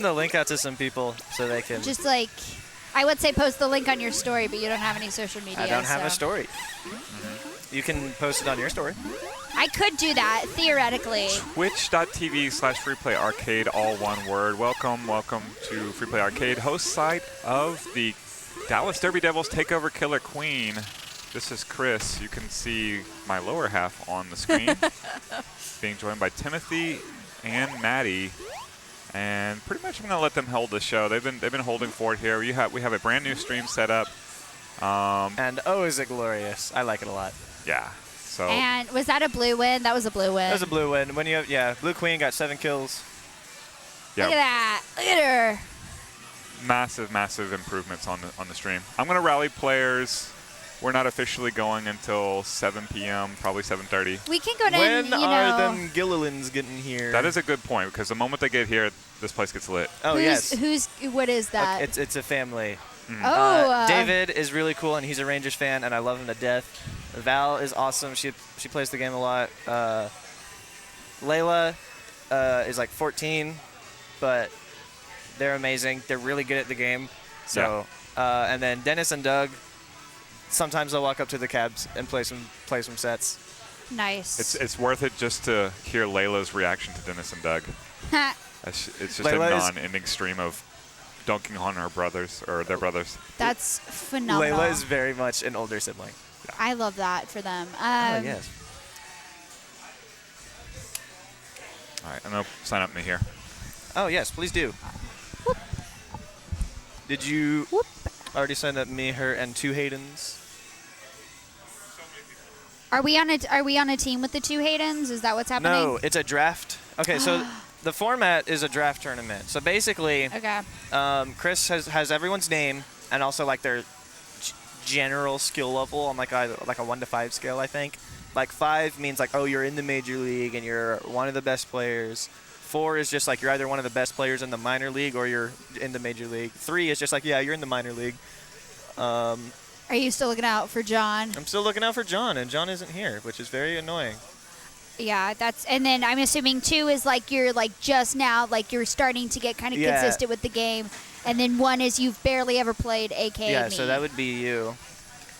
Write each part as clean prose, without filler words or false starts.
the link out to some people so they can. Just like, I would say post the link on your story, but you don't have any social media. I don't have so. a story. You can post it on your story. I could do that, theoretically. Twitch.tv/FreePlayArcade, all one word. Welcome to Free Play Arcade, host site of the Dallas Derby Devils Takeover Killer Queen. This is Chris. You can see my lower half on the screen. Being joined by Timothy and Maddie. And pretty much I'm going to let them hold the show. They've been holding fort here. We have a brand new stream set up. And oh, is it glorious. I like it a lot. Yeah. So. And was that a blue win? That was a blue win. That was a blue win. When you have, yeah, Blue Queen got 7 kills. Yeah. Look at that. Look at her. Massive improvements on the stream. I'm going to rally players. We're not officially going until 7 p.m., probably 7:30. We can go to, When are them Gillilands getting here? That is a good point, because the moment they get here, this place gets lit. Oh, yes. What is that? It's a family. Oh. David is really cool, and he's a Rangers fan, and I love him to death. Val is awesome. She plays the game a lot. Layla is like 14, but they're amazing. They're really good at the game. So, and then Dennis and Doug, sometimes they'll walk up to the cabs and play some sets. Nice. It's worth it just to hear Layla's reaction to Dennis and Doug. It's just Layla a non-ending stream of dunking on her brothers or their brothers. That's phenomenal. Layla is very much an older sibling. I love that for them. Oh, yes. All right, I'm going to sign up me here. Oh, yes, please do. Whoop. Did you Whoop. already sign up me, her, and 2 Haydens? Are we on a team with the 2 Haydens? Is that what's happening? No, it's a draft. Okay, so the format is a draft tournament. So basically, Okay. Chris has everyone's name and also like their general skill level on like a 1 to 5 scale, I think. Like 5 means like, oh, you're in the major league and you're one of the best players. 4 is just like you're either one of the best players in the minor league or you're in the major league. 3 is just like, yeah, you're in the minor league. Are you still looking out for John? I'm still looking out for John, and John isn't here, which is very annoying. Yeah, and then I'm assuming 2 is like you're like just now, like you're starting to get kind of consistent with the game. And then 1 is you've barely ever played, aka Yeah, me. so that would be you.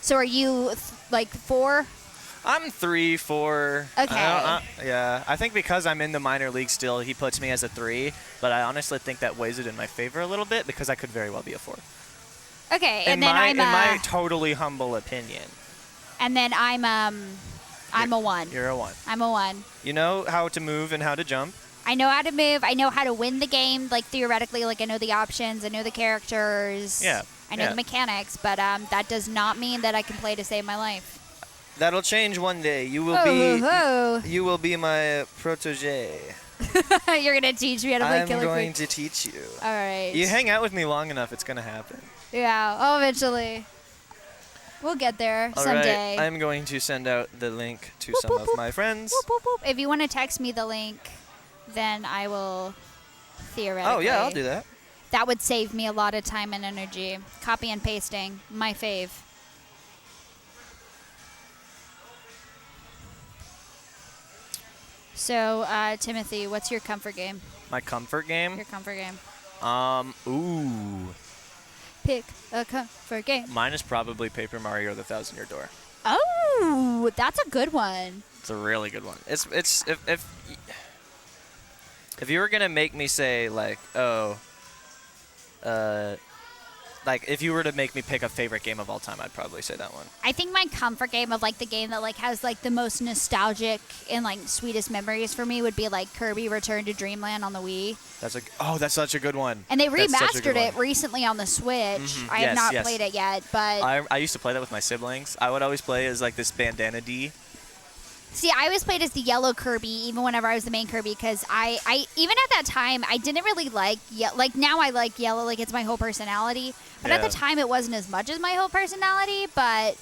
So are you like 4? I'm 3, 4. Okay. Yeah, I think because I'm in the minor league still, he puts me as a 3. But I honestly think that weighs it in my favor a little bit because I could very well be a 4. Okay, and then in my totally humble opinion. And then I'm a 1. You're a 1. I'm a 1. You know how to move and how to jump. I know how to move. I know how to win the game, like theoretically. Like I know the options. I know the characters. Yeah. I know the mechanics, but that does not mean that I can play to save my life. That'll change one day. You will You will be my protege. You're gonna teach me how to play Killer Queen. I'm going to teach you. All right. You hang out with me long enough, it's gonna happen. Yeah. Oh, eventually. We'll get there someday. Right. I'm going to send out the link to some of my friends. Boop, boop, boop. If you want to text me the link, then I will theoretically. Oh, yeah, I'll do that. That would save me a lot of time and energy. Copy and pasting, my fave. So, Timothy, what's your comfort game? My comfort game? Your comfort game. Ooh. Pick a comfort game. Mine is probably Paper Mario: The Thousand Year Door. Oh, that's a good one. It's a really good one. It's if you were gonna make me say like, like if you were to make me pick a favorite game of all time, I'd probably say that one. I think my comfort game of like the game that like has like the most nostalgic and like sweetest memories for me would be like Kirby Return to Dreamland on the Wii. That's such a good one. And they remastered it recently on the Switch. I have not played it yet, but I used to play that with my siblings. I would always play as like this Bandana D. See, I always played as the yellow Kirby, even whenever I was the main Kirby, because I even at that time, I didn't really like like now I like yellow, like it's my whole personality. But at the time, it wasn't as much as my whole personality, but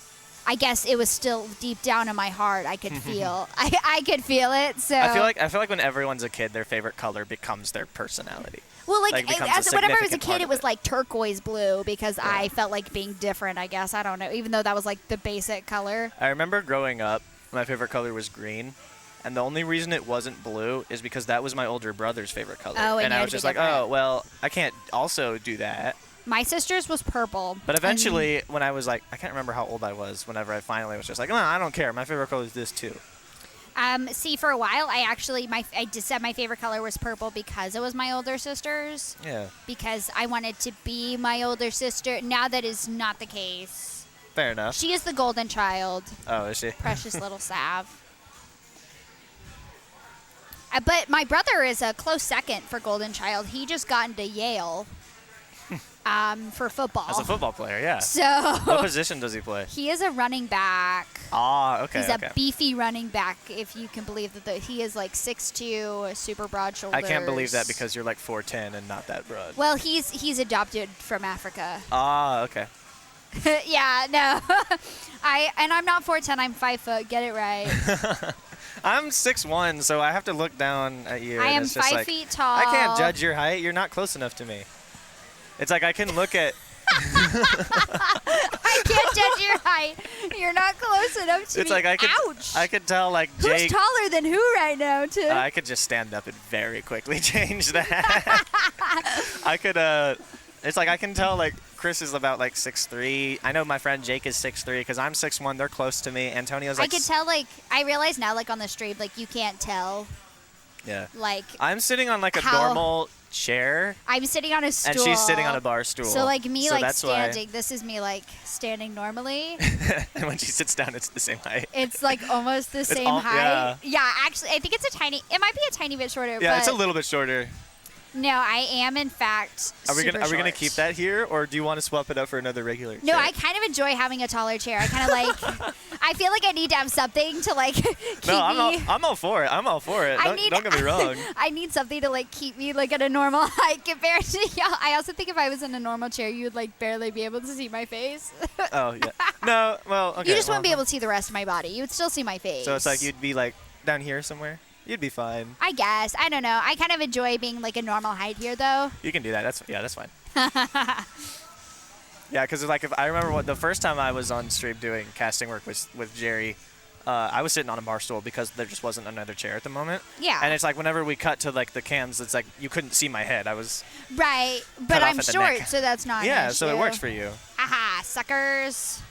I guess it was still deep down in my heart. I could feel, I could feel it. So I feel like when everyone's a kid, their favorite color becomes their personality. Well, like whenever I was a significant kid, part it of was it. like turquoise blue because I felt like being different. I guess I don't know, even though that was like the basic color. I remember growing up, my favorite color was green. And the only reason it wasn't blue is because that was my older brother's favorite color. Oh, and you I had was to be just like, different. oh, well, I can't also do that. My sister's was purple. But and- eventually, when I was like, I can't remember how old I was, whenever I finally was just like, no, I don't care. My favorite color is this too. See, for a while, I just said my favorite color was purple because it was my older sister's. Yeah. Because I wanted to be my older sister. Now that is not the case. Fair enough. She is the golden child. Oh, is she? Precious little Sav. But my brother is a close second for golden child. He just got into Yale for football. As a football player, yeah. So What position does he play? he is a running back. Ah, okay, He's okay. a beefy running back, if you can believe that. He is like 6'2", super broad shoulders. I can't believe that because you're like 4'10" and not that broad. Well, he's adopted from Africa. Ah, okay. Yeah, no. I'm not 4'10", I'm 5 foot. Get it right. I'm 6'1", so I have to look down at you. I and am it's just 5 like, feet tall. I can't judge your height. You're not close enough to me. It's like I can look at. I can't judge your height. You're not close enough to It's me. like Ouch. I could tell like Who's Jake. taller than who right now, Tim? I could just stand up and very quickly change that. I could. It's like I can tell like Chris is about like 6'3". I know my friend Jake is 6'3" because I'm 6'1". They're close to me. Antonio's I like. could tell, like, I realize now, like, on the stream, like, you can't tell, Yeah. like, I'm sitting on like a how- normal chair, I'm sitting on a stool. and she's sitting on a bar stool. So, like, me, So like, that's standing. This is me, like, standing normally. Why. And when she sits down, it's the same height. It's, like, almost the same all- height. Yeah, actually, I think it might be a tiny bit shorter. Yeah, but it's a little bit shorter. No, I am, in fact, Are we gonna short. keep that here, or do you want to swap it up for another regular? No, chair? I kind of enjoy having a taller chair. I kind of like. I feel like I need to have something to like keep No, me. I'm all for it. I'm all for it. Don't get me wrong. I need something to like keep me like at a normal height compared to y'all. I also think if I was in a normal chair, you would like barely be able to see my face. Oh yeah. No, well, okay. You just well, wouldn't be able to see the rest of my body. You would still see my face. So it's like you'd be like down here somewhere. You'd be fine. I guess. I don't know. I kind of enjoy being like a normal height here, though. You can do that. That's fine. Yeah, because like if I remember the first time I was on stream doing casting work with Jerry, I was sitting on a bar stool because there just wasn't another chair at the moment. Yeah. And it's like whenever we cut to like the cams, it's like you couldn't see my head. I was. Right. Cut But off I'm at the short, neck. so that's not. Yeah, an so it issue. works for you. Aha, suckers.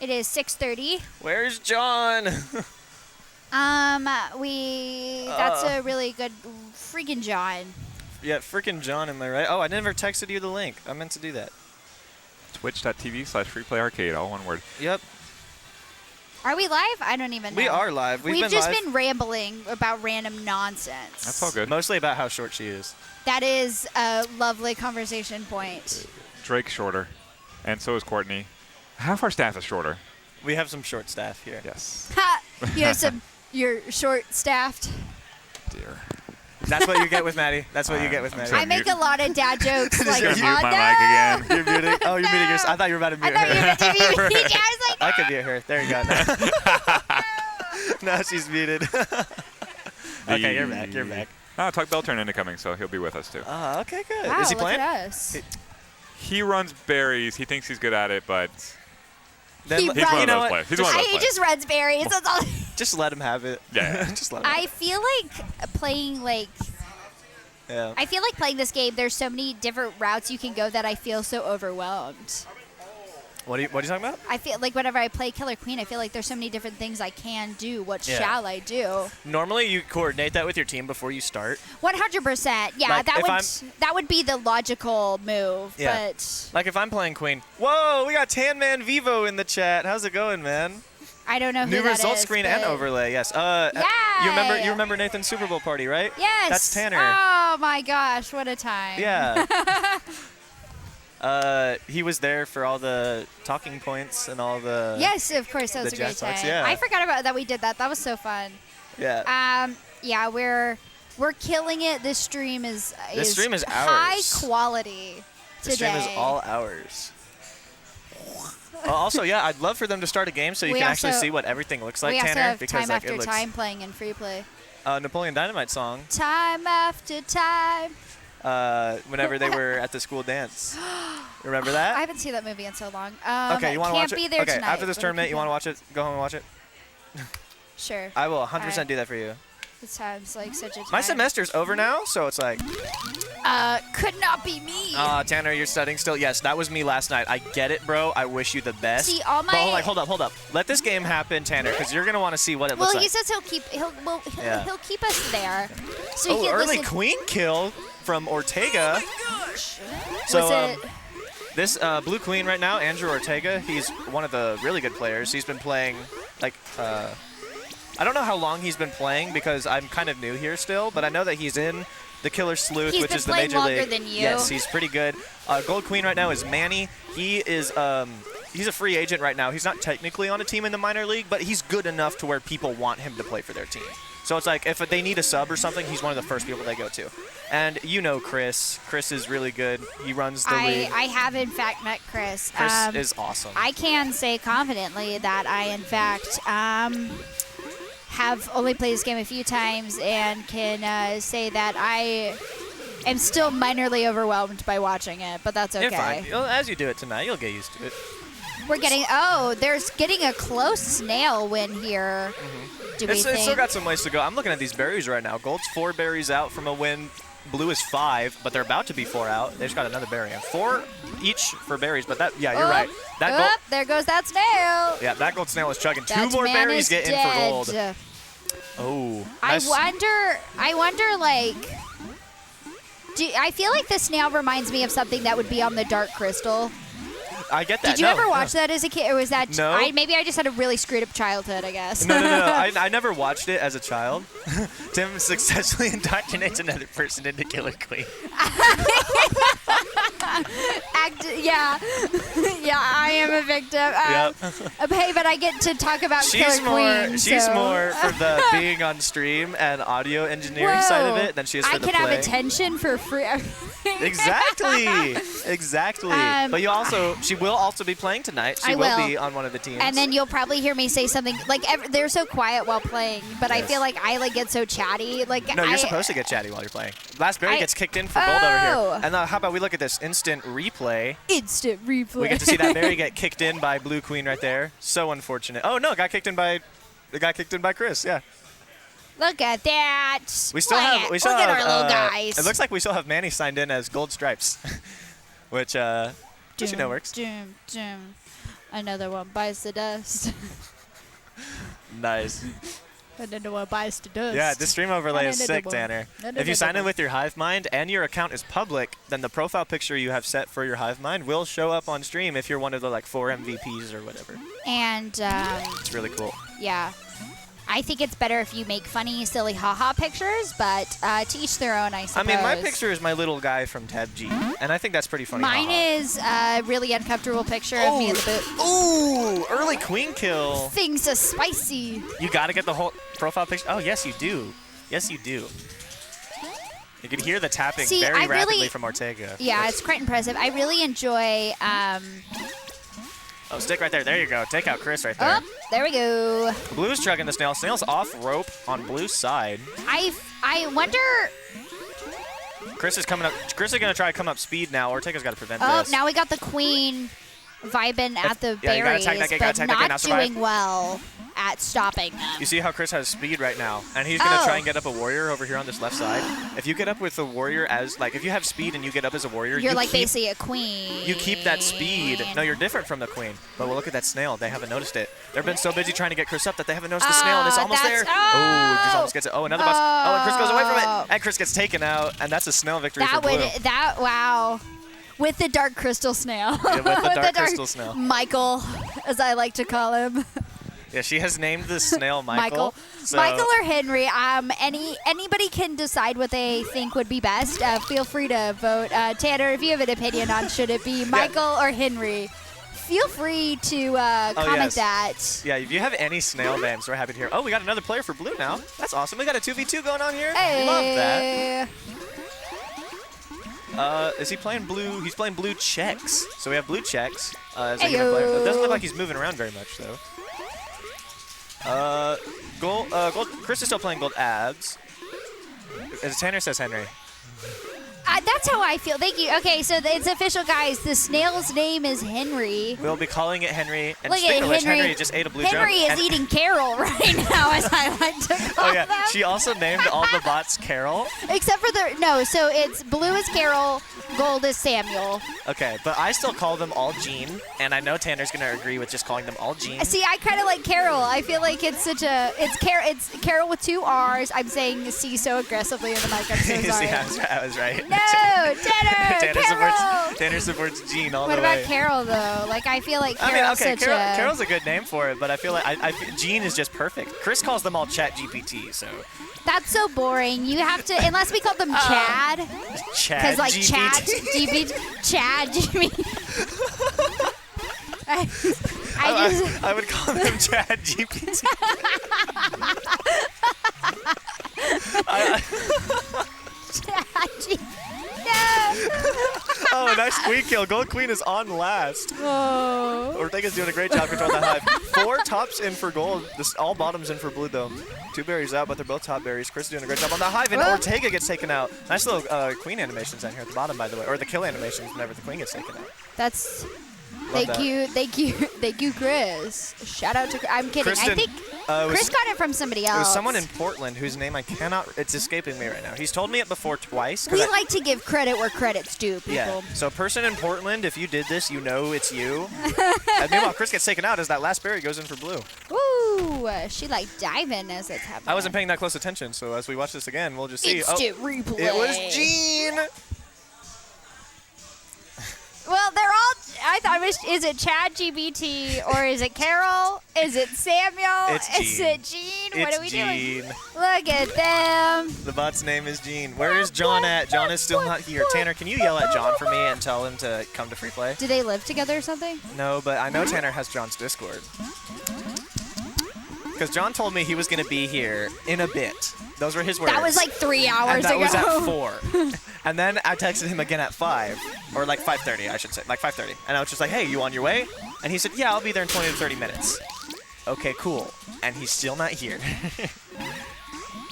It is 6:30. Where's John? That's a really good freaking John. Yeah, freaking John, am I right? Oh, I never texted you the link. I meant to do that. Twitch.tv/freeplayarcade, all one word. Yep. Are we live? I don't even know. We are live. We've been just live. been rambling about random nonsense. That's all good. Mostly about how short she is. That is a lovely conversation point. Drake's shorter, and so is Courtney. Half our staff is shorter. We have some short staff here. Yes. Ha! You have you're short-staffed. Dear. That's what you get with Maddie. That's what you get with I'm Maddie. sorry. I make a lot of dad jokes. like, Gonna oh, mute my no! mic again. You're muting. Oh, you're muting yourself. I thought you were about to I mute thought you her. were going to mute me. I was like, I could mute her. There you go. No, she's muted. Okay, you're back. You're back. Tuck Bell turned into coming, so he'll be with us too. Oh, okay, good. wow, Is he look playing? at us. He runs berries. He thinks he's good at it, but Then, He he's runs- one you of know those what? players. He's one of those He players. just runs berries. That's all. Just let him have it. Yeah. Just let him. I feel like playing Yeah. I feel like playing this game, there's so many different routes you can go that I feel so overwhelmed. What are you talking about? I feel like whenever I play Killer Queen, I feel like there's so many different things I can do. What Yeah. shall I do? Normally, you coordinate that with your team before you start. 100%. Yeah, Like, that would be the logical move. Yeah. But Like if I'm playing Queen. Whoa, we got Tan Man Vivo in the chat. How's it going, man? I don't know who New that result is, screen and but- overlay. Yes. Yay! You remember Nathan's Super Bowl party, right? Yes. That's Tanner. Oh my gosh, what a time. Yeah. He was there for all the talking points and all the. Yes, of course, that was the a great Jazz talks, time. yeah. I forgot about that. We did that. That was so fun. Yeah. Yeah, we're killing it. This stream is high quality The today. stream is all hours. Also, yeah, I'd love for them to start a game so you We can actually also- see what everything looks like, we also Tanner. have Because time like after it looks. time playing in free play. Napoleon Dynamite song. Time after time. Whenever they were at the school dance. Remember that? I haven't seen that movie in so long. Okay, you want to watch Can't it? be there Okay, tonight, after this but tournament, okay. you want to watch it? Go home and watch it. Sure. I will 100% Alright. do that for you. It sounds like such a time. My semester's over now, so it's like, Could not be me. Tanner, you're studying still? Yes, that was me last night. I get it, bro. I wish you the best. See, all But my. hold up. Let this game happen, Tanner, because you're gonna want to see what it looks Well, like. he says he'll keep us there. So Oh, he can early listen. queen kill from Ortega. Was So it? this blue queen right now, Andrew Ortega, he's one of the really good players. He's been playing like I don't know how long he's been playing because I'm kind of new here still, but I know that he's in the Killer Sleuth, He's which been is the playing major longer league. than you. Yes, he's pretty good. Gold queen right now is Manny. He is he's a free agent right now. He's not technically on a team in the minor league, but he's good enough to where people want him to play for their team. So it's like if they need a sub or something, he's one of the first people they go to. And you know Chris. Chris is really good. He runs the league. I have in fact met Chris. Chris is awesome. I can say confidently that I in fact have only played this game a few times and can say that I am still minorly overwhelmed by watching it, but that's okay. You're fine. As you do it tonight, you'll get used to it. We're getting there's getting a close snail win here. Do we It's think? still got some ways to go. I'm looking at these berries right now. Gold's 4 berries out from a win. Blue is 5, but they're about to be 4 out. They just got another berry in. 4 each for berries, but that, yeah, you're right. That gold, there goes that snail. yeah, that gold snail is chugging. That 2 more man berries is get in dead. for gold. Oh, I nice. wonder, like, I feel like the snail reminds me of something that would be on the Dark Crystal. I get that. Did you ever watch that as a kid, or was that? No. Maybe I just had a really screwed up childhood, I guess. No. I never watched it as a child. Tim successfully indoctrinates another person into Killer Queen. Yeah, I am a victim. Hey, but I get to talk about Killer Queen. She's so. more for the being on stream and audio engineering side of it than she is for I the can play. have attention for free. Exactly. But she will also be playing tonight. She I will will. be on one of the teams. And then you'll probably hear me say something like they're so quiet while playing, but I Yes. feel like I get so chatty. Like no, you're supposed to get chatty while you're playing. Last berry gets kicked in for gold over here. And how about we look at this instant replay? Instant replay. We get to see that berry get kicked in by Blue Queen right there. So unfortunate. Oh no, got kicked in by Chris. Yeah. Look at that. We still have Look at our little guys. It looks like we still have Manny signed in as Gold Stripes, which you know works. Doom. Another one bites the dust. Nice. Another one bites the dust. Yeah, the stream overlay is sick, Another one. Tanner. Another If you sign in one. with your Hive Mind and your account is public, then the profile picture you have set for your Hive Mind will show up on stream if you're one of the 4 MVPs or whatever. And It's really cool. yeah. I think it's better if you make funny, silly, haha pictures, but to each their own, I suppose. I mean, my picture is my little guy from Tab G, and I think that's pretty funny. Mine haha. is a really uncomfortable picture of me in the boot. Ooh, early queen kill. Things are spicy. You gotta get the whole profile picture. Oh, yes, you do. Yes, you do. You can hear the tapping See, very I rapidly really- from Ortega. Yeah, it's quite impressive. I really enjoy. Oh, stick right there. There you go. Take out Chris right there. Oh, there we go. Blue's chugging the snail. Snail's off rope on Blue's side. I wonder. Chris is coming up. Chris is gonna try to come up speed now. Ortega's got to prevent Oh, this. now we got the queen vibing at the yeah, you gotta berries, attack that guy, but gotta attack that guy, now not survive. doing well at stopping them. You see how Chris has speed right now, and he's gonna Oh. try and get up a warrior over here on this left side. If you get up with the warrior as if you have speed and you get up as a warrior, You're you like keep, basically a queen. you keep that speed. No, you're different from the queen. But we'll look at that snail. They haven't noticed it. They've been so busy trying to get Chris up that they haven't noticed the snail, and it's almost there. that's- Oh, just almost gets it. Oh, another boss. Oh, and Chris goes away from Oh. it, and Chris gets taken out, and that's a snail victory for Blue. Wow. With the dark crystal snail. Yeah, with the dark crystal snail. Michael, as I like to call him. Yeah, she has named the snail Michael. So Michael or Henry. Anybody can decide what they think would be best. Feel free to vote. Tanner, if you have an opinion on should it be Michael or Henry, feel free to comment that. Yeah, if you have any snail names, we're happy to hear. Oh, we got another player for Blue now. That's awesome. We got a 2v2 going on here. Hey. Love that. Is he playing blue? He's playing blue checks. So we have blue checks as a human player. It doesn't look like he's moving around very much, though. Gold. Chris is still playing gold ads. As Tanner says, Henry. That's how I feel. Thank you. Okay, so it's official, guys. The snail's name is Henry. We'll be calling it Henry. And Look speaking at of which, Henry. Henry just ate a blue Henry drum. is eating Carol right now, as I like to call Oh yeah, them. she also named all the bots Carol. Except for so it's blue is Carol, gold is Samuel. Okay, but I still call them all Gene, and I know Tanner's gonna agree with just calling them all Gene. See, I kind of like Carol. I feel like it's it's Carol with 2 R's. I'm saying C so aggressively in the mic. I'm so sorry. See, I was right. No, Tanner, Carol. Tanner supports Gene all What the about way. Carol though? Like I feel like I Carol's mean, okay, such Carol's a good name for it, but I feel like Gene is just perfect. Chris calls them all Chat GPT, so. That's so boring. You have to, unless we call them Chad. Chat Because like GPT. Chad GPT. I would call them Chat GPT. Oh, nice queen kill. Gold queen is on last. Oh. Ortega's doing a great job controlling the hive. 4 tops in for gold. All bottoms in for blue though. 2 berries out, but they're both top berries. Chris is doing a great job on the hive, and Ortega gets taken out. Nice little queen animations down here at the bottom, by the way, or the kill animations whenever the queen gets taken out. That's. Love Thank you, Chris. Shout out to. I'm kidding. Kristen, I think Chris got it from somebody else. It was someone in Portland whose name I cannot. It's escaping me right now. He's told me it before twice. We like to give credit where credit's due, people. Yeah. So, person in Portland, if you did this, you know it's you. And meanwhile, Chris gets taken out as that last berry goes in for blue. Ooh, she like diving as it's happening. I wasn't paying that close attention, so as we watch this again, we'll just see. Instant replay. It was Gene. Well, they're all. I thought it was. Is it Chad GBT or is it Carol? Is it Samuel? Is it Gene? What are we doing? Look at them. The bot's name is Gene. Where is John at? John is still not here. Tanner, can you yell at John for me and tell him to come to free play? Do they live together or something? No, but I know Tanner has John's Discord. Because John told me he was going to be here in a bit. Those were his words. That was like 3 hours and that ago. was at 4. And then I texted him again at 5. Or like 5:30, I should say. Like 5:30. And I was just like, hey, you on your way? And he said, yeah, I'll be there in 20 to 30 minutes. Okay, cool. And he's still not here.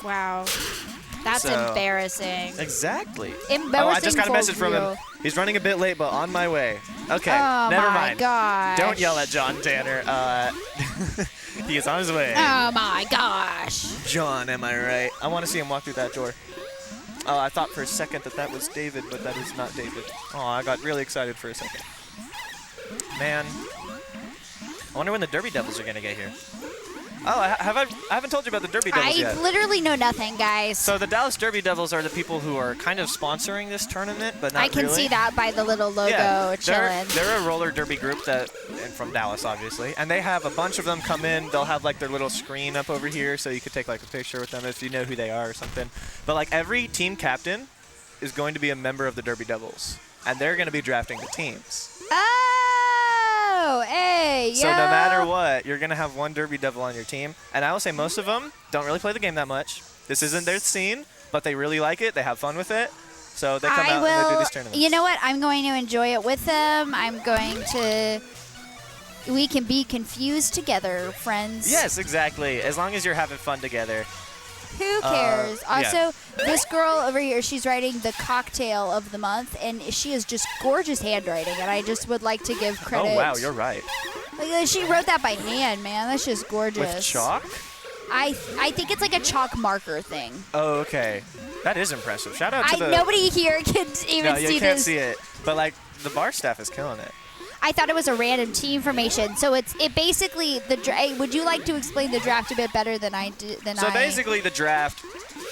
Wow. That's embarrassing. Exactly. Embarrassing. Oh, I just got a message from you. him. He's running a bit late, but on my way. Okay, Oh never my mind. gosh. Don't yell at John, Tanner. He is on his way. Oh my gosh. John, am I right? I want to see him walk through that door. Oh, I thought for a second that was David, but that is not David. Oh, I got really excited for a second. Man. I wonder when the Derby Devils are going to get here. Oh, I haven't told you about the Derby Devils yet. I literally know nothing, guys. So the Dallas Derby Devils are the people who are kind of sponsoring this tournament, but not I can really. see that by the little logo chilling. They're a roller derby group and from Dallas, obviously, and they have a bunch of them come in. They'll have like their little screen up over here, so you could take like a picture with them if you know who they are or something. But like every team captain is going to be a member of the Derby Devils, and they're going to be drafting the teams. Oh, hey, So no matter what, you're going to have one Derby Devil on your team. And I will say most of them don't really play the game that much. This isn't their scene, but they really like it. They have fun with it. So they come out and they do these tournaments. You know what? I'm going to enjoy it with them. I'm going to... We can be confused together, friends. Yes, exactly. As long as you're having fun together. Who cares? Yeah. Also, this girl over here, she's writing the cocktail of the month, and she is just gorgeous handwriting, and I just would like to give credit. Oh, wow, you're right. Like, she wrote that by hand, man. That's just gorgeous. With chalk? I think it's like a chalk marker thing. Oh, okay. That is impressive. Shout out to the... Nobody here can even see this. No, you can't see it. But, like, the bar staff is killing it. I thought it was a random team formation. So it basically would you like to explain the draft a bit better than I did? So basically, the draft,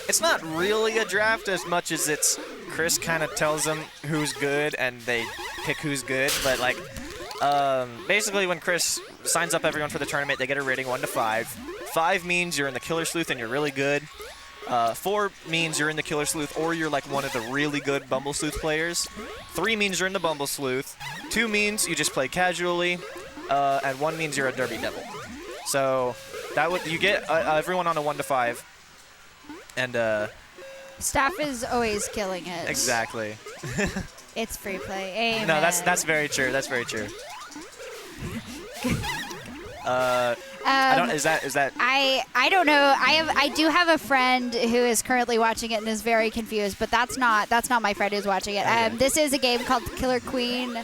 it's not really a draft as much as it's Chris kind of tells them who's good and they pick who's good. But like, basically, when Chris signs up everyone for the tournament, they get a rating 1 to 5. 5 means you're in the Killer Sleuth and you're really good. 4 means you're in the Killer Sleuth or you're like one of the really good Bumble Sleuth players. 3 means you're in the Bumble Sleuth. 2 means you just play casually. And 1 means you're a Derby Devil. So you get everyone on a 1 to 5. And Staff is always killing it. exactly. It's free play. Amen. No, that's very true. That's very true. Is that? I don't know. I do have a friend who is currently watching it and is very confused, but that's not my friend who's watching it. Okay. This is a game called Killer Queen.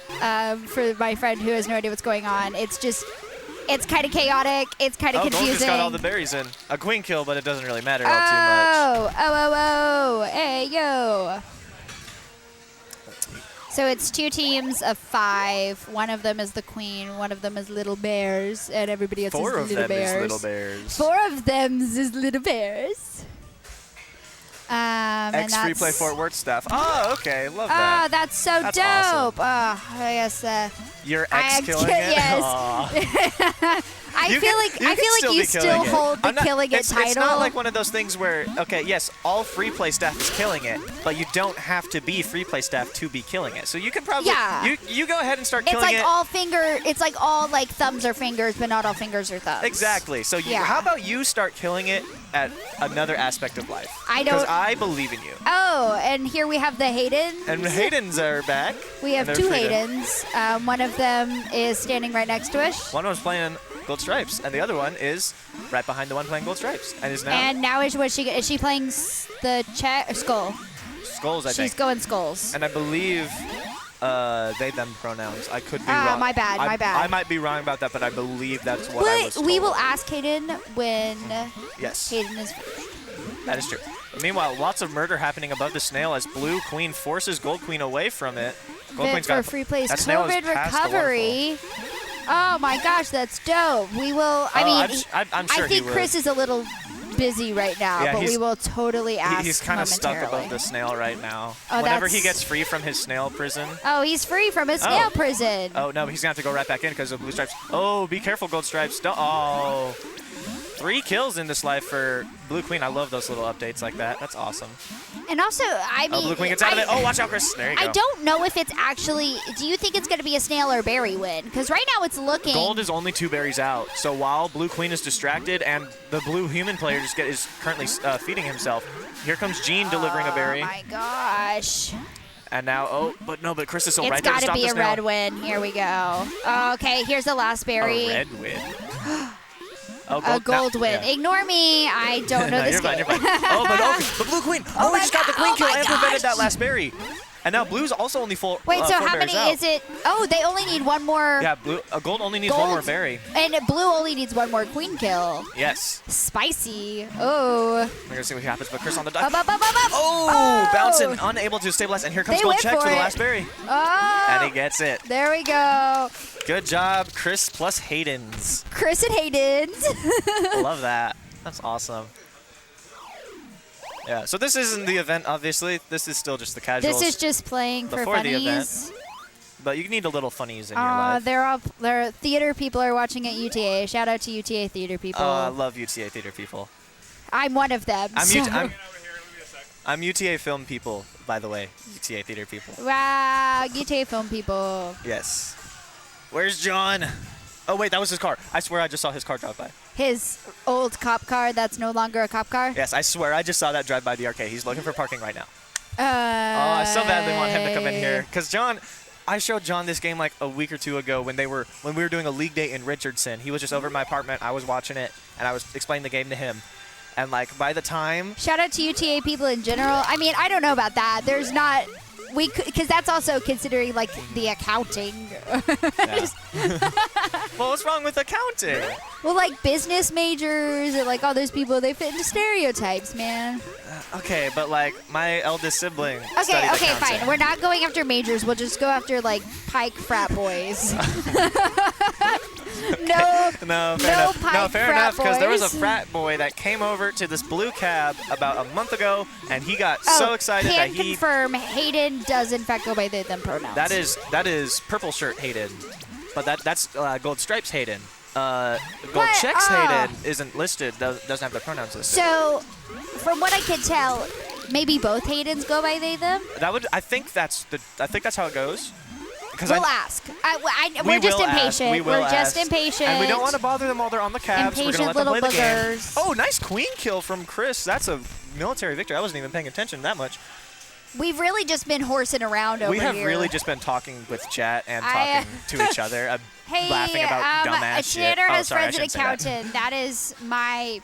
For my friend who has no idea what's going on, it's kind of chaotic. It's kind of Gold confusing. just got all the berries in. A queen kill, but it doesn't really matter all too much. Oh, hey yo. So it's 2 teams of 5. One of them is the queen. One of them is little bears, and everybody else 4 is of little them bears. is little bears. 4 of them is little bears. And X free play that's- Fort Worth stuff. Oh, okay, love Oh, that. that's so That's dope. Oh, I guess. Your I X killing it. yes. Aw. I You feel can- like you can you be still killing it. hold the I'm not- killing it title. It's not like one of those things where, okay, yes, all free play staff is killing it, but you don't have to be free play staff to be killing it. So you can probably, Yeah. you go ahead and start It's killing like it. it's like all like thumbs are fingers, but not all fingers are thumbs. Exactly. So Yeah. how about you start killing it at another aspect of life? I Because don't- I believe in you. Oh, and here we have the Haydens. And Haydens are back. We have and 2 they're free to- Haydens. One of them is standing right next to us. One was playing Gold Stripes, and the other one is right behind the one playing Gold Stripes, and is now And now is she playing the skull? Skulls, I She's think. going skulls. And I believe they them pronouns. I could be Ah, wrong. my bad, my bad. I might be wrong about that, but I believe that's what I was told. We will ask Hayden when Yes, Hayden is. that is true. Meanwhile, lots of murder happening above the snail as Blue Queen forces Gold Queen away from it. Gold Queen's for got free plays that snail is COVID past the recovery. Oh my gosh, that's dope. We will. I Oh, mean, I'm sure I think he would. Chris is a little busy right now, Yeah, but we he's- will totally ask. He's kind of stuck momentarily. above the snail right now. Oh, Whenever he that's- gets free from his snail prison. Oh, he's free from his snail prison. Oh no, he's gonna have to go right back in because of Blue Stripes. Oh, be careful, Gold Stripes. Don't. Oh. 3 kills in this life for Blue Queen. I love those little updates like that. That's awesome. And also, I mean, Oh, Blue Queen gets out of it. Oh, watch out, Chris. There you go. I don't know if it's actually. Do you think it's going to be a snail or berry win? Because right now it's looking. Gold is only 2 berries out. So while Blue Queen is distracted and the blue human player is currently feeding himself, here comes Jean delivering a berry. Oh my gosh. And now, but Chris is still It's right there to got to stop be the a snail. red win. Here we go. Okay, here's the last berry. A red win. Oh, A gold now- win. yeah. Ignore me. I don't know No, this you're fine, game. you're fine. Oh, the Blue Queen. Oh, my he just got the God. Queen Oh kill my and prevented that gosh. last berry. And now Blue's also only full. Wait, so 4 how many berries out. is it? Oh, they only need one more. Yeah, Gold only needs one more Gold. berry. And blue only needs one more queen kill. Yes. Spicy. Oh. We're gonna see what happens. But Chris on the Up, duck. up, up, up, up. Oh, bouncing, unable to stabilize. And here comes They Gold went Check for for the it. last berry. Oh. And he gets it. There we go. Good job, Chris plus Hayden's. Chris and Hayden's. Love that. That's awesome. Yeah, so this isn't the event, obviously. This is still just the casuals. This is just playing for Before the event. funnies. But you need a little funnies in your life. They're theater people are watching at UTA. Shout out to UTA theater people. I love UTA theater people. I'm one of them. so- I'm UTA film people, by the way. UTA theater people. Wow, UTA film people. Yes. Where's John? Oh, wait, that was his car. I swear I just saw his car drive by. His old cop car that's no longer a cop car. Yes, I swear I just saw that drive by the arcade. He's looking for parking right now. Oh, I so badly want him to come in here. Because John, I showed John this game like a week or 2 ago when we were doing a league day in Richardson. He was just over at my apartment. I was watching it, and I was explaining the game to him. And like by the time, Shout out to UTA people in general. I mean, I don't know about that. There's not. Because that's also considering like the accounting. yeah. Well, what's wrong with accounting? Well, like business majors and like all those people, they fit into stereotypes, man. Okay, but like my eldest sibling. Okay, studied okay, accounting. fine. We're not going after majors. We'll just go after like Pike frat boys. No, No, fair No enough. No, pipe fair frat enough. Because there was a boys. frat boy that came over to this blue cab about a month ago, and he got oh, so excited that can he. confirm Hayden does in fact go by they them pronouns. That is purple shirt Hayden, but that's Gold Stripes Hayden. Gold What? Checks Oh. Hayden isn't listed. Doesn't have the pronouns listed. So, from what I can tell, maybe both Haydens go by they them. I think that's how it goes. Because We'll ask. We're just impatient. We will We're just ask. impatient. And we don't want to bother them while they're on the cabs. We're Impatient gonna let them play little the game. boogers. Oh, nice queen kill from Chris. That's a military victory. I wasn't even paying attention that much. We've really just been horsing around over We have here. really just been talking with chat and talking to each other, Hey, laughing about dumbass shit. Tanner Oh, has sorry, I friends an shouldn't say that. accountant. That is my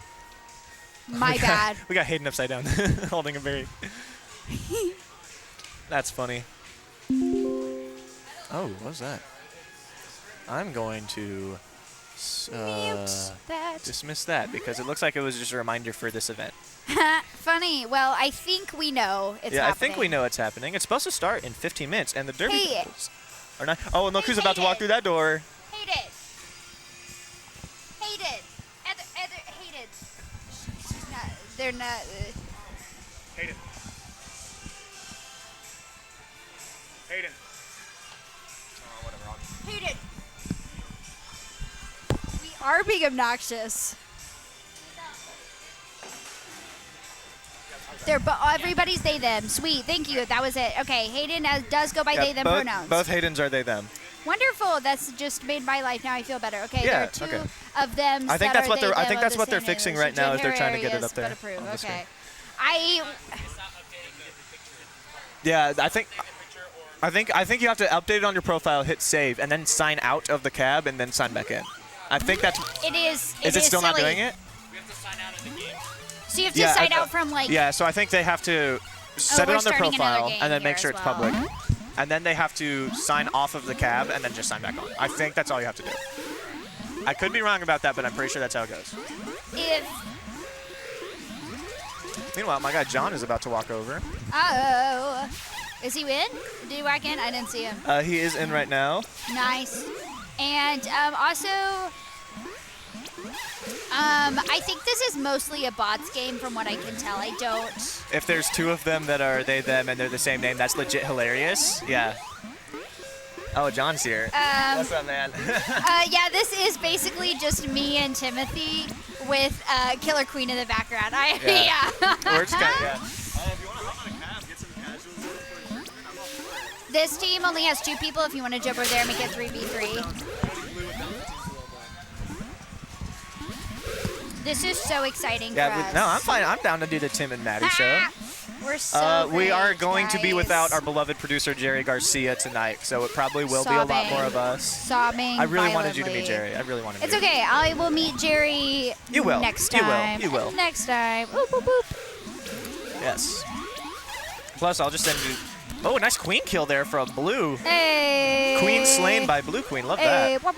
bad. We got Hayden upside down holding a berry. That's funny. Oh, what was that? I'm going to Mute that. dismiss that because it looks like it was just a reminder for this event. Funny. Well, I think we know it's Yeah, happening. I think we know it's happening. It's supposed to start in 15 minutes, and the Derby Hey. Devils are not. Oh, and look who's about to walk through that door. Hate it. Hate it. Hate it. She's not. They're not. Hayden. Hayden. Oh, whatever. Hate it. We are being obnoxious. Everybody's they them. Sweet. Thank you. That was it. Okay. Hayden does go by they them pronouns. Both Haydens are they them. Wonderful. That's just made my life. Now I feel better. Okay. Yeah, there are two okay. of them. I think that that's are what they, they're. I them think of that's the what they're same fixing name. right now. Is they're trying to get it Areas, up there. but approve. on the screen. Okay. Yeah, I think you have to update it on your profile, hit save, and then sign out of the cab, and then sign back in. I think that's. It is. Is it still not silly. doing it? So you have to sign out from like. Yeah, so I think they have to set we're it on their starting another profile game and then here make sure as it's well. public. And then they have to sign off of the cab and then just sign back on. I think that's all you have to do. I could be wrong about that, but I'm pretty sure that's how it goes. Meanwhile, my guy John is about to walk over. Oh. Is he in? Did he walk in? I didn't see him. He is in right now. Nice. And also, I think this is mostly a bots game from what I can tell. I don't. If there's two of them that are they, them, and they're the same name, that's legit hilarious. Yeah. Oh, John's here. What's up, man? Yeah, this is basically just me and Timothy with Killer Queen in the background. Yeah. Yeah. We're just kind of, yeah. If you want to hop on a cab, get some casuals in for a tournament, I'm all for it. This team only has 2 people. If you want to jump over there and make it 3v3. This is so exciting for us. No, I'm fine. I'm down to do the Tim and Maddie show. We're so we are great, going to be guys. without our beloved producer Jerry Garcia tonight, so it probably will be a lot more of us. Sobbing I really wanted you to violently. meet Jerry. I really wanted It's you. okay. I will meet Jerry You will. next You will. time. You will. Next time. Boop, boop, boop. Yes. Plus, I'll just send you. Oh, nice queen kill there from Blue. Hey. Queen slain by Blue Queen. Love Hey. that.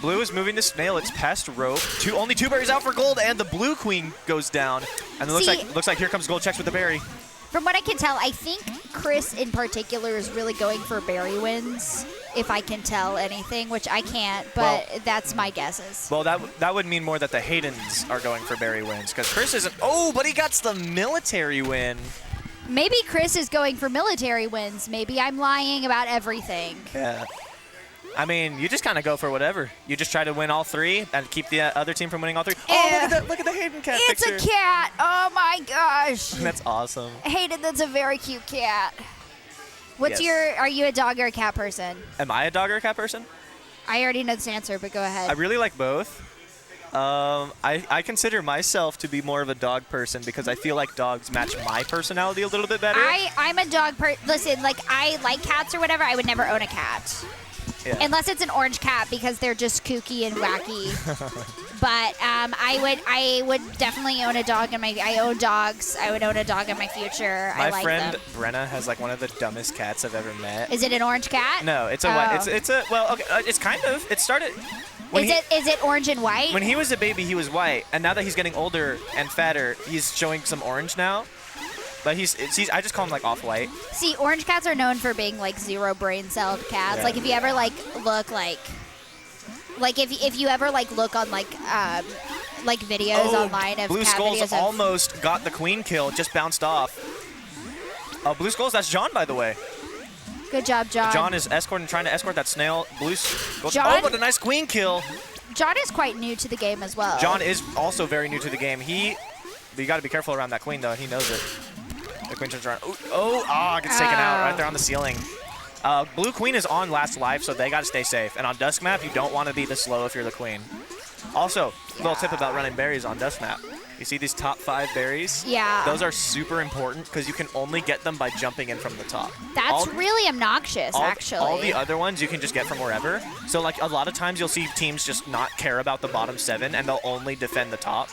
Blue is moving to snail. It's past rope. Only 2 berries out for gold, and the Blue Queen goes down. And it looks like here comes gold checks with the berry. From what I can tell, I think Chris in particular is really going for berry wins, if I can tell anything, which I can't, but that's my guesses. Well, that would mean more that the Haydens are going for berry wins, because Chris isn't. Oh, but he got the military win. Maybe Chris is going for military wins. Maybe I'm lying about everything. Yeah. I mean, you just kind of go for whatever. You just try to win all 3 and keep the other team from winning all 3. Oh, look at the Hayden cat It's picture. a cat. Oh my gosh. That's awesome. Hayden, that's a very cute cat. What's Yes. are you a dog or a cat person? Am I a dog or a cat person? I already know this answer, but go ahead. I really like both. I consider myself to be more of a dog person because I feel like dogs match my personality a little bit better. I'm a dog Listen, like, I like cats or whatever. I would never own a cat. Yeah. Unless it's an orange cat because they're just kooky and wacky. But I would definitely own a dog I own dogs. I would own a dog in my future. I My like friend them. Brenna has like one of the dumbest cats I've ever met. Is it an orange cat? No, it's a Oh. white. It's a well, okay. It's kind of. It started. Is it orange and white? When he was a baby, he was white, and now that he's getting older and fatter, he's showing some orange now. But he's I just call him like off-white. See, orange cats are known for being like 0 brain-celled cats. Yeah. Like if you ever like look like if you ever like look on like videos online of Blue cat Skulls videos of almost got the queen kill, just bounced off. Blue Skulls, that's John, by the way. Good job, John. John is trying to escort that snail. Blue Skulls. John? Oh, but a nice queen kill. John is quite new to the game as well. John is also very new to the game. But you got to be careful around that queen, though, and he knows it. The queen turns around. Gets taken out right there on the ceiling. Blue Queen is on last life, so they got to stay safe. And on Dusk Map, you don't want to be this slow if you're the queen. Also, little tip about running berries on Dusk Map. You see these top 5 berries? Yeah. Those are super important because you can only get them by jumping in from the top. That's really obnoxious, actually. All the other ones you can just get from wherever. So like a lot of times you'll see teams just not care about the bottom 7 and they'll only defend the top.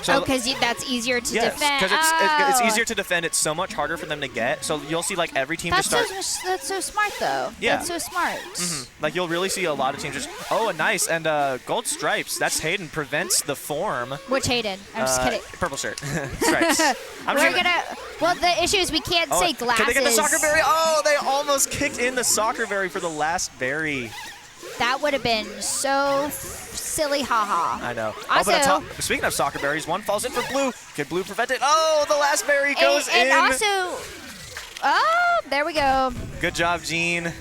So, because that's easier to defend. Yes, because it's easier to defend. It's so much harder for them to get. So you'll see like every team just start. That's so smart, though. Yeah. That's so smart. Like you'll really see a lot of teams just. Oh, nice and gold stripes. That's Hayden prevents the form. Which Hayden? I'm just kidding. Purple shirt. Stripes. We're gonna. Well, the issue is we can't say glasses. Can they get the soccer berry? Oh, they almost kicked in the soccer berry for the last berry. That would have been so silly, haha. I know. Also, speaking of soccer berries, one falls in for blue. Can blue prevent it? Oh, the last berry goes in. And also, oh, there we go. Good job, Gene.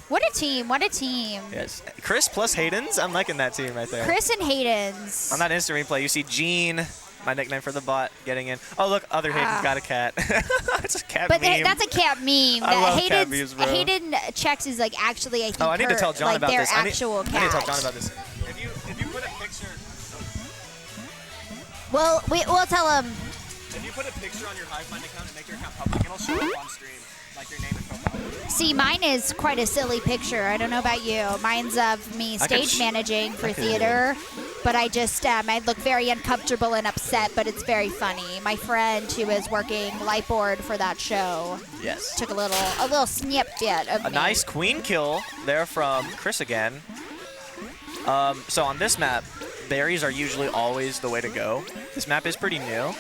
What a team. What a team. Yes. Chris plus Hayden's. I'm liking that team right there. Chris and Hayden's. On that instant replay, you see Gene, my nickname for the bot, getting in. Oh, look, other Hayden's got a cat. It's a cat meme. But that's a cat meme. I love cat memes, bro. Hayden checks is like actually, I think, I need to tell John about this. Actual cat. I need to tell John about this. If you put a picture. Well, we'll tell him. If you put a picture on your HiveMind account and make your account public, it'll show up on stream, like your name and profile. See, mine is quite a silly picture. I don't know about you. Mine's of me stage managing for theater, but I just I look very uncomfortable and upset, but it's very funny. My friend who is working Lightboard for that show, took a little snippet of a me. nice queen kill there from Chris again. So on this map, berries are usually always the way to go. This map is pretty new.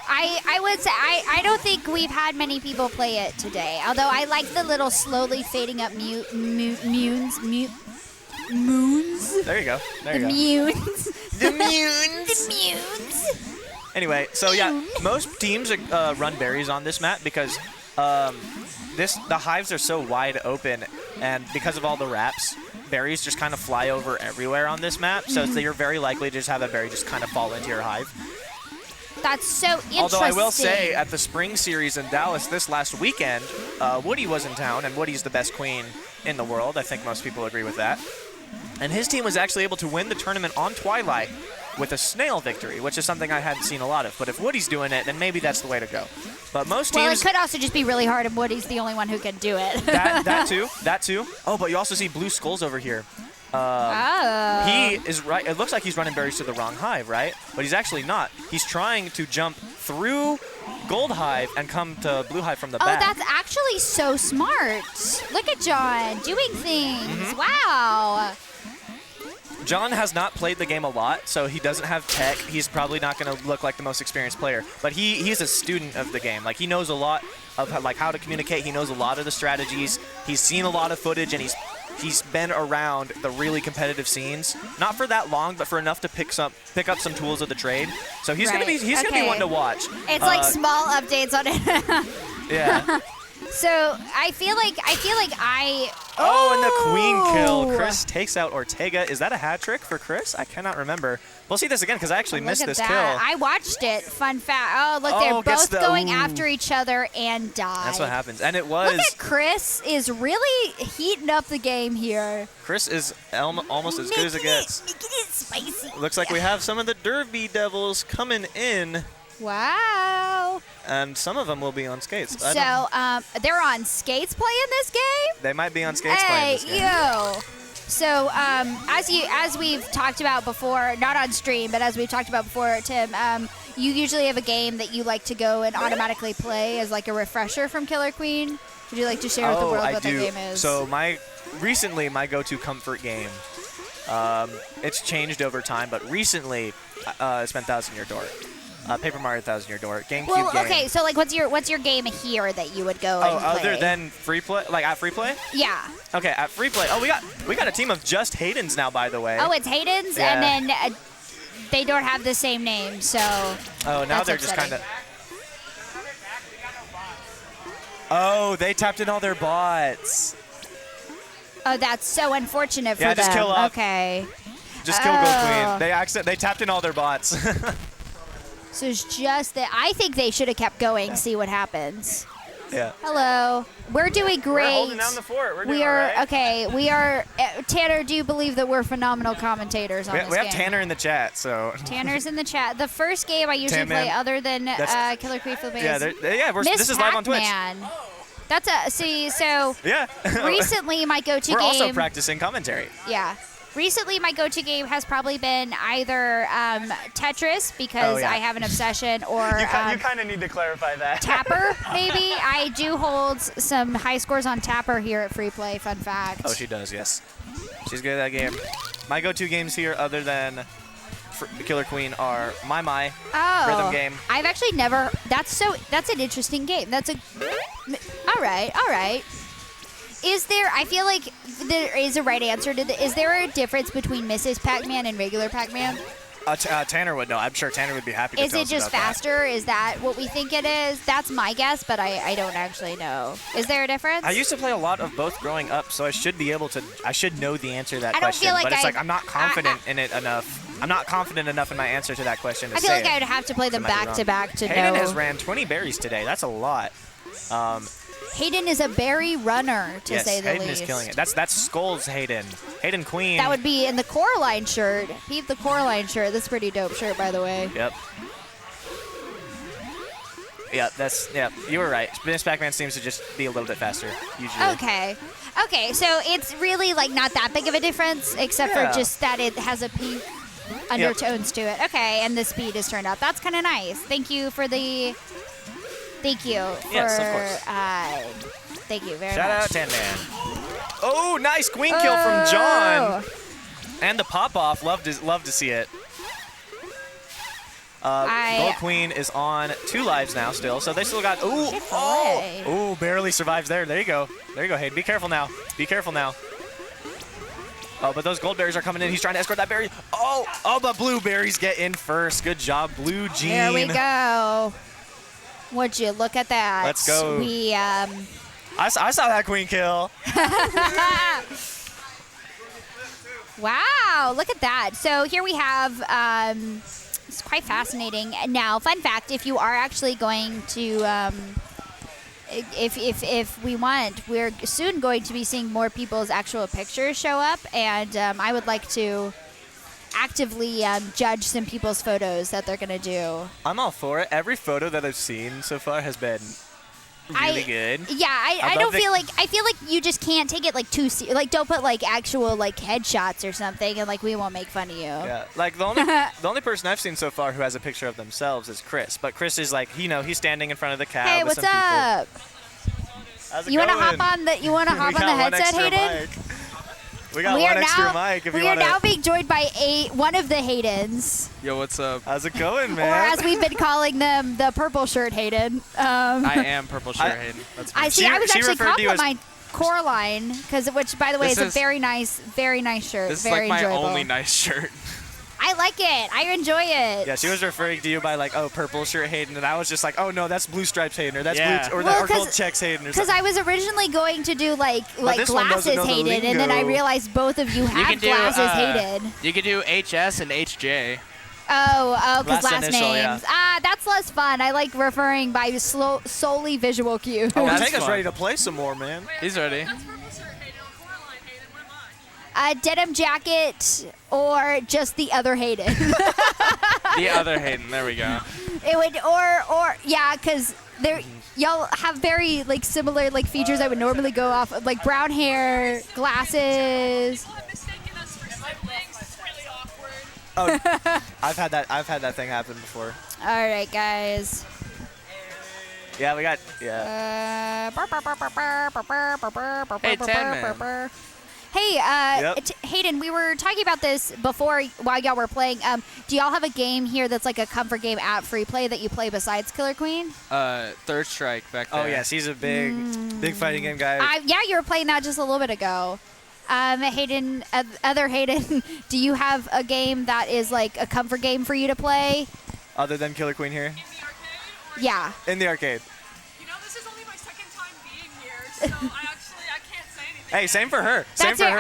I would say I don't think we've had many people play it today. Although I like the little slowly fading up moons. There you go. The munes. The munes. The munes. Anyway, so yeah, most teams run berries on this map because the hives are so wide open, and because of all the wraps, berries just kind of fly over everywhere on this map. So you're very likely to just have a berry just kind of fall into your hive. That's so interesting. Although I will say, at the Spring Series in Dallas this last weekend, Woody was in town, and Woody's the best queen in the world. I think most people agree with that. And his team was actually able to win the tournament on Twilight with a snail victory, which is something I hadn't seen a lot of. But if Woody's doing it, then maybe that's the way to go. But most teams... Well, it could also just be really hard, and Woody's the only one who can do it. that too. Oh, but you also see blue skulls over here. He is right. It looks like he's running berries to the wrong hive, right? But he's actually not. He's trying to jump through gold hive and come to blue hive from the back. Oh, that's actually so smart. Look at John doing things. Wow. John has not played the game a lot, so he doesn't have tech. He's probably not going to look like the most experienced player, but he's a student of the game. Like, he knows a lot of how to communicate. He knows a lot of the strategies. He's seen a lot of footage, and he's been around the really competitive scenes, not for that long, but for enough to pick up some tools of the trade. So he's gonna be one to watch. It's like small updates on it. Yeah. So I feel like I. Oh, and the queen kill. Chris takes out Ortega. Is that a hat trick for Chris? I cannot remember. We'll see this again because I actually missed this kill. I watched it. Fun fact. Oh, look, they're both going after each other and die. That's what happens. And it was. Look at Chris is really heating up the game here. Chris is almost as good as it gets. Making it spicy. Looks like we have some of the Derby Devils coming in. Wow. And some of them will be on skates. So they're on skates playing this game? They might be on skates playing this game. Yo. So as we've talked about before, not on stream, but as we've talked about before, Tim, you usually have a game that you like to go and automatically play as like a refresher from Killer Queen. Would you like to share with the world what that game is? So recently my go-to comfort game, it's changed over time, but recently it's been Thousand Year Door. Paper Mario Thousand Year Door, GameCube game. Well, okay, so like, what's your game here that you would go and play? Other than free play, like at free play? Yeah. Okay, at free play. Oh, we got a team of just Haydens now, by the way. Oh, it's Haydens, and then they don't have the same name, so. Oh, now they're just kind of. Oh, they tapped in all their bots. Oh, that's so unfortunate for them. them. Just kill off. Okay. Just kill Gold Queen. They tapped in all their bots. So it's just that I think they should have kept going, see what happens. Yeah. Hello. We're doing great. We're holding down the fort. We're doing We are all right. okay. We are. Tanner, do you believe that we're phenomenal commentators on this We have game? Tanner in the chat, so. Tanner's in the chat. The first game I usually Tan-Man. play, other than That's- Killer Queen for the Yeah, Base, this is live on Twitch. Pac-Man. That's a see. So Yeah. recently, my go-to We're game. also practicing commentary. Yeah. Recently, my go-to game has probably been either Tetris, because Oh, yeah. I have an obsession, or You kind of need to clarify that. Tapper, maybe. I do hold some high scores on Tapper here at Free Play, fun fact. Oh, she does, yes. She's good at that game. My go-to games here, other than Killer Queen, are My rhythm game. I've actually never. That's an interesting game. That's a. All right. Is there? I feel like there is a right answer to the. Is there a difference between Mrs. Pac-Man and regular Pac-Man? Tanner would know. I'm sure Tanner would be happy to Is tell it us just about that. faster? Is that what we think it is? That's my guess, but I don't actually know. Is there a difference? I used to play a lot of both growing up, so I should be able to. I should know the answer to that I don't question. feel like but it's I- like I'm not confident in it enough. I'm not confident enough in my answer to that question to I feel say like it. I would have to play them I might be back to wrong. back to Hayden know. has ran 20 berries today. That's a lot. Hayden is a berry runner, to Yes, say the Hayden least. is killing it. That's Skull's Hayden. Hayden Queen. That would be in the Coraline shirt. Pete the Coraline shirt. That's a pretty dope shirt, by the way. Yep. Yeah, you were right. Miss Pac-Man seems to just be a little bit faster, usually. Okay, so it's really like not that big of a difference, except Yeah. for just that it has a pink undertones to it. Okay, and the speed is turned up. That's kind of nice. Thank you for the. Thank you for. Yes, of course. Thank you very Shout much. out Tan-Man. Oh, nice queen kill from John. And the pop-off. Love to see it. Gold Queen is on 2 lives now still, so they still got. Oh, barely survives there. There you go, Hayden. Be careful now. Oh, but those gold berries are coming in. He's trying to escort that berry. Oh, but blue berries get in first. Good job, Blue Jean. There we go. Would you look at that? Let's go. I saw that queen kill. Wow, look at that. So here we have, it's quite fascinating. Now, fun fact, if you are actually going to, if we want, we're soon going to be seeing more people's actual pictures show up, and I would like to actively judge some people's photos that they're going to do. I'm all for it. Every photo that I've seen so far has been really good. Yeah, I don't feel like you just can't take it like too like don't put like actual like headshots or something, and like we won't make fun of you. Yeah, like the only person I've seen so far who has a picture of themselves is Chris. But Chris is like, he's standing in front of the cab Hey, with what's some up? people. How's it You want to going? hop on the? You want to hop We on the got one headset, extra Hayden? mic. We got one extra mic. If we you are want now to. being joined by one of the Haydens, Yo, what's up? How's it going, man? or as we've been calling them, the purple shirt Hayden. I am purple shirt I- Hayden. That's me. I see. She- I was she actually referred to you as- complimenting Coraline, which by the way This is a is- very nice shirt. This is very like my enjoyable. only nice shirt. I like it. I enjoy it. Yeah, she was referring to you by like, purple shirt Hayden, and I was just like, oh no, that's blue stripes Hayden, or that's Yeah. blue, or, Well, or gold checks Hayden, or Because something. I was originally going to do like this one doesn't glasses know the Hayden, and then I lingo. realized both of you have can do, glasses Hayden. You could do HS and HJ. Because Last last initial, names. yeah. That's less fun. I like referring by solely visual cues. Oh, That's Tanka's fun. ready to play some more, man. He's ready. A denim jacket or just the other Hayden. The other Hayden. There we go. It would because y'all have very like similar like features I would normally go off of, like brown hair, glasses. Oh, I've had that thing happen before. All right, guys. Yeah, we got Hey, Tan-Man. Hey, Yep. Hayden, we were talking about this before while y'all were playing. Do y'all have a game here that's like a comfort game at Free Play that you play besides Killer Queen? Third Strike back there. Oh yes, he's a big fighting game guy. Yeah, you were playing that just a little bit ago. Hayden, other Hayden, do you have a game that is like a comfort game for you to play? Other than Killer Queen here Yeah. in the arcade. This is only my second time being here, so I can't say anything. Hey, same for her. Same That's for it. her.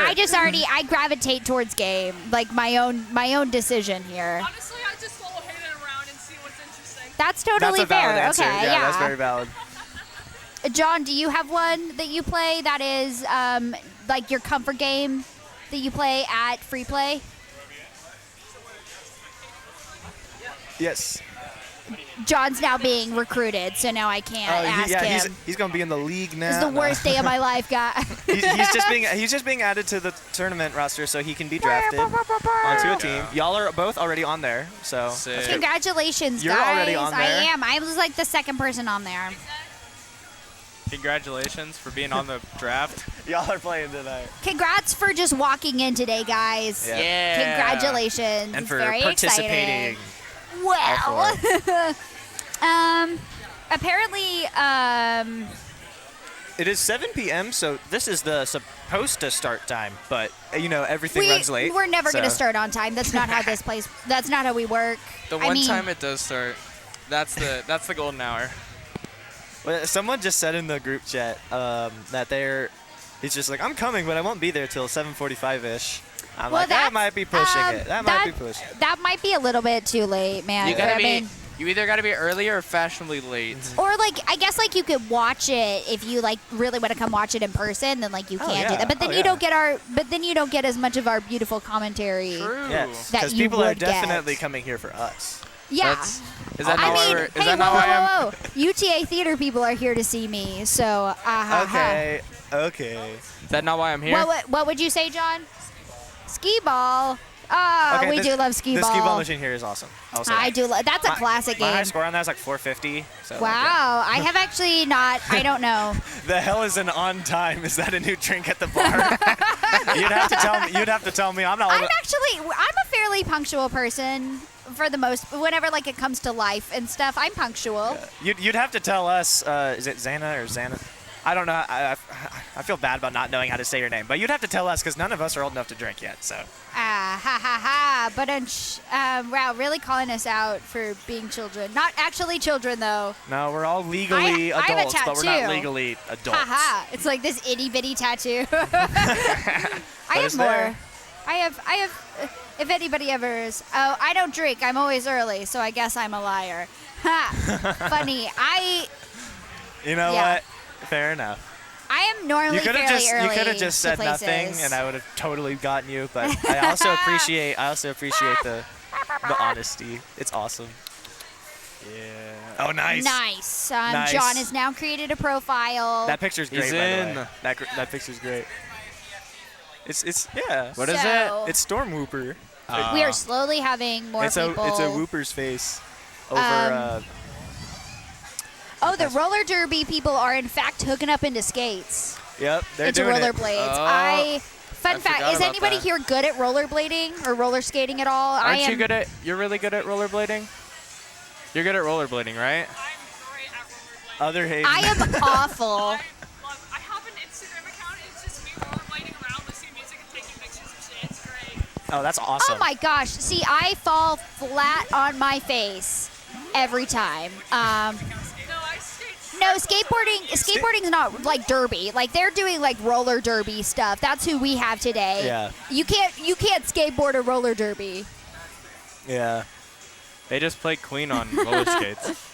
I gravitate towards game, like my own decision here. Honestly, I just follow Hayden around and see what's interesting. That's totally That's a valid fair. answer. Okay, yeah, that's very valid. John, do you have one that you play that is like your comfort game that you play at free play? Yes. John's now being recruited, so now I can't ask him. He's gonna be in the league now. This is the worst day of my life, guy. he's just being added to the tournament roster so he can be drafted onto a team. Y'all are both already on there, so Sick. that's good. Congratulations, You're guys. already on there? I am. I was like the second person on there. Congratulations for being on the draft. Y'all are playing tonight. Congrats for just walking in today, guys. Yeah. Congratulations. And It's for very participating. exciting. Well, apparently, It is 7 p.m., so this is the supposed to start time, but everything runs late. we're never going to so- start on time. That's not how this plays. That's not how we work. The I one mean, time it does start, that's the golden hour. Well, someone just said in the group chat that he's just like, I'm coming, but I won't be there till 7:45-ish. I'm well, like, that that's- might be pushing it. That might be pushing it. That might be a little bit too late, man. You gotta I be. mean, You either gotta be early or fashionably late. or like, I guess like you could watch it if you like really want to come watch it in person. Then like you Oh, can't do yeah. that. But then Oh, you yeah. don't get But then you don't get as much of our beautiful commentary. True. Yes, That because you people are would get. definitely coming here for us. Yeah. Is that I not why mean, we're? Is hey, that not why I'm? whoa. UTA theater people are here to see me, so Okay. Is that not why I'm here? What would you say, John? Skee ball. Ah, Okay, we this- do love skee The ball. skee ball machine here is awesome. Also, I do. That's a classic My high game. score on that is like 450. So Wow, I have actually not. I don't know. The hell is an on time? Is that a new drink at the bar? You'd have to tell me. You'd have to tell me. I'm not. I'm a fairly punctual person for the most. Whenever like it comes to life and stuff, I'm punctual. You'd have to tell us. Is it Xana or Xana? I don't know. I feel bad about not knowing how to say your name, but you'd have to tell us because none of us are old enough to drink yet. So. Ha ha ha! But wow, really calling us out for being children. Not actually children though. No, we're all legally I have a adults, but we're not tattoo. legally adults. Ha ha! It's like this itty bitty tattoo. I have it's more. there. I have. If anybody ever is, oh, I don't drink. I'm always early, so I guess I'm a liar. Ha! Funny. You know Yeah. what? Fair enough. I am normally fairly early. You could have just to said nothing, places. and I would have totally gotten you. But I also appreciate the honesty. It's awesome. Yeah. Oh, nice. Nice. Nice. John has now created a profile. That picture's great. He's by the in. way. That picture's great. It's yeah. What is So- it? It's Storm Whooper. we are slowly having more It's people. a Whooper's face over. Oh, the roller derby people are in fact hooking up into skates. Yep, they're Into doing it. rollerblades. Oh, Fun I fact: forgot is about anybody that. here good at rollerblading or roller skating at all? Aren't I am. you good at? You're really good at rollerblading. You're good at rollerblading, right? I'm great at rollerblading. Other Hayden. I am awful. I have an Instagram account. It's just me rollerblading around, listening to music, and taking pictures of shit. It's great. Oh, that's awesome. Oh my gosh! See, I fall flat on my face every time. No, I skate. No, skateboarding's not like derby. Like they're doing like roller derby stuff. That's who we have today. Yeah. You can't skateboard a roller derby. Yeah. They just play Queen on roller skates.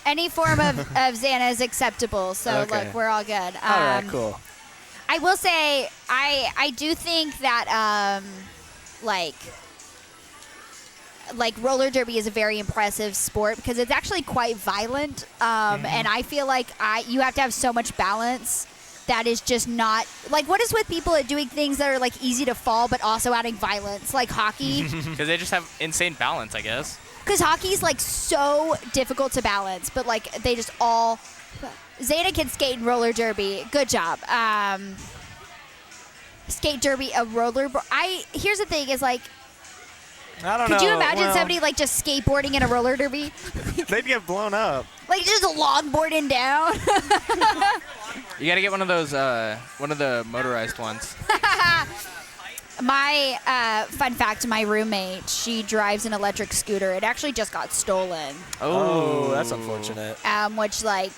Any form of Xana is acceptable. So Okay. look, we're all good. All right. Cool. I will say I do think that like roller derby is a very impressive sport because it's actually quite violent, and I feel like you have to have so much balance that is just not like what is with people at doing things that are like easy to fall but also adding violence like hockey Because they just have insane balance, I guess. because hockey's like so difficult to balance but like they just all Xana can skate and roller derby. Good job. Skate derby, a roller. Here's the thing: is like, I don't know. could you imagine well, somebody like just skateboarding in a roller derby, They'd get blown up. like just longboarding down? You gotta get one of those, one of the motorized ones. My fun fact: my roommate, she drives an electric scooter. It actually just got stolen. Oh, that's unfortunate. Which like.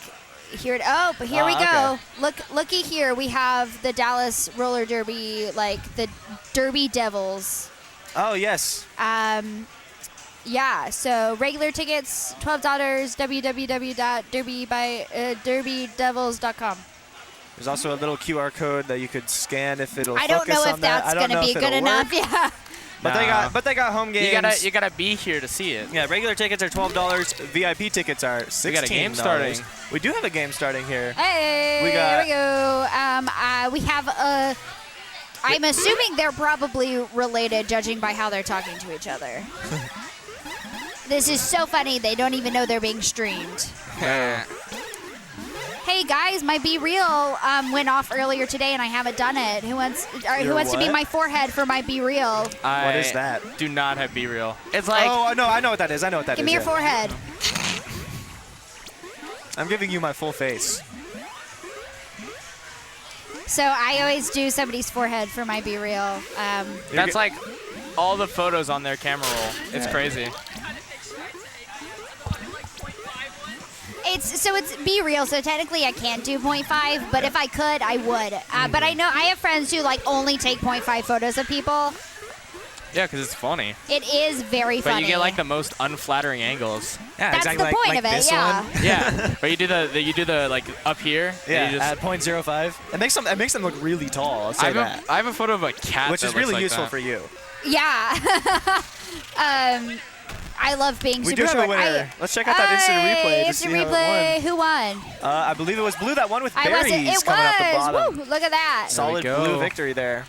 But here we go. Okay. Looky here. We have the Dallas roller derby, like the Derby Devils. Oh yes. Yeah, so regular tickets, $12, www.derbydevils.com. There's also a little QR code that you could scan if it'll I don't focus know on if that. that's I don't going to know be if good it'll enough. work. Yeah. But they got home games. You gotta be here to see it. Yeah, regular tickets are $12. VIP tickets are $16. We got a game starting. We do have a game starting here. Hey, We got- here we go. We have a. I'm assuming they're probably related, judging by how they're talking to each other. This is so funny. They don't even know they're being streamed. Hey guys, my Be Real went off earlier today, and I haven't done it. Who wants to be what? my forehead for my Be Real? What is that? Do not have Be Real. It's like Oh, no, I know what that is. Give me your forehead. I'm giving you my full face. So I always do somebody's forehead for my Be Real. that's like all the photos on their camera roll. It's crazy. Kind of picture it. Like 0.5 one. It's Be Real, so technically I can't do 0.5, but if I could, I would. But I know I have friends who like only take 0.5 photos of people. Yeah, because it's funny. It is very But funny. you get like the most unflattering angles. Yeah, That's exactly the point like of it, this yeah. one. Yeah, but you do the like up here. and Yeah, you just, at 0.05. It makes them look really tall. I'll I say have, that. I have a photo of a cat, Which that is looks really like useful that. for you. Yeah. I love being We super do have a covered. winner. Let's check out that instant replay to Instant see how it replay. Who won? I believe it was blue. That one with I berries wasn't. It coming out the bottom. was. Woo! Look at that. Solid There we blue go. victory there.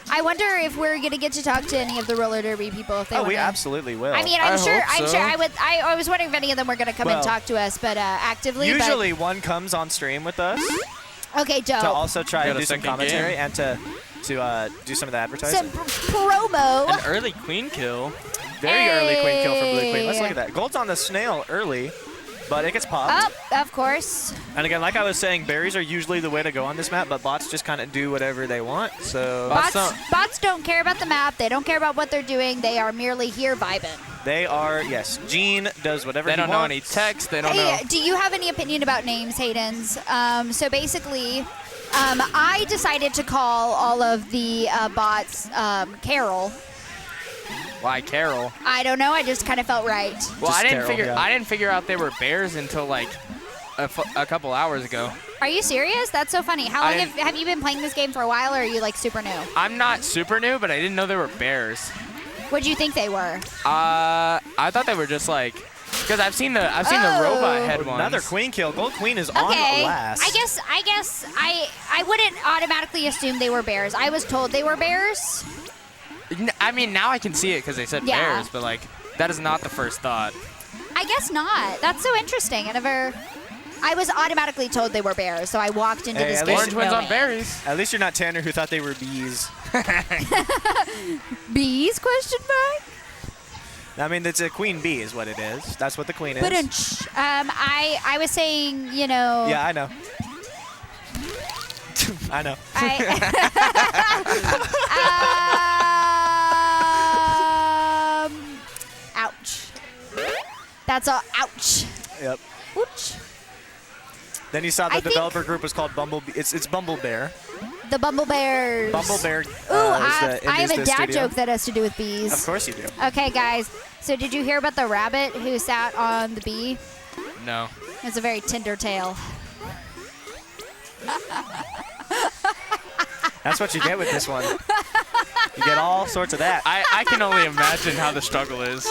I wonder if we're gonna get to talk to any of the roller derby people if they Oh, want we to. absolutely will. I mean, I I'm sure. hope I'm so. sure. I would. I was wondering if any of them were gonna come and Well, talk to us, but actively. usually one comes on stream with us But, okay, dope. to also try Got and a do some second commentary game. and to do some of the advertising. Some promo. An early queen kill. Very early queen kill from Blue Queen. Let's Hey. look at that. Gold's on the snail early, but it gets popped. Oh, of course. And again, like I was saying, berries are usually the way to go on this map, but bots just kind of do whatever they want. So Bots don't care about the map. They don't care about what they're doing. They are merely here vibing. they are, yes. Gene does whatever They he don't know wants. any text. They don't know. Hey, do you have any opinion about names, Haydens? So basically, I decided to call all of the bots Carol. Why, Carol? I don't know. I just kind of felt right. Well, Just I didn't Carol, figure. yeah. I didn't figure out they were bears until like a couple hours ago. Are you serious? That's so funny. How I long didn't- have you been playing this game for a while, or are you like super new? I'm not super new, but I didn't know they were bears. What do you think they were? I thought they were just like, because I've seen the Oh. robot head ones. Another queen kill. Gold Queen is on Okay. last. I guess I wouldn't automatically assume they were bears. I was told they were bears. I mean, now I can see it because they said Yeah. bears, but like that is not the first thought. I guess not. That's so interesting. I was automatically told they were bears, so I walked into Hey, this at game. least- Orange wins on knowing. berries. At least you're not Tanner, who thought they were bees. Bees? Question mark. I mean, it's a queen bee is what it is. That's what the queen is. But I was saying, you know. Yeah, I know. I know. Ouch. That's all. Ouch. Yep. Ouch. Then you saw the I think- developer group was called Bumblebee. It's Bumble Bear. The Bumble Bears. Bumble Bear. Ooh, I have a the dad studio. joke that has to do with bees. Of course you do. Okay, guys. So did you hear about the rabbit who sat on the bee? No. It's a very tender tale. That's what you get with this one. You get all sorts of that. I can only imagine how the struggle is.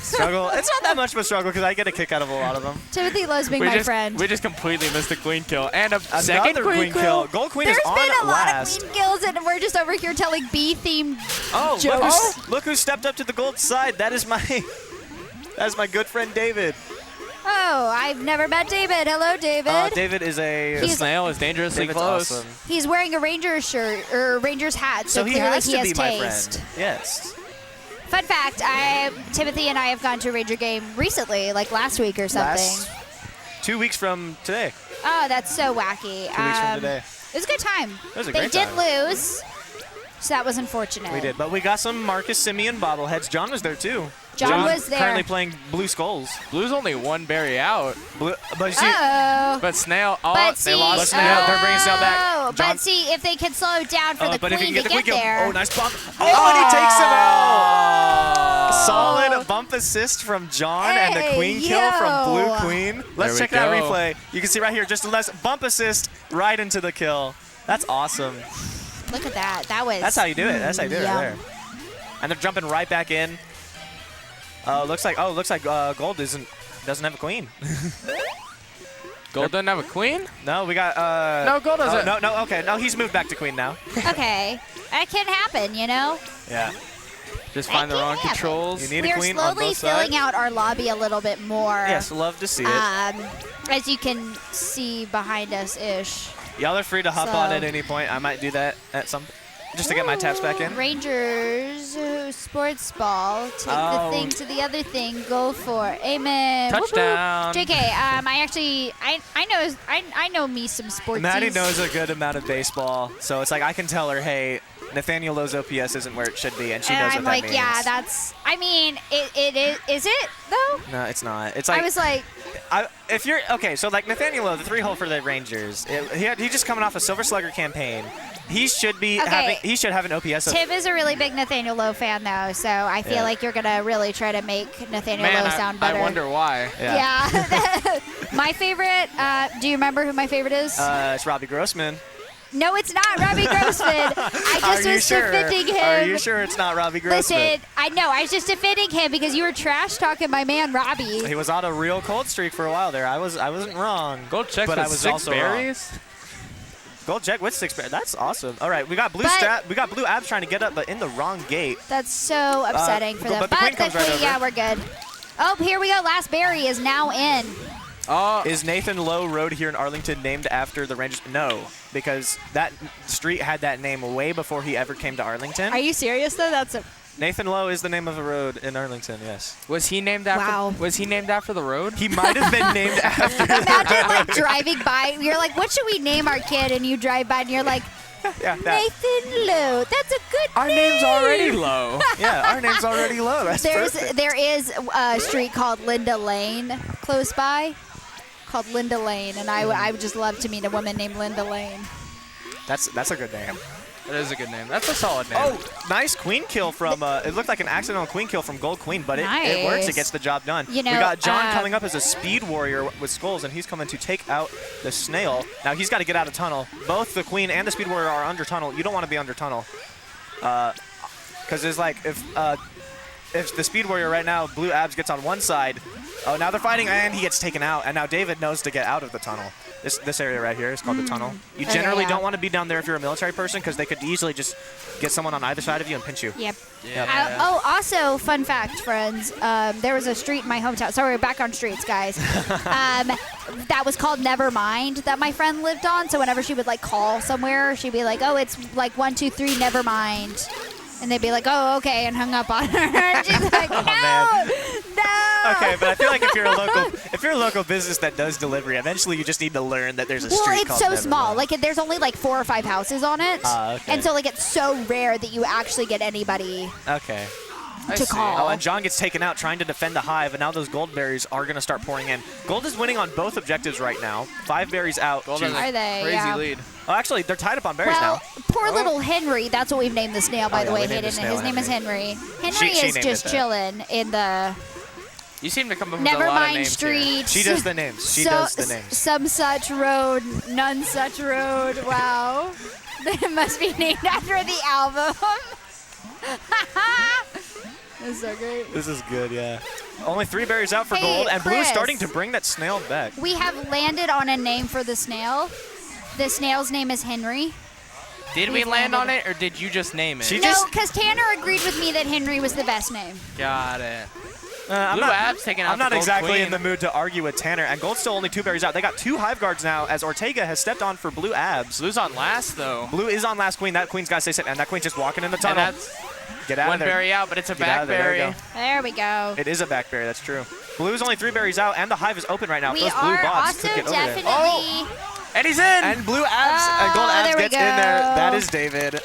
Struggle. It's not that much of a struggle because I get a kick out of a lot of them. Timothy loves being my friend. We just completely missed the queen kill and a Another second queen kill. Gold Queen There's is on been a lot last. of queen kills, and we're just over here telling bee-themed Oh, jokes. look who stepped up to the gold side. That is my good friend David. Oh, I've never met David. Hello, David. David is a The He's- snail is dangerously David's close. awesome. He's wearing a Rangers shirt or Rangers hat, so, So he clearly has he to has be my taste. friend. Yes. Fun fact: Timothy and I have gone to a Ranger game recently, like last week or something. Last 2 weeks from today. Oh, that's so wacky. 2 weeks from today. It was a good time. It was a They great did time. lose, so that was unfortunate. We did, but we got some Marcus Simeon bobbleheads. John was there too. John was there. Currently playing Blue Skulls. Blue's only one berry out, But you see, Uh-oh. but snail. Oh, But they see, lost Snail. snail. They're bringing Snail back. oh, John- but see, if they could slow it down for the but if you queen can to get the get quick kill. there. Oh, nice bump. Oh, and he takes him out. solid bump assist from John and the queen kill from Blue Queen. Let's we check that go. replay. You can see right here, just a less bump assist right into the kill. That's awesome. Look at that. That's how you do it. That's how you do it right there. And they're jumping right back in. Looks like Gold doesn't have a queen. Gold doesn't have a queen? No, we got No, Gold doesn't. No, okay. No, he's moved back to queen now. Okay. That can happen, you know? Yeah. Just find the That wrong can happen. controls. You need a We're queen on slowly both filling sides. out our lobby a little bit more. Yes, love to see it. As you can see behind us-ish. Y'all are free to hop on so- at any point. I might do that at some just to get my taps back in. Rangers sports ball. Take Oh. the thing to the other thing. Go for it. Amen. Whoop, whoop. Touchdown. JK, I know me some sports. Maddie knows a good amount of baseball, so it's like I can tell her, hey, Nathaniel Lowe's OPS isn't where it should be, and she And knows I'm what like, that means. yeah, that's. I mean, it is. Is it though? No, it's not. It's like I was like, if you're okay, so like Nathaniel Lowe, the 3-hole for the Rangers, he's just coming off a Silver Slugger campaign. He should be Okay. he should have an OPS of Tim is a really big Nathaniel Lowe fan though, so I feel Yeah. like you're gonna really try to make Nathaniel Man, Lowe sound better. I wonder why. Yeah. My favorite. Do you remember who my favorite is? It's Robbie Grossman. No, it's not Robbie Grossman. I Are just you was sure? defending him. Are you sure it's not Robbie Grossman? Listen, I know. I was just defending him because you were trash talking my man Robbie. He was on a real cold streak for a while there. I wasn't wrong. Gold checks but with I was 6 also berries? Gold check with 6 berries. That's awesome. All right, we got blue But- we got blue abs trying to get up, but in the wrong gate. That's so upsetting for them. but the queen comes right over. yeah, we're good. Oh, here we go. Last berry is now in. Oh, Is Nathan Lowe Road here in Arlington named after the Rangers? No, because that street had that name way before he ever came to Arlington. Are you serious though? That's a. Nathan Lowe is the name of a road in Arlington, yes. was he named after? Wow. Was he named after the road? He might have been named after Imagine like driving by. You're like, what should we name our kid? And you drive by and you're like, yeah, that, Nathan Lowe. That's a good Our name. name's already low. yeah, our name's already Lowe. That's perfect. There is a street called Linda Lane close by, called Linda Lane, and I would just love to meet a woman named Linda Lane. That's a good name. That is a good name. That's a solid name. Oh, nice queen kill from, it looked like an accidental queen kill from Gold Queen, but it works. Nice. It gets the job done. You know, we got John coming up as a speed warrior with skulls, and he's coming to take out the snail. Now he's got to get out of tunnel. Both the queen and the speed warrior are under tunnel. You don't want to be under tunnel. Because there's like, if the speed warrior right now, blue abs gets on one side, oh, now they're fighting, and he gets taken out, and now David knows to get out of the tunnel. This area right here is called the tunnel. You Okay, generally yeah. don't want to be down there if you're a military person because they could easily just get someone on either side of you and pinch you. Yep. Yeah. Also, fun fact, friends, there was a street in my hometown. Sorry, we're back on streets, guys. That was called Nevermind that my friend lived on. So whenever she would like call somewhere, she'd be like, "Oh, it's like 1, 2, 3, Nevermind," and they'd be like, "Oh, okay," and hung up on her. And she's like, "No, man. no." Okay, but I feel like if you're a local business that does delivery, eventually you just need to learn that there's a Well, street it's called so Nevermind. small. Like, there's only like 4 or 5 houses on it, Okay. and so like it's so rare that you actually get anybody Okay. I to see. call. Oh, and John gets taken out trying to defend the hive, and now those gold berries are going to start pouring in. Gold is winning on both objectives right now. 5 berries out. Gold to- has Are a they? crazy Yeah. lead. Oh, actually, they're tied up on berries Well, now. poor little Henry. That's what we've named the snail, by Oh, the yeah, way. we named the Hidden. snail His name is Henry. Henry she is named just it that. chilling in the You seem to come up with a lot of Nevermind names Streets. She does the names. She does the names. Some such road, none such road. Wow. It must be named after the album. That's so great. This is good, yeah. Only 3 berries out for Hey, gold, and blue is Chris. starting to bring that snail back. We have landed on a name for the snail. The snail's name is Henry. Did we We've land landed. on it, or did you just name it? She No, just- because Tanner agreed with me that Henry was the best name. Got it. I'm Blue not, Ab's taking out I'm the not Gold exactly Queen. in the mood to argue with Tanner, and gold's still only 2 berries out. They got 2 hive guards now as Ortega has stepped on for blue abs. Blue's on last, though. Blue is on last queen. That queen's got to stay safe, and that queen's just walking in the And tunnel. that's Get out one of there. berry out, but it's a Get out back of there. There you berry. go. There we go. It is a back berry, that's true. Blue's only 3 berries out, and the hive is open right now. We Those blue are bots also could get over there. definitely. And he's in! And blue abs, and gold Oh, abs there we gets in there. go. That is David.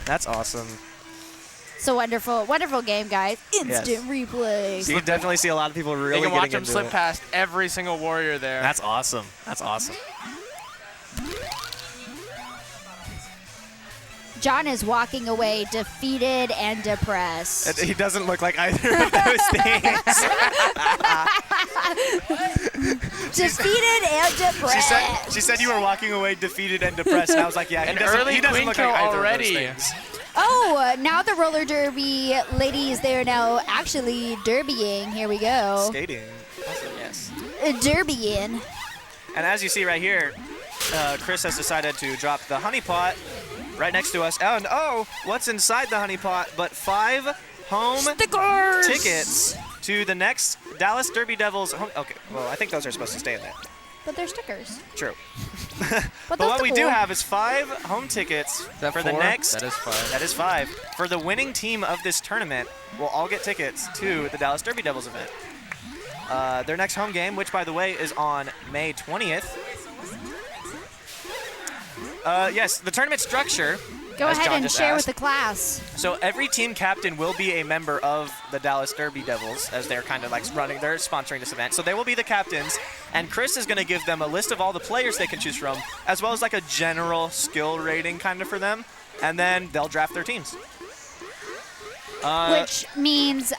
That's awesome. It's a wonderful, wonderful game, guys. Instant Yes. replay. You can definitely see a lot of people really You can watch getting him into slip it. past every single warrior there. That's awesome. That's awesome. John is walking away defeated and depressed. He doesn't look like either of those things. Defeated and depressed. She said you were walking away defeated and depressed, and I was like, yeah, An he early doesn't queen look kill like either already. of those things. Oh, now the roller derby ladies, they're now actually derbying. Here we go. Skating. Also, yes. Derbying. And as you see right here, Chris has decided to drop the honey pot right next to us. And what's inside the honey pot but 5 home Stickers! tickets to the next Dallas Derby Devils home. Okay, well, I think those are supposed to stay in there. But they're stickers. True. But But what that's we cool. do have is 5 home tickets Is that for 4? the next. That is 5. That is 5. For the winning team of this tournament, will all get tickets to the Dallas Derby Devils event. Their next home game, which by the way is on May 20th. Yes, the tournament structure. Go as ahead John and just share asked. with the class. So every team captain will be a member of the Dallas Derby Devils, as they're kind of like they're sponsoring this event. So they will be the captains, and Chris is going to give them a list of all the players they can choose from, as well as like a general skill rating kind of for them, and then they'll draft their teams. Which means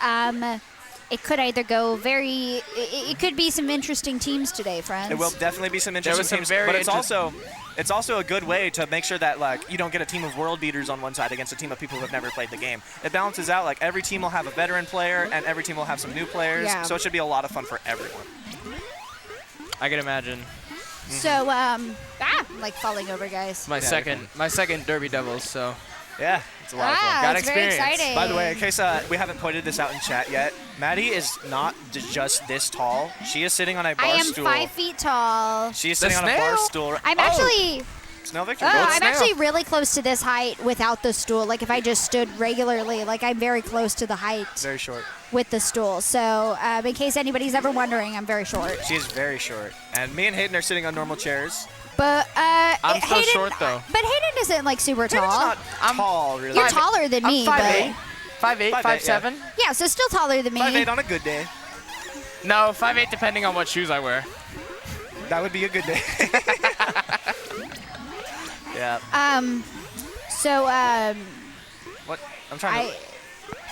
it could either go it could be some interesting teams today, friends. It will definitely be some was interesting some teams, very but it's also a good way to make sure that like you don't get a team of world beaters on one side against a team of people who have never played the game. It balances out, like every team will have a veteran player and every team will have some new players, Yeah. so it should be a lot of fun for everyone. I can imagine. So, I'm like falling over, guys. My second Derby Devils, so Yeah, it's a lot of fun. Got it's very experience. exciting. By the way, in case we haven't pointed this out in chat yet, Maddie is not just this tall. She is sitting on a bar I am stool. 5 feet tall. She is The sitting on a bar snail? stool. I'm actually, Snail Victor. I'm snail. actually really close to this height without the stool. Like if I just stood regularly, like I'm very close to the height Very short. with the stool. So in case anybody's ever wondering, I'm very short. She is very short. And me and Hayden are sitting on normal chairs. But I'm so Hayden, short, though. But Hayden isn't like super Hayden's tall. not tall, really. You're taller than me, I'm but 5'8", 5'8", 5'7". yeah, so still taller than me. 5'8" on a good day. No, 5'8", depending on what shoes I wear. That would be a good day. Yeah. So What? I'm trying to.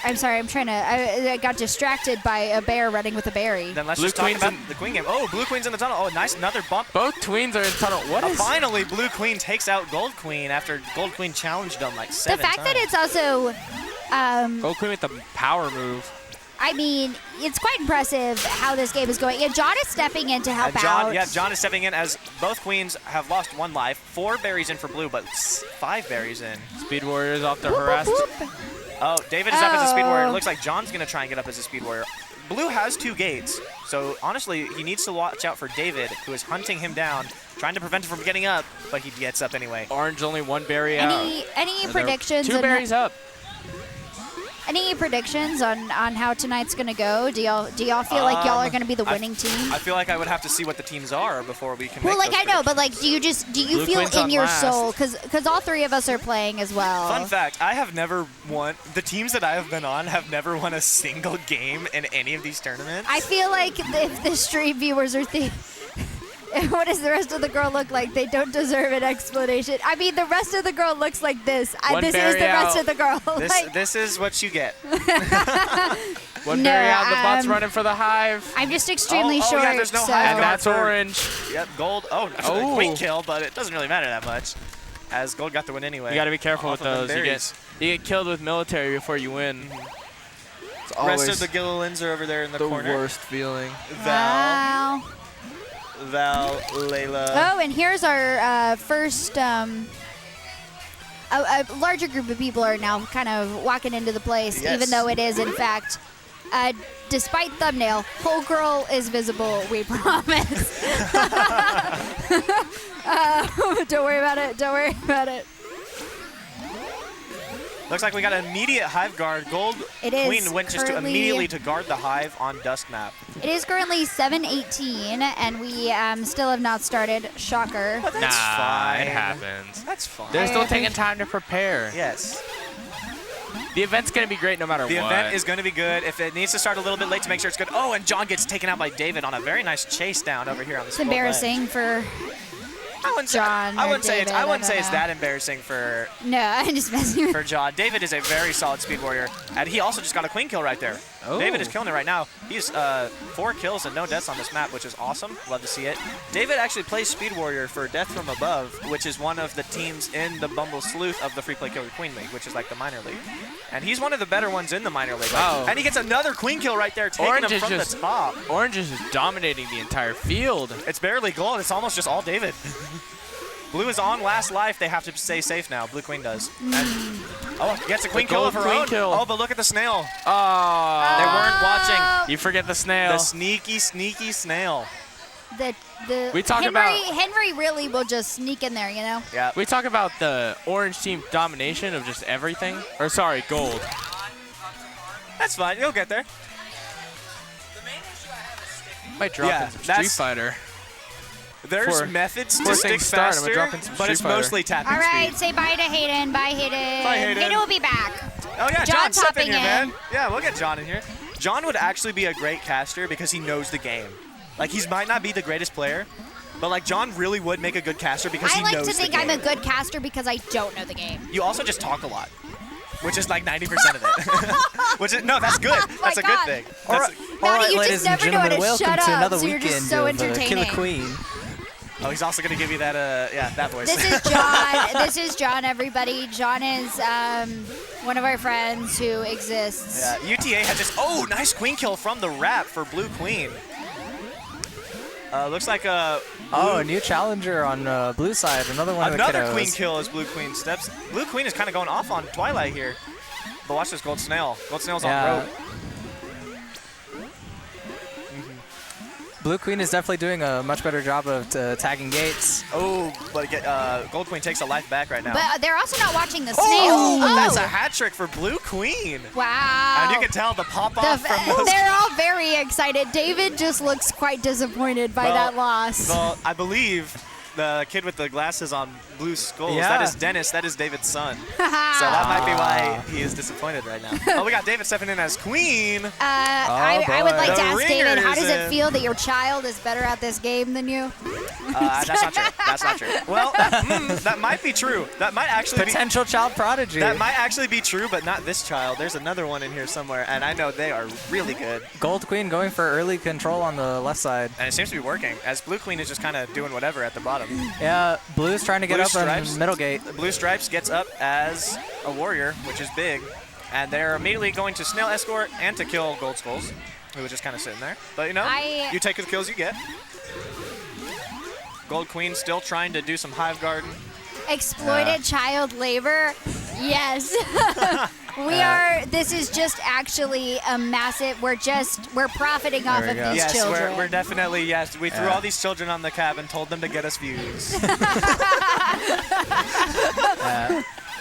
I'm sorry. I got distracted by a bear running with a berry. Then let's Blue just talk Queen's about in- the Queen game. Oh, Blue Queen's in the tunnel. Oh, nice. Another bump. Both twins are in tunnel. What is? Finally, Blue Queen takes out Gold Queen after Gold Queen challenged them like 7 The fact times. that it's also, Gold Queen with the power move. I mean, it's quite impressive how this game is going. Yeah, John is stepping in to help out. John is stepping in as both queens have lost 1 life. 4 berries in for Blue, but 5 berries in. Speed Warriors off the Whoop, whoop, harassed. whoop. Oh, David is up as a speed warrior. Oh. It looks like John's going to try and get up as a speed warrior. Blue has 2 gates, so honestly, he needs to watch out for David, who is hunting him down, trying to prevent him from getting up, but he gets up anyway. Orange only 1 berry out. Any And they're predictions? 2 berries up. Any predictions on how tonight's gonna go? Do y'all feel like y'all are gonna be the winning team? I feel like I would have to see what the teams are before we can Well, make like those I know, but predictions. like, do you Blue feel Queen's in on your last. soul? Because all 3 of us are playing as well. Fun fact, I have never won, the teams that I have been on have never won a single game in any of these tournaments. I feel like if the stream viewers are what does the rest of the girl look like? They don't deserve an explanation. I mean, the rest of the girl looks like this. One This is berry the rest out. of the girl. Like, This is what you get. 1 No, berry out. The bot's um, running for the hive. I'm just extremely Oh, short. yeah, there's no so high And that's Third. orange. Yep, Gold. Oh, Oh. Queen kill, but it doesn't really matter that much, as Gold got the win anyway. You got to be careful Off with of them those. berries. You get killed with military before you win. It's The rest of the Gillilins are over there in the corner. worst feeling. Val, Wow. Val, Layla. Oh, and here's our first. A larger group of people are now kind of walking into the place, Yes. even though it is, in fact, despite thumbnail, whole girl is visible. We promise. Don't worry about it. Don't worry about it. Looks like we got an immediate hive guard. Gold It is Queen went just to currently- immediately to guard the hive on Dust Map. It is currently 7:18, and we still have not started. Shocker. But that's Nah, fine. it happens. That's fine. They're still taking time to prepare. Yes. The event's going to be great no matter The what. event is going to be good. If it needs to start a little bit late to make sure it's good. Oh, and John gets taken out by David on a very nice chase down over here on the It's scroll ledge. embarrassing for John. I or wouldn't say David, I wouldn't say don't it's know. that embarrassing for No, I'm just messing with John. David is a very solid speed warrior, and he also just got a queen kill right there. Oh. David is killing it right now. He's 4 kills and no deaths on this map, which is awesome. Love to see it. David actually plays speed warrior for Death from Above, which is one of the teams in the Bumble Sleuth of the Free Play Killer Queen League, which is like the minor league. And he's one of the better ones in the minor league. Wow. And he gets another queen kill right there, taking Orange him is from just the top. Orange is just dominating the entire field. It's barely gold. It's almost just all David. Blue is on last life. They have to stay safe now. Blue Queen does. And, gets a queen kill of her queen own. kill. Oh, but look at the snail. Oh. They weren't watching. You forget the snail. The sneaky snail. We talk Henry really will just sneak in there, you know. Yeah. We talk about the orange team domination of just everything. Or sorry, gold. That's fine. You'll get there. Might drop Yeah, in some Street that's- Fighter. There's For- methods before to stick things start, I'm faster, gonna drop in some but Street it's Fighter. mostly tapping All right, speed. say bye to Hayden. Bye, Hayden. Bye, Hayden. will be back. Oh yeah, John, John's step in hopping here, in. man. Yeah, we'll get John in here. John would actually be a great caster because he knows the game. Like, he might not be the greatest player, but like John really would make a good caster because I he like knows to think the I'm game. a good caster because I don't know the game. You also just talk a lot, which is like 90% of it. Which is, no, that's good. Oh my That's a good God. thing. All That's right, you ladies just and never know how gentlemen, to welcome shut to up, another so you're weekend just so of Killer entertaining. Queen. oh, he's also gonna give you that that voice. This is John. This is John, everybody. John is one of our friends who exists. Yeah, UTA had just nice queen kill from the wrap for Blue Queen. Looks like Oh, a new challenger on blue side. Another one another of the kiddos. queen kill as Blue Queen steps. Blue Queen is kind of going off on Twilight here. But watch this Gold Snail. Gold Snail's on rope. Blue Queen is definitely doing a much better job of tagging gates. Oh, but Gold Queen takes a life back right now. But they're also not watching the snail. Oh, that's a hat trick for Blue Queen. Wow. And you can tell the pop off from those. They're all very excited. David just looks quite disappointed by Well, that loss. Well, I believe the kid with the glasses on blue skulls, Yeah. that is Dennis. That is David's son. So that might be why he is disappointed right now. Oh, we got David stepping in as queen. I would like The to ask ringer David, how is does it in. feel that your child is better at this game than you? That's not true. That's not true. Well, that might be true. That might actually be. Potential child prodigy. That might actually be true, but not this child. There's another one in here somewhere, and I know they are really good. Gold Queen going for early control on the left side. And it seems to be working, as Blue Queen is just kind of doing whatever at the bottom. Yeah, Blue's trying to get Blue up stripes. on middle gate. The Blue Stripes gets up as a warrior, which is big, and they're immediately going to Snail Escort and to kill Gold Skulls, who was just kind of sitting there. But you know, you take the kills you get. Gold Queen still trying to do some Hive Garden. Exploited child labor? Yes. This is just actually a massive, we're profiting off we of go. these Yes, children. we're definitely, yes. We threw Yeah. all these children on the cab and told them to get us views.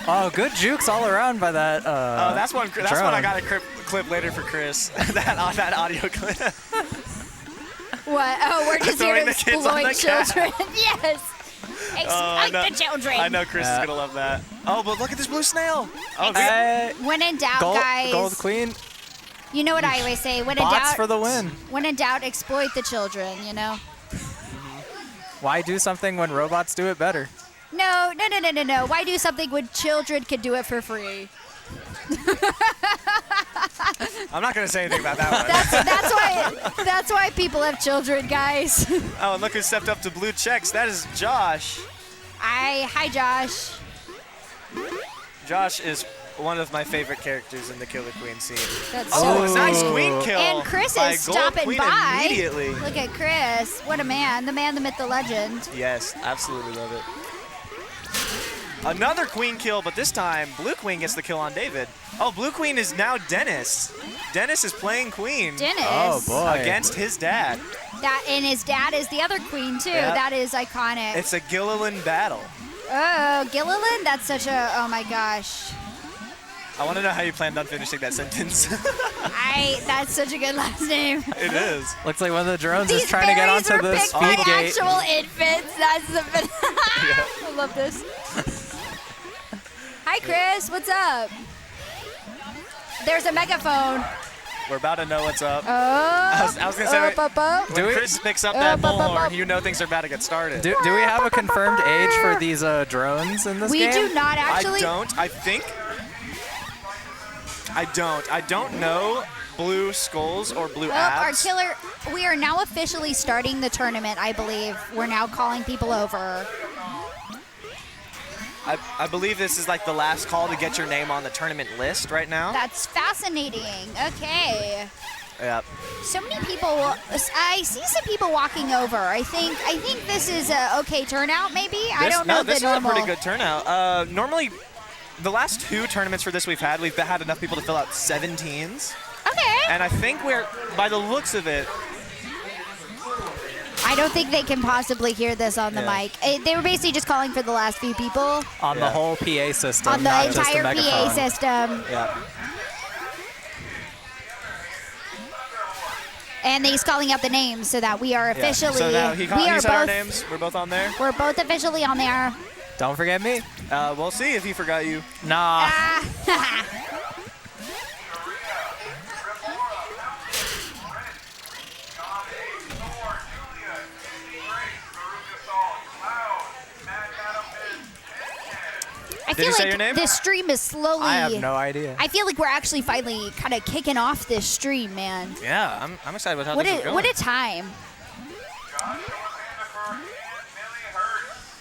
Oh, good jukes all around by that. Oh, that's one I drone. got a clip later for Chris. that audio clip. What? Oh, we're just here Throwing to the kids on exploit the cab. children. Yes. I Exploit know- the children. I know Chris is Yeah. gonna love that. Oh, but look at this blue snail. Oh, When in doubt, Gold, guys. Gold Queen. You know what I always say? When in Bots doubt, for the win. when in doubt, exploit the children. You know? Why do something when robots do it better? No. Why do something when children can do it for free? I'm not gonna say anything about that one. That's why people have children, guys. Oh, and look who stepped up to blue checks. That is Josh. Hi, Josh. Josh is one of my favorite characters in the Killer Queen scene. That's Oh, so nice sweet. queen kill. And Chris by is Gold stopping Queen by. immediately. Look at Chris. What a man. The man, the myth, the legend. Yes, absolutely love it. Another queen kill, but this time Blue Queen gets the kill on David. Oh, Blue Queen is now Dennis. Dennis is playing queen Dennis. Oh, boy. against his dad. And his dad is the other queen, too. Yeah. That is iconic. It's a Gilliland battle. Oh, Gilliland? That's such a, oh my gosh. I want to know how you planned on finishing that sentence. That's such a good last name. It is. Looks like one of the drones These is trying to get berries onto were the picked by speed gate. actual infants. That's the I love this. Hi, Chris. What's up? There's a megaphone. We're about to know what's up. Oh. I was gonna say, Up. when Chris picks up that bullhorn, you know things are about to get started. Do we have a confirmed age for these drones in this We game? do not actually. I don't. I think. I don't. I don't know blue skulls or blue Our abs. killer. We are now officially starting the tournament, I believe. We're now calling people over. I believe this is like the last call to get your name on the tournament list right now. That's fascinating. Okay. Yep. So many people. I see some people walking over. I think this is a okay turnout. Maybe I don't know this the is normal. a pretty good turnout. Normally, the last 2 tournaments for this we've had enough people to fill out 17s. Okay. And I think we're, by the looks of it, I don't think they can possibly hear this on the Yeah. mic. They were basically just calling for the last few people On the whole PA system, on the not just the entire PA megaphone. system, yeah. and he's calling out the names so that we are Yeah. officially. So now he we are said our both. names. We're both on there. We're both officially on there. Don't forget me. We'll see if he forgot you. Nah. Ah. I Did feel he say like your name? this stream is slowly. I have no idea. I feel like we're actually finally kind of kicking off this stream, man. Yeah, I'm excited about how What this is a going. what a time!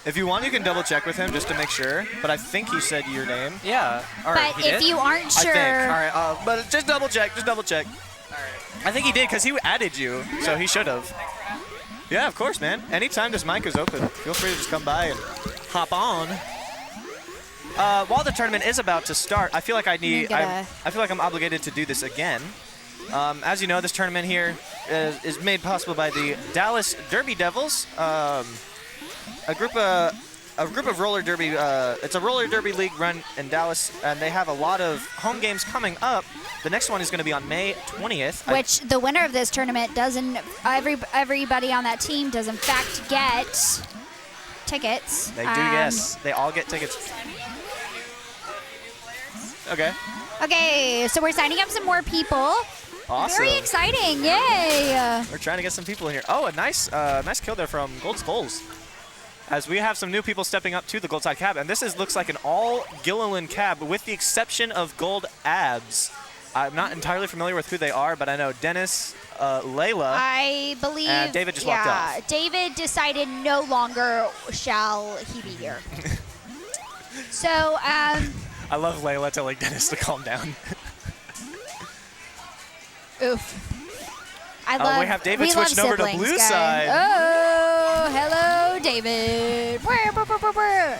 If you want, you can double check with him just to make sure. But I think he said your name. Yeah. All right. But if you aren't sure, I think. All right. But just double check. Just double check. All right. I think he did because he added you, so he should have. Yeah, of course, man. Anytime this mic is open, feel free to just come by and hop on. While the tournament is about to start, I feel like I feel like I'm obligated to do this again. As you know, this tournament here is made possible by the Dallas Derby Devils, a group of roller derby. It's a roller derby league run in Dallas, and they have a lot of home games coming up. The next one is going to be on May 20th. which the winner of this tournament doesn't. Everybody on that team does in fact get tickets. They do, yes. They all get tickets. Okay. Okay, so we're signing up some more people. Awesome. Very exciting! Yay! We're trying to get some people in here. Oh, a nice kill there from Gold Skulls. As we have some new people stepping up to the Gold Side Cab, and this looks like an all Gilliland cab, with the exception of Gold Abs. I'm not entirely familiar with who they are, but I know Dennis, Layla. I believe. And David just walked off. David decided no longer shall he be here. So, I love Layla telling Dennis to calm down. oof. I love. We have David we love switching over to siblings, blue guys. side. Oh, hello, David.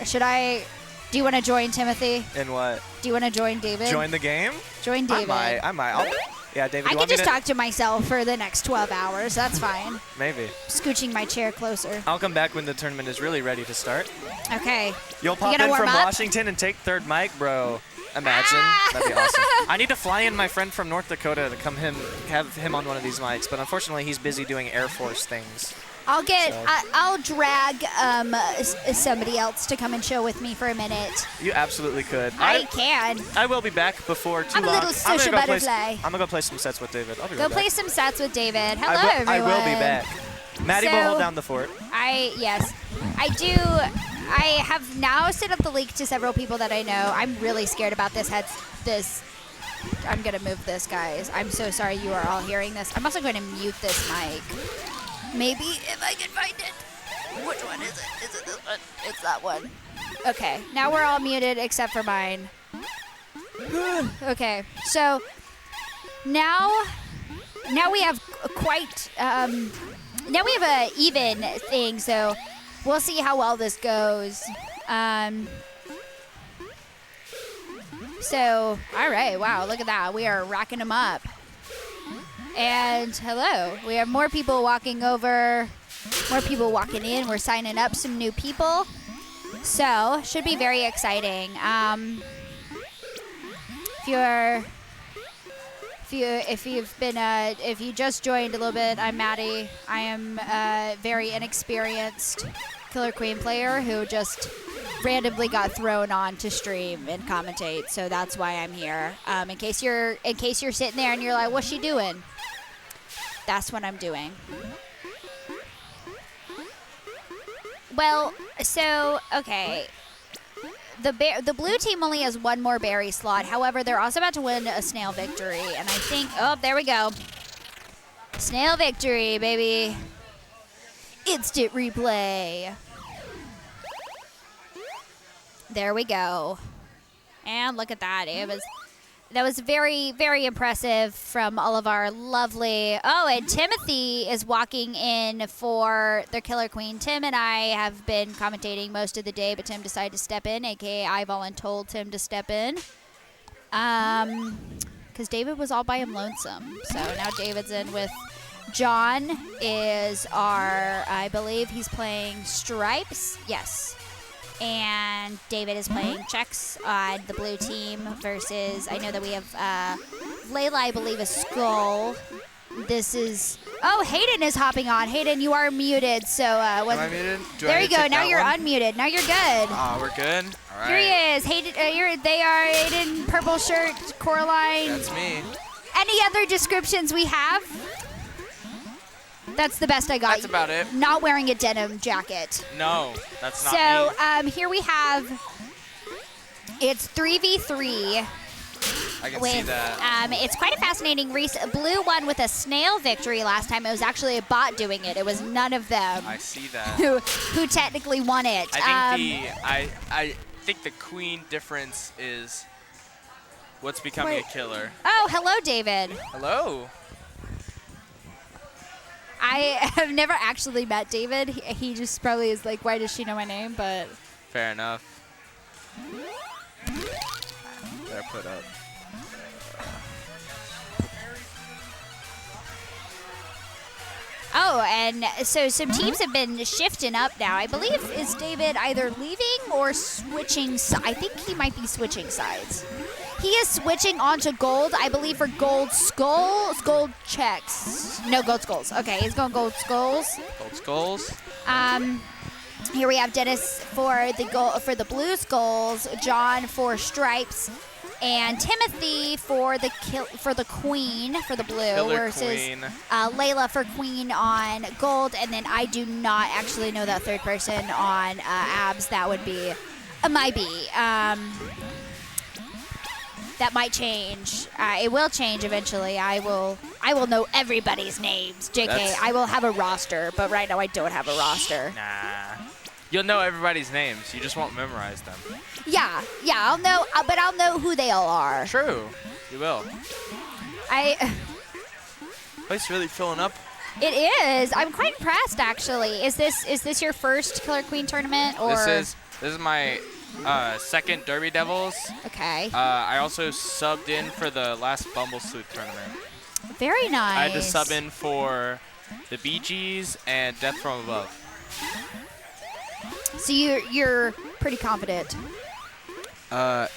Should I? Do you want to join Timothy? In what? Do you want to join David? Join the game? Join David. I might. Yeah, David, I you can want me just to? talk to myself for the next 12 hours. That's fine. Maybe. Scooching my chair closer. I'll come back when the tournament is really ready to start. Okay. You'll pop gonna in from warm up? Washington and take third mic, bro. Imagine. That'd be awesome. I need to fly in my friend from North Dakota to have him on one of these mics, but unfortunately he's busy doing Air Force things. I'll get. So- I'll drag somebody else to come and chill with me for a minute. You absolutely could. I can. I will be back before too I'm a long. little social gonna go butterfly. I'm gonna go play some sets with David. I'll be Go right play back. some sets with David. Hello, I everyone. will be back. Maddie will So- hold down the fort. Yes, I do. I have now set up the link to several people that I know. I'm really scared about this. I'm gonna move this, guys. I'm so sorry you are all hearing this. I'm also going to mute this mic. Maybe if I can find it. Which one is it? Is it this one? It's that one. Okay, now we're all muted except for mine. Okay, so now we have quite. Now we have a even thing, so we'll see how well this goes. So, all right, wow, look at that. We are racking them up. And hello, we have more people walking over, more people walking in. We're signing up some new people. So, should be very exciting. If you just joined a little bit, I'm Maddie. I am a very inexperienced Killer Queen player who just randomly got thrown on to stream and commentate, so that's why I'm here. In case you're sitting there and you're like, what's she doing? That's what I'm doing. Well, so okay. The blue team only has one more berry slot. However, they're also about to win a snail victory, and I think there we go. Snail victory, baby. Instant replay. There we go. And look at that. That was very, very impressive from all of our lovely... Oh, and Timothy is walking in for their Killer Queen. Tim and I have been commentating most of the day, but Tim decided to step in, a.k.a. I voluntold Tim to step in. Because David was all by him lonesome. So now David's in with... John is our... I believe he's playing Stripes. Yes. And David is playing checks on the blue team versus, I know that we have Layla, I believe, a skull. This is, Hayden is hopping on. Hayden, you are muted. So Am I muted? There you go. Now you're unmuted. Now you're good. Oh, we're good? All right. Here he is. Hayden, they are Hayden, purple shirt, Coraline. That's me. Any other descriptions we have? That's the best I got. That's about it. Not wearing a denim jacket. No, that's not me. So here we have, it's 3v3. I can see that. It's quite a fascinating race. Blue won with a snail victory last time. It was actually a bot doing it. It was none of them I see that. who technically won it. I think the queen difference is what's becoming a killer. Oh, hello, David. Hello. I have never actually met David. He just probably is like, why does she know my name? But fair enough. Better put up. oh, and so some teams have been shifting up now. I believe is David either leaving or switching. I think he might be switching sides. He is switching onto gold, I believe, for gold skulls, gold checks. No, gold skulls. Okay, he's going gold skulls. Gold skulls. Here we have Dennis for the blue skulls, John for stripes, and Timothy for the queen for the blue Killer versus queen. Layla for queen on gold, and then I do not actually know that third person on abs. That would be a maybe. That might change. It will change eventually. I will know everybody's names. JK, I will have a roster, but right now I don't have a roster. Nah. You'll know everybody's names. You just won't memorize them. Yeah, I'll know, but I'll know who they all are. True. You will. Place really filling up. It is. I'm quite impressed, actually. Is this your first Killer Queen tournament, or? This is my second Derby Devils. Okay. I also subbed in for the last Bumble Sleuth tournament. Very nice. I had to sub in for the Bee Gees and Death from Above. So you're pretty confident. Well,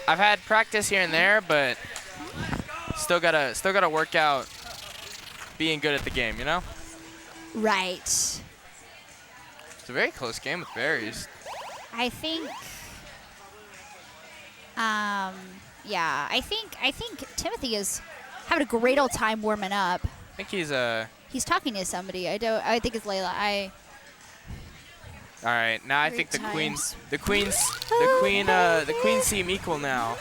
I've had practice here and there, but still gotta work out being good at the game, you know? Right. It's a very close game with berries. I think. Yeah. I think Timothy is having a great old time warming up. I think He's talking to somebody. I think it's Layla. All right, now I think the queens seem equal now.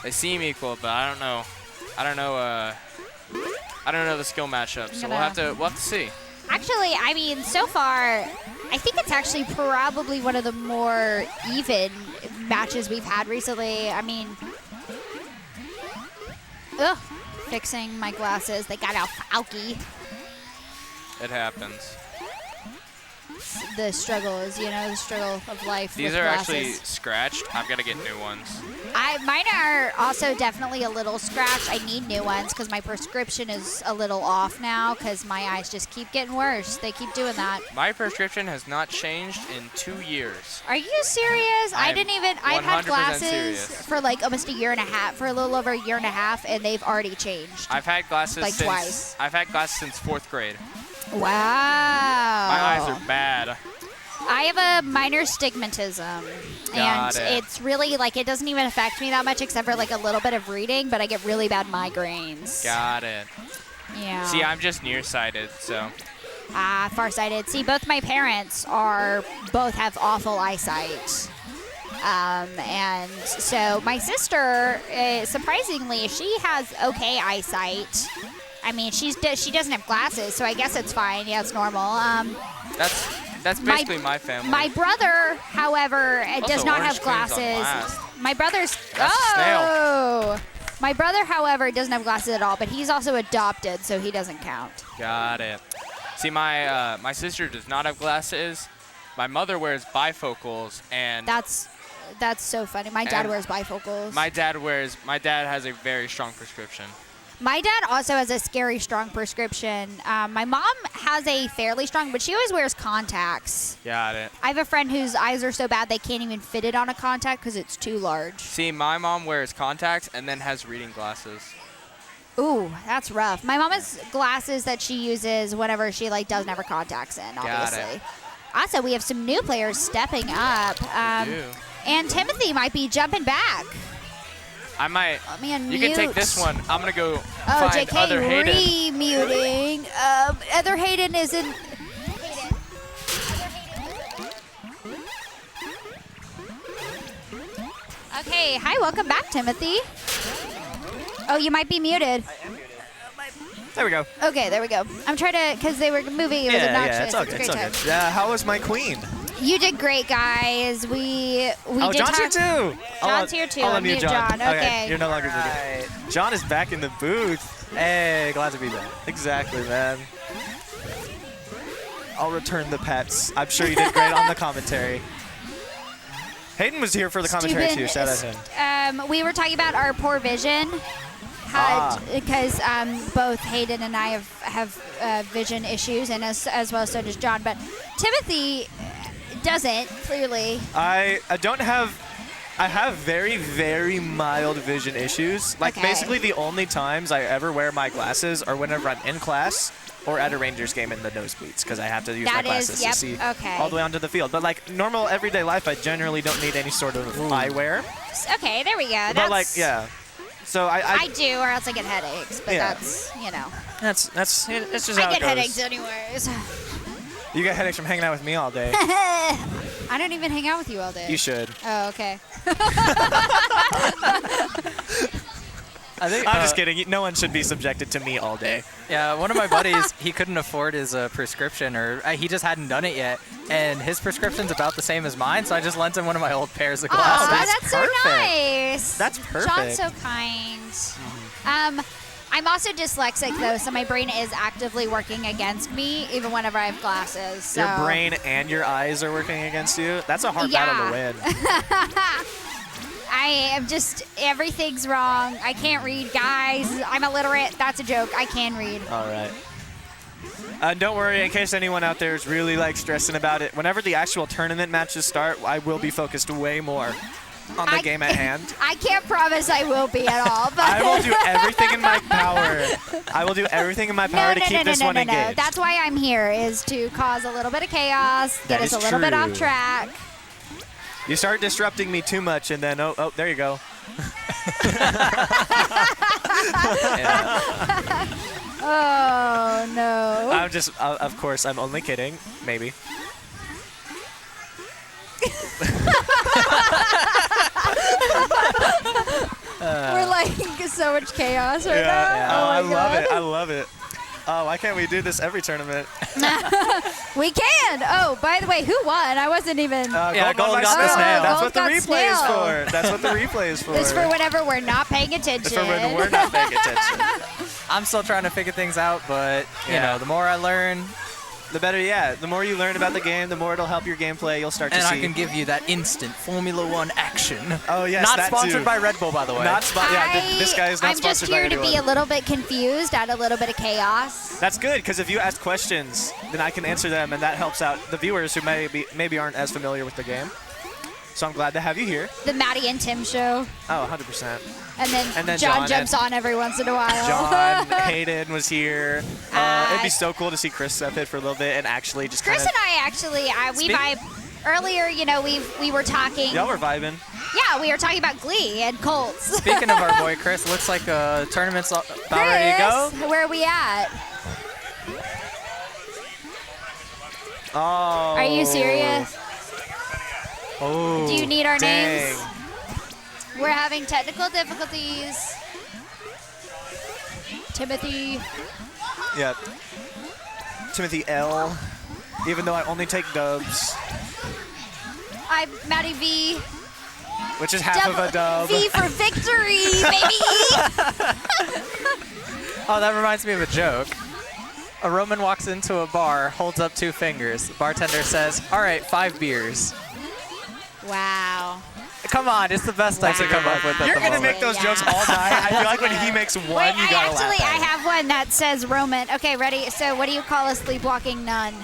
They seem equal, but I don't know the skill matchup, so we'll have to see. Actually, I mean, so far, I think it's actually probably one of the more even matches we've had recently. I mean, fixing my glasses. They got all foggy. It happens. The struggle is, the struggle of life. These with are glasses. actually scratched. I've got to get new ones. Mine are also definitely a little scratched. I need new ones because my prescription is a little off now because my eyes just keep getting worse. They keep doing that. My prescription has not changed in 2 years. Are you serious? I've had glasses serious. for like almost a year and a half, for a little over a year and a half, and they've already changed. I've had glasses like since twice. I've had glasses since 4th grade. Wow. My eyes are bad. I have a minor stigmatism, Got and it. it's really like it doesn't even affect me that much except for like a little bit of reading, but I get really bad migraines. Got it. Yeah. See, I'm just nearsighted, so. Farsighted. See, both my parents both have awful eyesight. And so my sister, surprisingly, she has okay eyesight. I mean, she doesn't have glasses, so I guess it's fine. Yeah, it's normal. That's basically my family. My brother, however, does Also, not orange have cream's on glasses. last. My brother's That's oh. My brother, however, doesn't have glasses at all, but he's also adopted, so he doesn't count. Got it. See, my sister does not have glasses. My mother wears bifocals, and That's so funny. My dad And wears bifocals. my dad has a very strong prescription. My dad also has a scary strong prescription. My mom has a fairly strong, but she always wears contacts. Got it. I have a friend whose eyes are so bad they can't even fit it on a contact because it's too large. See, my mom wears contacts and then has reading glasses. Ooh, that's rough. My mom has glasses that she uses whenever she doesn't have her contacts in, Got obviously. it. Also, we have some new players stepping up. do. And Timothy might be jumping back. I might. Let me unmute. You can take this one. I'm gonna go Oh, find JK, other Hayden. re-muting. Other Hayden is in. Okay, hi, welcome back, Timothy. Oh, you might be muted. There we go. Okay, there we go. I'm trying to, because they were moving, it was obnoxious. Yeah, it's all good. a It's great all time. good. Yeah, how was my queen? You did great, guys. We Oh, did John's here talk- too. John's here too. I'll Unmute unmute John. Okay. You're no longer muted. John is back in the booth. Hey, glad to be back. Exactly, man. I'll return the pets. I'm sure you did great on the commentary. Hayden was here for the commentary too. Shout out to him. We were talking about our poor vision. Because both Hayden and I have vision issues, and as well so does John. But Timothy doesn't, clearly. I don't have. I have very, very mild vision issues. Like Okay. basically the only times I ever wear my glasses are whenever I'm in class or at a Rangers game in the nosebleeds because I have to use my That is- glasses yep, to see okay. all the way onto the field. But like normal everyday life, I generally don't need any sort of eyewear. Okay, there we go. But like, yeah. So I do, or else I get headaches. But Yeah. that's, That's it's just how I it get goes. headaches anyways. You get headaches from hanging out with me all day. I don't even hang out with you all day. You should. Oh, okay. I think, I'm just kidding. No one should be subjected to me all day. Yeah, one of my buddies, he couldn't afford his prescription, or he just hadn't done it yet, and his prescription's about the same as mine, so I just lent him one of my old pairs of glasses. Oh, that's so perfect. nice. That's perfect. John's so kind. I'm also dyslexic though, so my brain is actively working against me, even whenever I have glasses. So. Your brain and your eyes are working against you. That's a hard battle to win. I am just, everything's wrong. I can't read, guys. I'm illiterate. That's a joke. I can read. All right. Don't worry, in case anyone out there is really stressing about it. Whenever the actual tournament matches start, I will be focused way more on the game at hand. I can't promise I will be at all, but I will do everything in my power. I will do everything in my power to keep this one engaged. That's why I'm here, is to cause a little bit of chaos, get That us a is little bit true. off track. You start disrupting me too much, and then oh, there you go. Oh no. I'm just, of course, I'm only kidding. Maybe. We're like so much chaos right now. Yeah. Oh, my I love God. it. I love it. Oh, why can't we do this every tournament? We can. Oh, by the way, who won? I wasn't even. Yeah, Gold Gold got the got the snail. snail. That's Gold what the got replay is snail. for. That's what the replay is for. It's for whenever we're not paying attention. It's for when we're not paying attention. I'm still trying to figure things out, but, you Yeah. know, the more I learn, The better, yeah. The more you learn about the game, the more it'll help your gameplay. You'll start to and see. I can give you that instant Formula One action. Oh, yes, Not that sponsored too. by Red Bull, by the way. This guy is not I'm just sponsored by here to be a anyone. little bit confused, add a little bit of chaos. That's good, because if you ask questions, then I can answer them, and that helps out the viewers who maybe aren't as familiar with the game. So I'm glad to have you here. The Maddie and Tim show. Oh, 100%. And then John John jumps on every once in a while. John Hayden was here. It'd be so cool to see Chris step in for a little bit and actually just Chris kind and I actually, we vibe. Earlier, you know, we were talking. Y'all were vibing. Yeah, we were talking about Glee and Colts. Speaking of our boy Chris, looks like tournament's about ready to go. Chris, where are we at? Oh. Are you serious? Oh. Do you need our Dang. names? We're having technical difficulties. Timothy. Yep. Timothy L. Even though I only take dubs, I'm Maddie V. which is half of a dub. V for victory, baby. Oh, that reminds me of a joke. A Roman walks into a bar, holds up 2 fingers. The bartender says, "All right, 5 beers." Wow. Come on, it's the best I could come up with. You're at the gonna moment. make those Yeah. jokes all night. I feel like when he makes one, Wait, you gotta laugh. I At it. have one that says Roman. Okay, ready? So, what do you call a sleepwalking nun?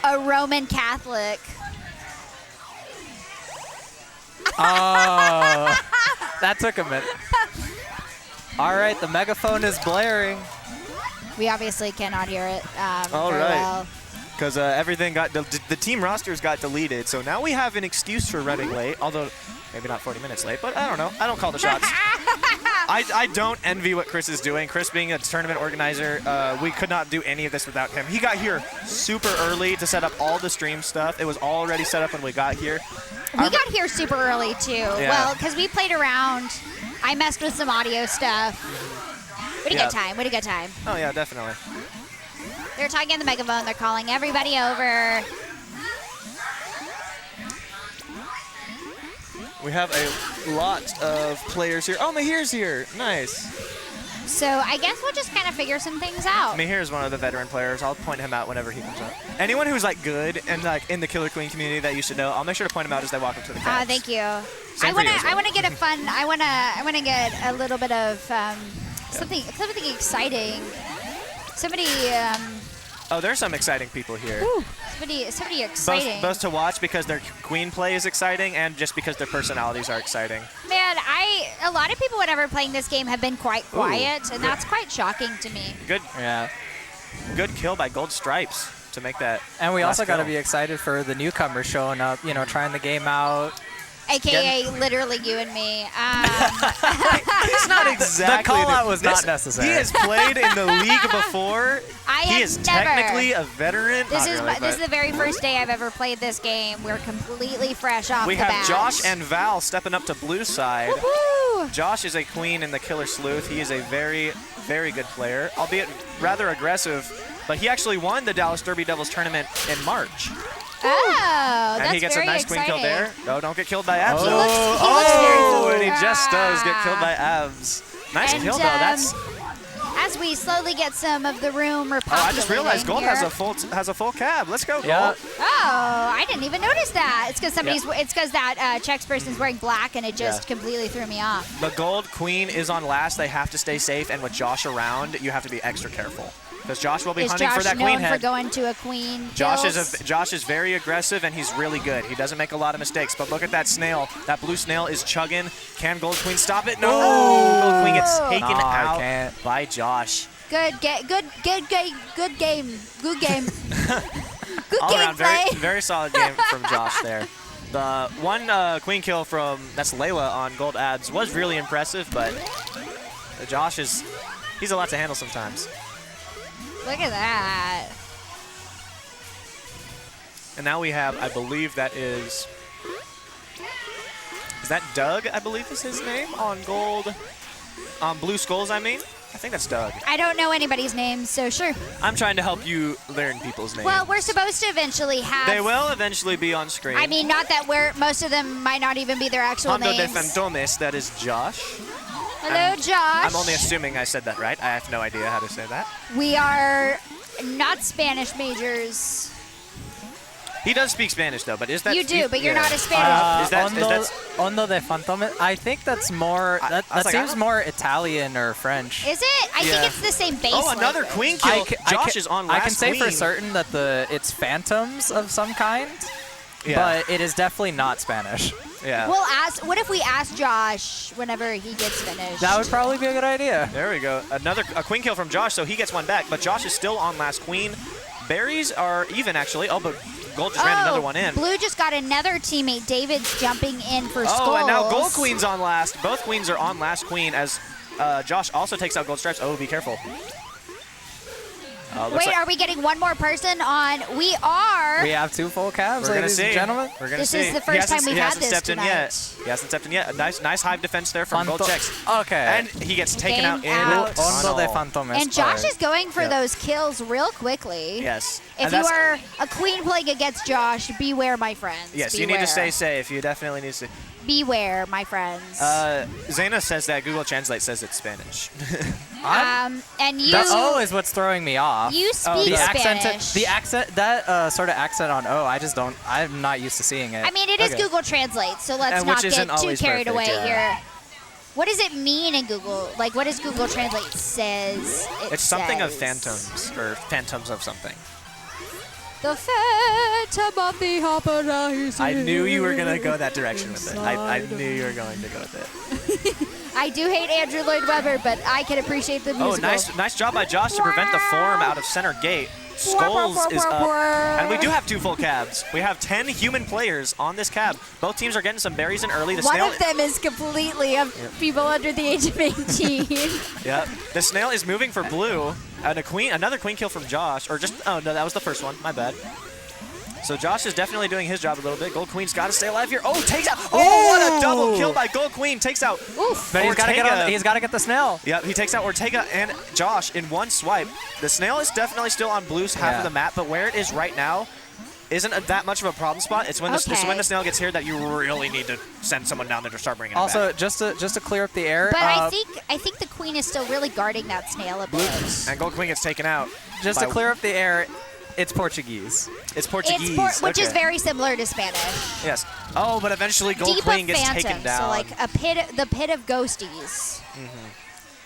A Roman Catholic. Oh, that took a minute. All right, the megaphone is blaring. We obviously cannot hear it. All very right. well. Because everything got the team rosters got deleted, so now we have an excuse for running late. Although maybe not 40 minutes late, but I don't know. I don't call the shots. I don't envy what Chris is doing. Chris being a tournament organizer, we could not do any of this without him. He got here super early to set up all the stream stuff. It was already set up when we got here. We got here super early too. Yeah. Well, because we played around. I messed with some audio stuff. We had a Yeah. good time. We had a good time. Oh yeah, definitely. They're talking in the megaphone. They're calling everybody over. We have a lot of players here. Oh, Mahir's here. Nice. So I guess we'll just kind of figure some things out. Mahir's one of the veteran players. I'll point him out whenever he comes up. Anyone who's like good and like in the Killer Queen community that you should know, I'll make sure to point him out as they walk up to the cabs. Thank you. Same for you as well. I wanna get a fun. I wanna get a little bit of something exciting. Somebody Oh, there's some exciting people here. somebody exciting. Both to watch because their queen play is exciting and just because their personalities are exciting. Man, a lot of people whenever playing this game have been quite quiet, and that's quite shocking to me. Yeah. Good kill by Gold Stripes to make that. And we last also got to kill. be excited for the newcomers showing up, you know, trying the game out. AKA literally you and me. It's not exactly. The call-out was not necessary. He has played in the league before. I He have is never. technically a veteran. This Not is really, this is but the very first day I've ever played this game. We're completely fresh off we the have bat. Josh and Val stepping up to blue side. Woo! Josh is a queen in the Killer Sleuth. He is a very, very good player, albeit rather aggressive. But he actually won the Dallas Derby Devils tournament in March. Oh, that's And he gets a very nice exciting. queen kill there. No, don't get killed by Abs. He though. looks very Oh, cool. and he just does get killed by Abs. Nice And, kill, though. That's. as we slowly get some of the room repopulating Oh, I just realized Gold here. has a full cab. Let's go, Gold. Yeah. Oh, I didn't even notice that. It's because Yeah. It's because that Czech person's wearing black, and it just Yeah. completely threw me off. The Gold Queen is on last. They have to stay safe, and with Josh around, you have to be extra careful because Josh will be Is hunting Josh for that known queen for head. going to a queen? Josh kills? is very aggressive and he's really good. He doesn't make a lot of mistakes. But look at that snail. That blue snail is chugging. Can Gold Queen stop it? No. Gold Queen gets taken No, I out can't. by Josh. Good game. Good game. Good game. Good All around, gameplay. very solid game from Josh there. The one queen kill from that's Layla on Gold Ads was really impressive, but Josh he's a lot to handle sometimes. Look at that. And now we have, I believe that is that Doug, I believe is his name, on Gold, on Blue Skulls, I mean? I think that's Doug. I don't know anybody's name, so sure. I'm trying to help you learn people's names. Well, we're supposed to eventually have. They will eventually be on screen. I mean, not that most of them might not even be their actual Hondo de names. Fantomes, that is Josh. Hello, Josh. I'm only assuming I said that right. I have no idea how to say that. We are not Spanish majors. He does speak Spanish, though, but is that... You do, but you're yeah. not a Spanish. Is that- Hondo de Fantome. I think that's more. I That was like, I seems don't- more Italian or French. Is it? I Yeah. think it's the same base. Oh, another language. queen kill. Josh is on last I can say for queen. certain that it's phantoms of some kind. Yeah. but it is definitely not Spanish. Yeah. We'll ask. What if we ask Josh whenever he gets finished? That would probably be a good idea. There we go. A queen kill from Josh, so he gets one back. But Josh is still on last queen. Berries are even, actually. Oh, but Gold just ran another one in. Blue just got another teammate. David's jumping in for Skulls. Oh, and now Gold Queen's on last. Both queens are on last queen as Josh also takes out Gold Stripes. Oh, be careful. Wait, are we getting one more person on? We are. We have 2 full cabs, We're gonna ladies see. and gentlemen. We're gonna This see. is the first time we've had this stepped in tonight. yet. He hasn't stepped in yet. A nice hive defense there from Gold Checks. Okay. And he gets taken out in Game out. Ondo de tunnel. Fantomes. And Josh Fire. is going for Yep. those kills real quickly. Yes. If And you that's- are a queen playing against Josh, beware, my friends. Yes, beware. you need to stay safe. You definitely need to. Beware, my friends. Zayna says that Google Translate says it's Spanish. And you. That O is what's throwing me off. You speak the Spanish. that sort of accent on O, I just don't. I'm not used to seeing it. I mean, it is Okay. Google Translate, so let's And not which get isn't too always carried perfect, away yeah. here. What does it mean in Google? Like, what does Google Translate says? It's something of says? phantoms, or phantoms of something. The Phantom of the Opera. I knew you were going to go that direction with it. I knew you were going to go with it. I do hate Andrew Lloyd Webber, but I can appreciate the Oh, musical. nice job by Josh to prevent the form out of center gate. Skulls is up. And we do have 2 full cabs. We have 10 human players on this cab. Both teams are getting some berries in early. The One snail, of them is completely of people under the age of 18. Yep. The snail is moving for blue. And another queen kill from Josh. Oh no, that was the first one. My bad. So Josh is definitely doing his job a little bit. Gold Queen's got to stay alive here. Oh, takes out. Oh, what a double kill by Gold Queen. Takes out. Oof. but he's got to get Ortega. on. He's got to get the snail. Yep, he takes out Ortega and Josh in one swipe. The snail is definitely still on blue's half of the map, but where it is right now isn't that much of a problem spot. It's when the snail gets here that you really need to send someone down there to start bringing it Also, back. just to clear up the air. But I think the queen is still really guarding that snail a bit. And Gold Queen gets taken out. just to clear up the air, it's Portuguese. It's Portuguese. Which is okay. very similar to Spanish. Yes. Oh, but eventually Gold Deep Queen of gets Phantom, taken down. so like the pit of ghosties.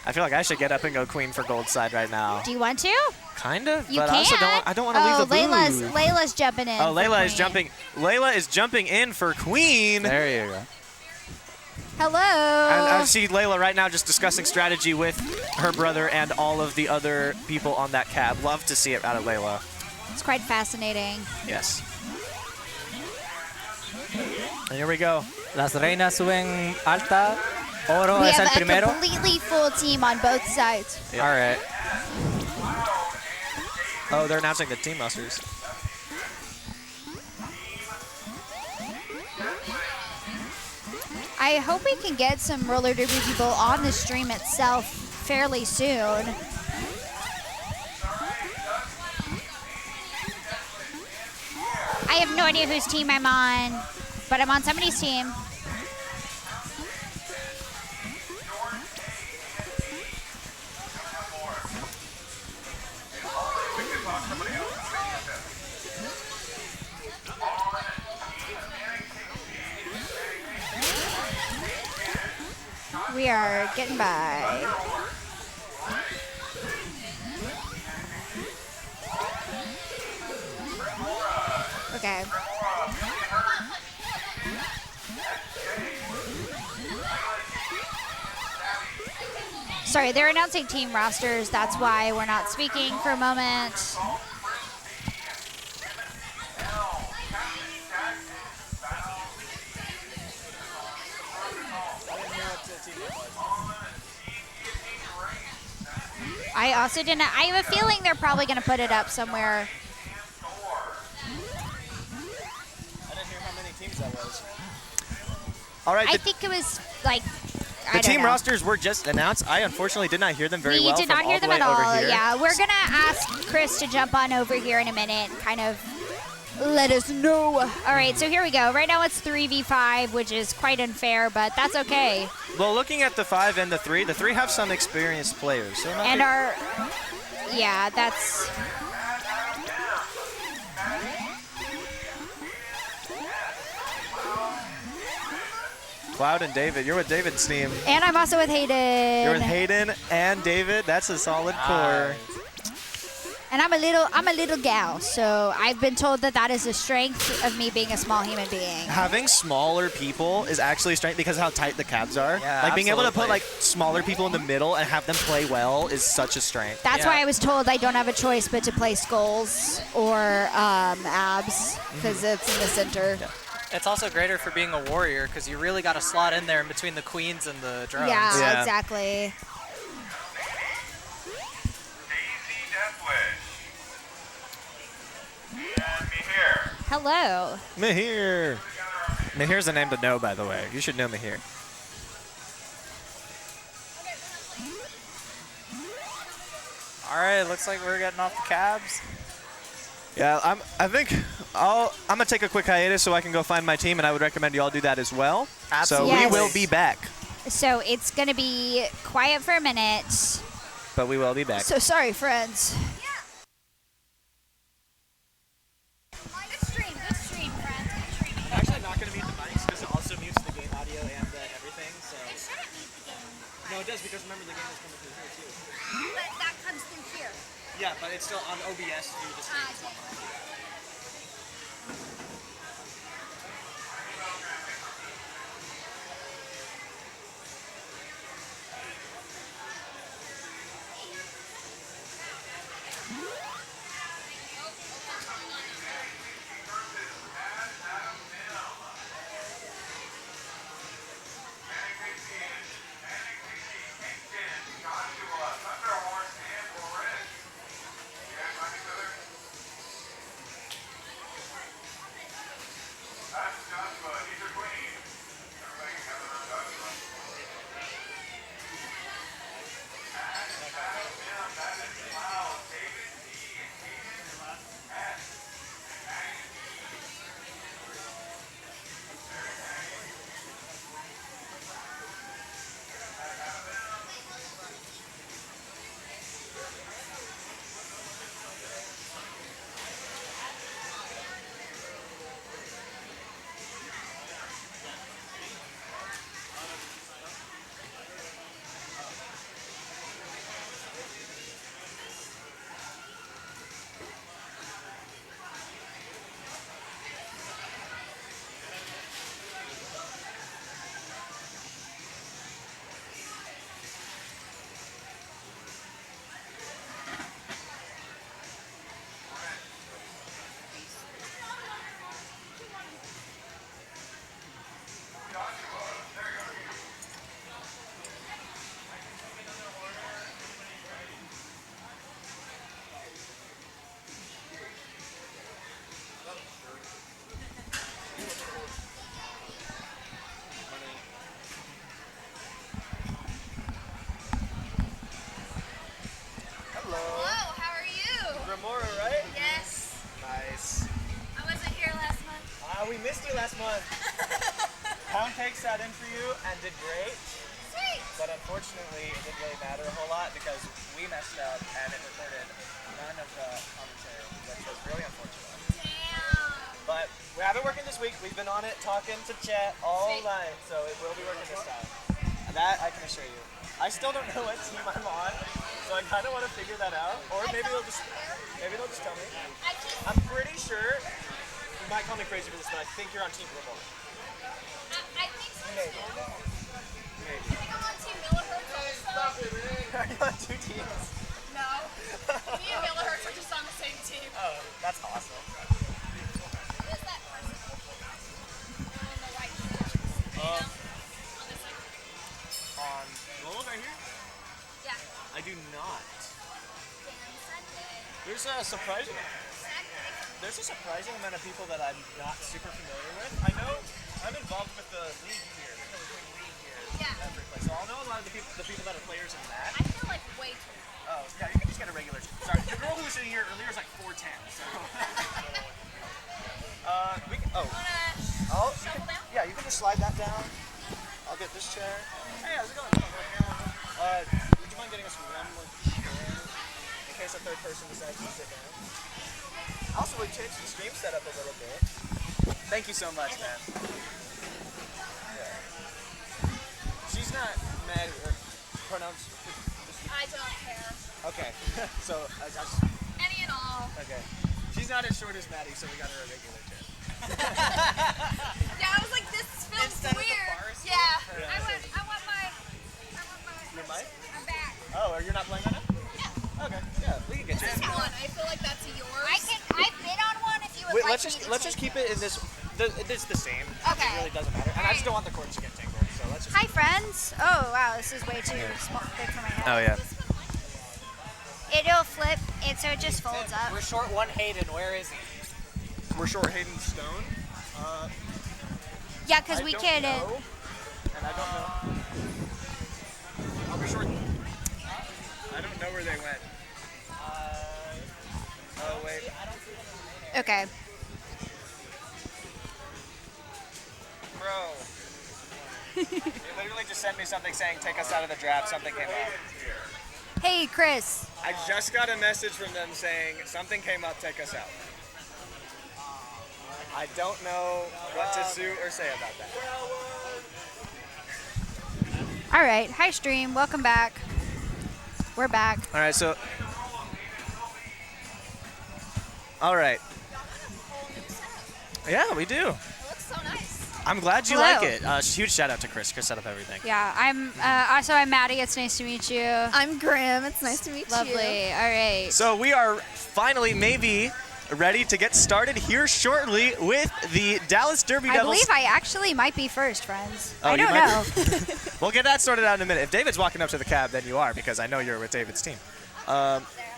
I feel like I should get up and go Queen for Gold side right now. Do you want to? Kind of, You but can. I also don't want to leave the booth. Layla's jumping in. Oh, for Layla is Queen. jumping. Layla is jumping in for Queen. There you go. Hello. And I see Layla right now just discussing strategy with her brother and all of the other people on that cab. Love to see it out of Layla. It's quite fascinating. Yes. And here we go. Las reinas suben alta. Oro We es el have a primero. completely full team on both sides. Yeah. All right. Oh, they're announcing the team rosters. I hope we can get some roller derby people on the stream itself fairly soon. I have no idea whose team I'm on, but I'm on somebody's team. We are getting by. Okay. Sorry, they're announcing team rosters. That's why we're not speaking for a moment. I also didn't. I have a feeling they're probably going to put it up somewhere. I didn't hear how many teams that was. All right, I think it was like. the team rosters were just announced. I unfortunately did not hear them very We well did from not all hear the them way at over all. here. Yeah, we're gonna ask Chris to jump on over here in a minute and kind of let us know. All right, so here we go. Right now it's 3v5, which is quite unfair, but that's okay. Well, looking at the 5 and the 3 have some experienced players. So And yeah, that's. Cloud and David. You're with David's team. And I'm also with Hayden. You're with Hayden and David. That's a solid core. And I'm a little gal, so I've been told that that is a strength of me being a small human being. Having smaller people is actually a strength because of how tight the cabs are. Yeah, like being able to put absolutely. like smaller people in the middle and have them play well is such a strength. That's Yeah. why I was told I don't have a choice but to play skulls or abs because it's in the center. It's also greater for being a warrior because you really got to slot in there in between the queens and the drones. Yeah, Yeah. exactly. Daisy Deathwish. And Mihir. Hello. Mihir. Mihir's the name to know, by the way. You should know Mihir. All right, looks like we're getting off the cabs. Yeah, I think I'm gonna take a quick hiatus so I can go find my team, and I would recommend you all do that as well. Absolutely. So Yes. we will be back, So it's going to be quiet for a minute. but we will be back. So sorry, friends. Good stream, friends. Good streaming. I'm actually not gonna mute the mics because it also mutes the game audio and everything. So It shouldn't mute the game. no, it does because remember the game is coming through here too. But that comes through here. Yeah, but it's still on OBS through the stream. We missed you last month. Pound Cake sat in for you and did great. Sweet. But unfortunately, it didn't really matter a whole lot because we messed up and it recorded none of the commentary, which was really unfortunate. Damn. But we have it working this week. We've been on it talking to chat all night, so it will be working this time. And that I can assure you. I still don't know what team I'm on, so I kind of want to figure that out. Or maybe they'll just tell me. I'm pretty sure. You might call me crazy for this, but I think you're on Team Purple. I think so Maybe. too. Maybe. I think I'm on Team Millihertz also. Are you on two teams? No. Me and Millihertz are just on the same team. Oh, that's awesome. Who is that person? On the white shorts. On this side. On gold right here? Yeah. I do not. Dan Sunday. There's a surprising amount of people that I'm not super familiar with. I know I'm involved with the league here, the Killer Queen league here. Yeah. Every place. So I'll know a lot of the people that are players in that. I feel like way too. Oh, yeah, you can just get a regular. Sorry, the girl who was sitting here earlier is like 4'10", so. We can, oh. Yeah, you can just slide that down. I'll get this chair. Hey, how's it going? Would you mind getting us one more chair in case a third person decides to sit down? Also, we changed the stream setup a little bit. Thank you so much, man. Yeah. She's not mad. Her pronouns. I don't care. Okay. So I just. Any and all. Okay. She's not as short as Maddie, so we got her a regular chair. Yeah, I was like, this feels Instead of the weird. bar stool? Yeah. I want my. Your mic? I'm back. Oh, you're not playing on it? Yeah. Okay. Yeah, we can get you. This one, I feel like that's yours. I've been on one if you would Wait, like let's just keep it in this. It's the same. Okay. It really doesn't matter. And I just don't want the cords to get tangled. So let's just. Hi, friends. Oh, wow, this is way too small, big for my head. Oh yeah. It'll flip, so it just folds up. We're short one Hayden. Where is he? We're short Hayden Stone. Yeah, because we can. And I don't know. Are we short? I don't know where they went. Oh wait. Okay. Bro. They literally just sent me something saying take us out of the draft. Something came up. Hey, Chris. I just got a message from them saying something came up. Take us out. I don't know what to do or say about that. All right. Hi, stream. Welcome back. We're back. All right, so. All right. Yeah, we do. It looks so nice. I'm glad you Hello. like it. Huge shout out to Chris. Chris set up everything. Yeah, I'm. I'm Maddie. It's nice to meet you. I'm Grim. It's nice to meet you. Lovely. All right. So we are finally maybe ready to get started here shortly with the Dallas Derby I Devils. believe I actually might be first, friends. Oh, I you don't might know. We'll get that sorted out in a minute. If David's walking up to the cab, then you are, because I know you're with David's team.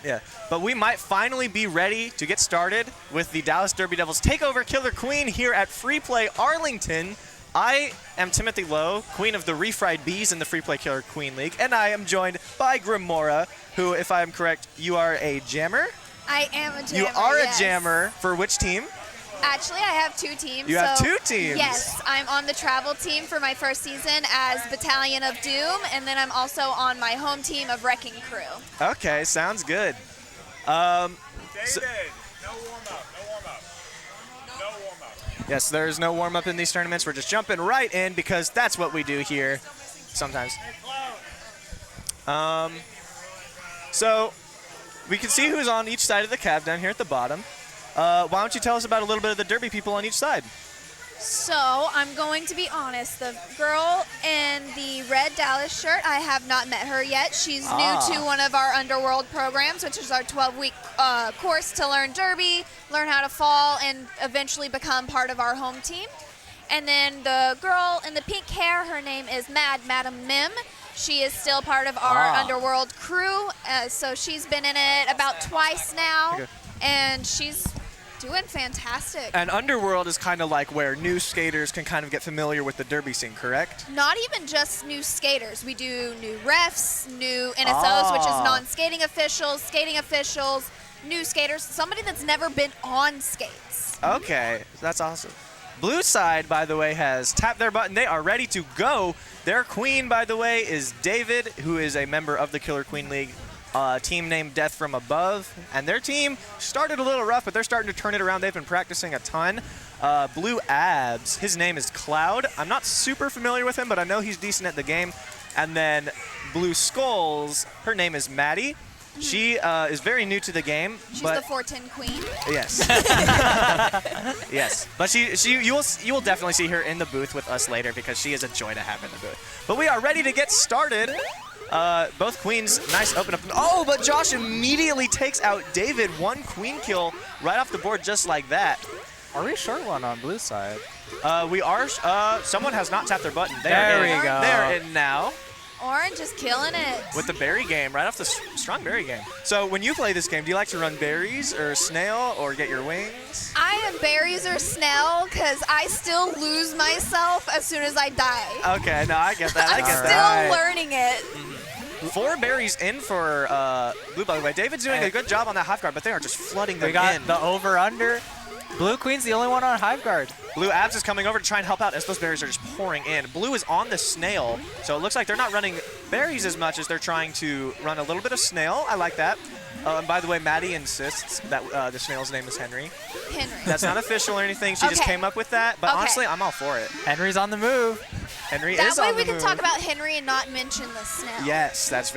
Yeah, but we might finally be ready to get started with the Dallas Derby Devils Takeover Killer Queen here at Free Play Arlington. I am Timothy Lowe, queen of the Refried Bees in the Free Play Killer Queen League, and I am joined by Grimora, who, if I am correct, you are a jammer? I am a jammer. You are yes. a jammer. For which team? Actually, I have 2 teams. You have 2 teams? Yes, I'm on the travel team for my first season as Battalion of Doom, and then I'm also on my home team of Wrecking Crew. Okay, sounds good. David, no warm-up. No warm-up. No warm-up. Yes, there's no warm-up in these tournaments. We're just jumping right in because that's what we do here sometimes. So we can see who's on each side of the cab down here at the bottom. Why don't you tell us about a little bit of the Derby people on each side? So, I'm going to be honest. The girl in the red Dallas shirt, I have not met her yet. She's new to one of our Underworld programs, which is our 12-week course to learn Derby, learn how to fall, and eventually become part of our home team. And then the girl in the pink hair, her name is Madam Mim. She is still part of our Underworld crew, so she's been in it about twice now, Okay. and she's doing fantastic. And Underworld is kind of like where new skaters can kind of get familiar with the Derby scene, correct? Not even just new skaters. We do new refs, new NSOs, which is non-skating officials, skating officials, new skaters, somebody that's never been on skates. Okay, that's awesome. Blue side, by the way, has tapped their button. They are ready to go. Their queen, by the way, is David, who is a member of the Killer Queen League. Team named Death from Above, and their team started a little rough, but they're starting to turn it around. They've been practicing a ton. Blue Abs, his name is Cloud. I'm not super familiar with him, but I know he's decent at the game. And then Blue Skulls, her name is Maddie. She is very new to the game. She's but the 410 queen. Yes. Yes. But you will definitely see her in the booth with us later because she is a joy to have in the booth. But we are ready to get started. Both queens, nice open up. Oh, but Josh immediately takes out David. 1 queen kill right off the board just like that. Are we short one on blue side? We are, someone has not tapped their button. There we go. They're in now Orange is killing it. with the berry game, right off the strong berry game. So when you play this game, do you like to run berries or snail or get your wings? I am berries or snail because I still lose myself as soon as I die. Okay, no, I get that. I I'm get still that. learning it. 4 berries in for Blue, by the way. David's doing a good job on that half guard, but they are just flooding them We got in. the over-under. Blue Queen's the only one on hive guard. Blue Abs is coming over to try and help out as those berries are just pouring in. Blue is on the snail, so it looks like they're not running berries as much as they're trying to run a little bit of snail. I like that. And by the way, Maddie insists that the snail's name is Henry. Henry. That's not official or anything. She just Okay. came up with that, but Okay. honestly, I'm all for it. Henry's on the move. Henry That is way on we the can move. talk about Henry and not mention the snail. Yes, that's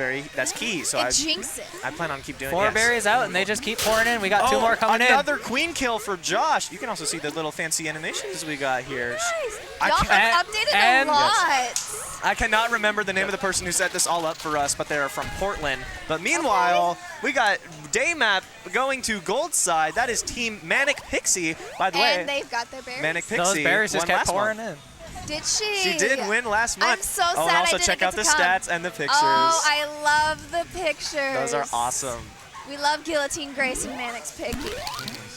key. So And jinx it. I plan on keep doing 4 yes. berries out, and they just keep pouring in. We got 2 more coming in. Another queen kill for Josh. You can also see the little fancy animations we got here. Nice. I Y'all can't- have updated and- a lot. I cannot remember the name of the person who set this all up for us, but they're from Portland. But meanwhile, we got day map going to gold side. That is Team Manic Pixie. By the way, And they've got their berries. Manic Pixie Those berries just won kept last pouring month. in. Did she? She did win last month. I'm so sad and I also didn't check get out the to come. stats and the pictures. Oh, I love the pictures. Those are awesome. We love Guillotine Grace and Manic's Piggy.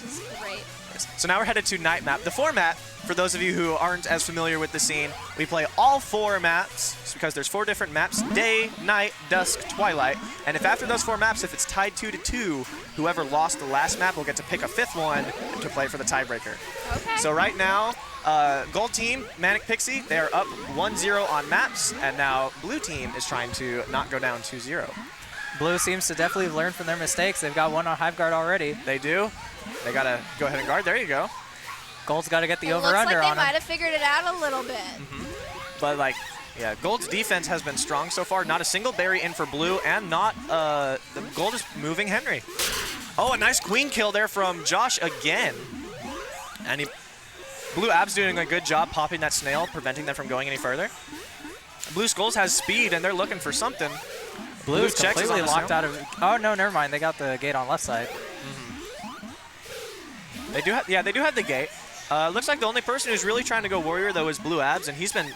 She's great. So now we're headed to night map. The format, for those of you who aren't as familiar with the scene, we play all 4 maps because there's 4 different maps: day, night, dusk, twilight. And if after those 4 maps, if it's tied 2-2, whoever lost the last map will get to pick a 5th one to play for the tiebreaker. Okay. So right now, gold team, Manic Pixie, they are up 1-0 on maps, and now blue team is trying to not go down 2-0. Blue seems to definitely have learned from their mistakes. They've got one on Hive Guard already. They do. They gotta go ahead and guard. There you go. Gold's got to get the It looks over-under like they on might him. have figured it out a little bit. But like, yeah, Gold's defense has been strong so far. Not a single berry in for blue, and not the Gold is moving Henry. Oh, a nice queen kill there from Josh again. And Blue Ab's doing a good job popping that snail, preventing them from going any further. Blue Skulls has speed, and they're looking for something. Blue's checks is completely on the locked snail. out of. Oh no, never mind. They got the gate on left side. They do have, yeah, they do have the gate. Looks like the only person who's really trying to go warrior though is Blue Abs, and he's been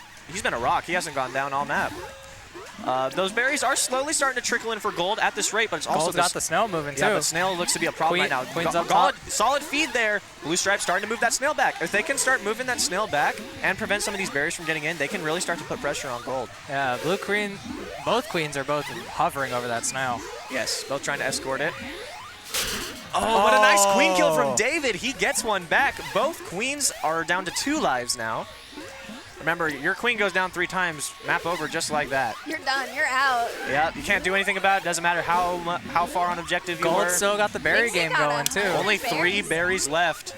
a rock. He hasn't gone down all map. Those berries are slowly starting to trickle in for Gold at this rate, but it's also Gold's got the snail moving too. yeah, but snail looks to be a problem right now. Queen's up top. Solid feed there. Blue Stripe's starting to move that snail back. If they can start moving that snail back and prevent some of these berries from getting in, they can really start to put pressure on Gold. Yeah, blue queen. Both queens are both hovering over that snail. Yes, both trying to escort it. Oh, what a nice queen kill from David. He gets one back. Both queens are down to 2 lives now. Remember, your queen goes down 3 times, map over just like that. You're done. You're out. Yeah, you can't do anything about it. Doesn't matter how far on objective you Gold were. still got the berry Thinks he game got going a- too. Only 3 berries. berries left.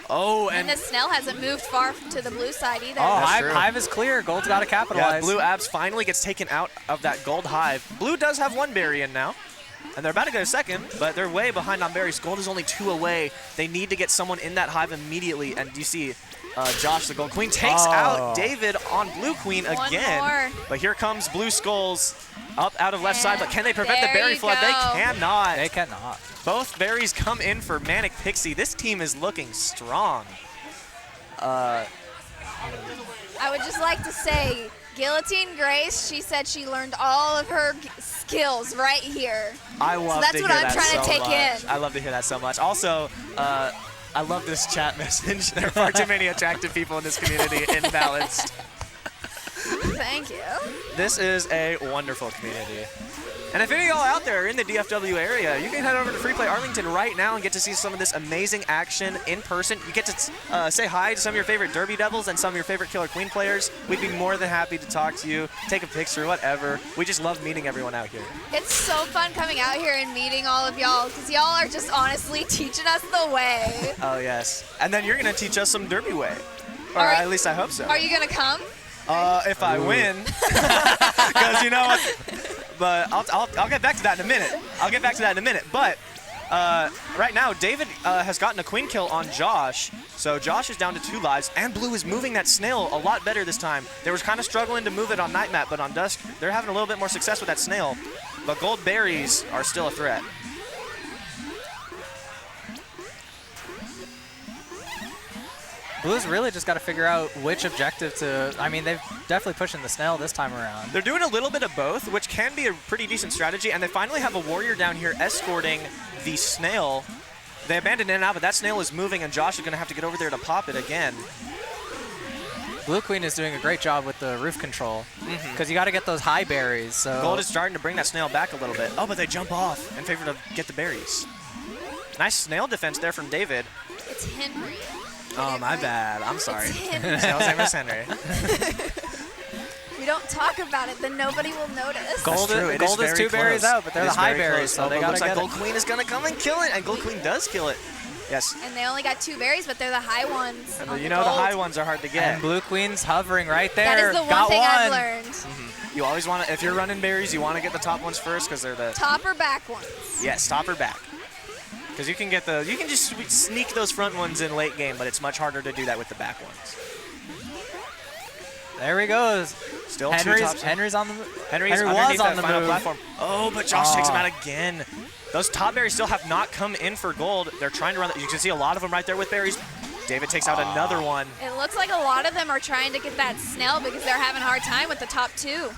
Oh, And and the snail hasn't moved far to the blue side either. Oh, That's hive, true. hive is clear. Gold's got to yeah, capitalize. Blue Abs finally gets taken out of that Gold hive. Blue does have 1 berry in now. And they're about to go second, but they're way behind on berries. Gold is only 2 away. They need to get someone in that hive immediately. And you see Josh, the Gold Queen, takes out David on Blue Queen One again. more. But here comes Blue Skulls up out of left side. But can they prevent the there berry you flood? go. They cannot. They cannot. Both berries come in for Manic Pixie. This team is looking strong. I would just like to say, Guillotine Grace, she said she learned all of her skills right here. I love that's to what hear I'm that trying to so take much. in. I love to hear that so much. Also, I love this chat message. There are far too many attractive people in this community, imbalanced. Thank you. This is a wonderful community. And if any of y'all out there are in the DFW area, you can head over to Free Play Arlington right now and get to see some of this amazing action in person. You get to say hi to some of your favorite Derby Devils and some of your favorite Killer Queen players. We'd be more than happy to talk to you, take a picture, whatever. We just love meeting everyone out here. It's so fun coming out here and meeting all of y'all because y'all are just honestly teaching us the way. Oh, yes. And then you're going to teach us some Derby way. Or Are- at least I hope so. Are you going to come? If I win. Because you know what? But I'll get back to that in a minute. But right now, David has gotten a queen kill on Josh. So Josh is down to 2 lives, and Blue is moving that snail a lot better this time. They were kind of struggling to move it on night map, but on dusk, they're having a little bit more success with that snail. But gold berries are still a threat. Blue's really just got to figure out which objective to. I mean, they've definitely pushing the snail this time around. They're doing a little bit of both, which can be a pretty decent strategy, and they finally have a warrior down here escorting the snail. They abandoned it and out, but that snail is moving, and Josh is going to have to get over there to pop it again. Blue Queen is doing a great job with the roof control because you got to get those high berries. So Gold is starting to bring that snail back a little bit. Oh, but they jump off in favor to get the berries. Nice snail defense there from David. It's Henry. Oh, my bad. I'm sorry. It's Henry. Snail's name is Henry. We don't talk about it, then nobody will notice. Gold, That's true. It is very 2 berries close. out, but they're It the is high very berries, close. so Oh, they but got looks to like get Gold Queen is going to come and kill it, and Gold Queen does kill it. Yes. And they only got 2 berries, but they're the high ones. And on you the know the gold. high ones are hard to get. And Blue Queen's hovering right there. That is the one Got thing I've one. learned. You always want to, if you're running berries, you want to get the top ones first because they're the Top or back ones. yes, top or back. Because you can just sneak those front ones in late game, but it's much harder to do that with the back ones. There he goes. Still two tops. Henry's on the Henry was underneath on that the final move. platform. Oh, but Josh takes him out again. Those top berries still have not come in for gold. They're trying to run. You can see a lot of them right there with berries. David takes out another one. It looks like a lot of them are trying to get that snail because they're having a hard time with the top 2.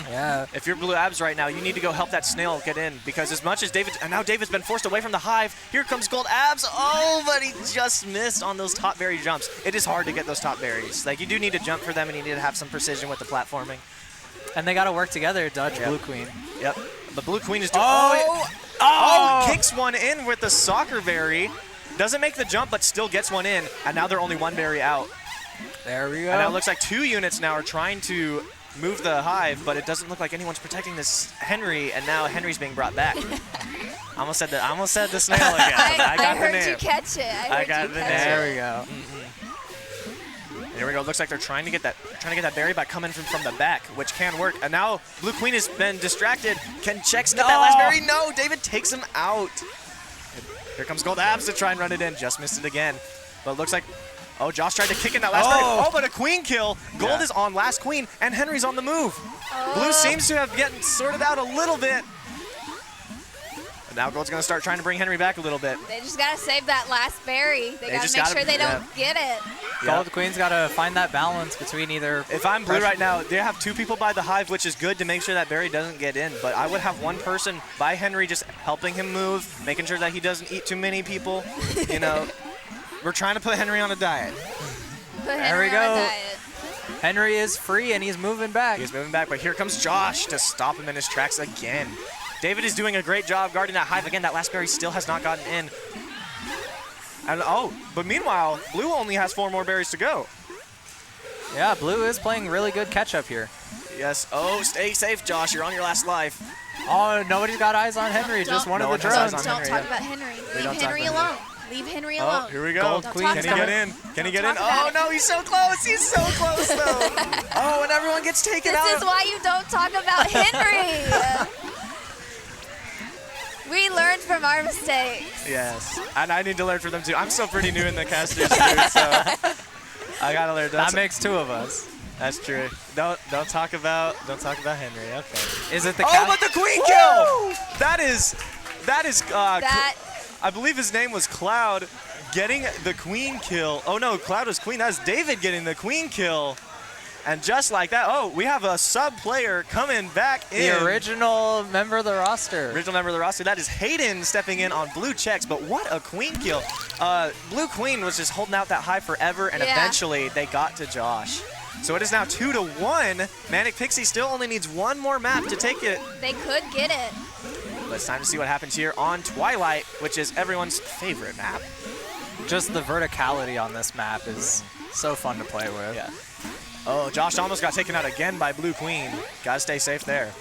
Yeah. If you're Blue Abs right now, you need to go help that snail get in because as much as David, and now David's been forced away from the hive. Here comes Gold Abs. Oh, but he just missed on those top berry jumps. It is hard to get those top berries. Like you do need to jump for them and you need to have some precision with the platforming. And they got to work together to dodge Blue Queen. Yep. But Blue Queen is doing. Kicks one in with the soccer berry. Doesn't make the jump, but still gets one in. And now they're only 1 berry out. There we go. And now it looks like 2 units now are trying to move the hive, but it doesn't look like anyone's protecting this Henry. And now Henry's being brought back. I almost said the snail again. I got I heard the name. you catch it. I got the name. There we go. Here we go. Looks like they're trying to get that berry by coming from the back, which can work. And now Blue Queen has been distracted. Can Chex get that last berry? No, David takes him out. Here comes Gold Abs to try and run it in. Just missed it again. But it looks like, Josh tried to kick in that last berry. Oh, but a queen kill. Gold is on last queen, and Henry's on the move. Blue seems to have gotten sorted out a little bit. And now Gold's going to start trying to bring Henry back a little bit. They just got to save that last berry. They got just to make gotta- sure they don't get it. Gold Queen's got to find that balance between either. If I'm Blue right now, they have 2 people by the hive, which is good to make sure that berry doesn't get in. But I would have 1 person by Henry just helping him move, making sure that he doesn't eat too many people. You know, we're trying to put Henry on a diet. Put Henry we on a go. diet. Henry is free and he's moving back. He's moving back, but here comes Josh to stop him in his tracks again. David is doing a great job guarding that hive. Again, that last berry still has not gotten in. And but meanwhile, Blue only has 4 more berries to go. Yeah, Blue is playing really good catch up here. Yes. Oh, stay safe, Josh. You're on your last life. Oh, nobody's got eyes on Henry. Just one No of one the has eyes drones. on Don't Henry, talk yeah. about Henry. don't Leave talk Henry about alone. Leave Henry alone. Oh, here we go. Gold Don't Queen. talk Can he about get it. in? Can he get Don't in? talk about Oh, it. no, he's so close. He's so close, though. Oh, and everyone gets taken out. This is why you don't talk about Henry. We learned from our mistakes. Yes, and I need to learn from them too. I'm still pretty new in the casters too, so I gotta learn. That makes 2 of us. That's true. Don't talk about Henry. Okay. Is it the Oh, but the queen kill! That is. That I believe his name was Cloud, getting the queen kill. Oh no, Cloud was queen. That's David getting the queen kill. And just like that, we have a sub player coming back in. The original member of the roster. Original member of the roster. That is Hayden stepping in on Blue Chex, but what a queen kill. Blue Queen was just holding out that high forever, and Yeah. eventually they got to Josh. So it is now 2-1. Manic Pixie still only needs 1 more map to take it. they could get it. But it's time to see what happens here on Twilight, which is everyone's favorite map. Just the verticality on this map is so fun to play with. Yeah. Oh, Josh almost got taken out again by Blue Queen. Gotta stay safe there.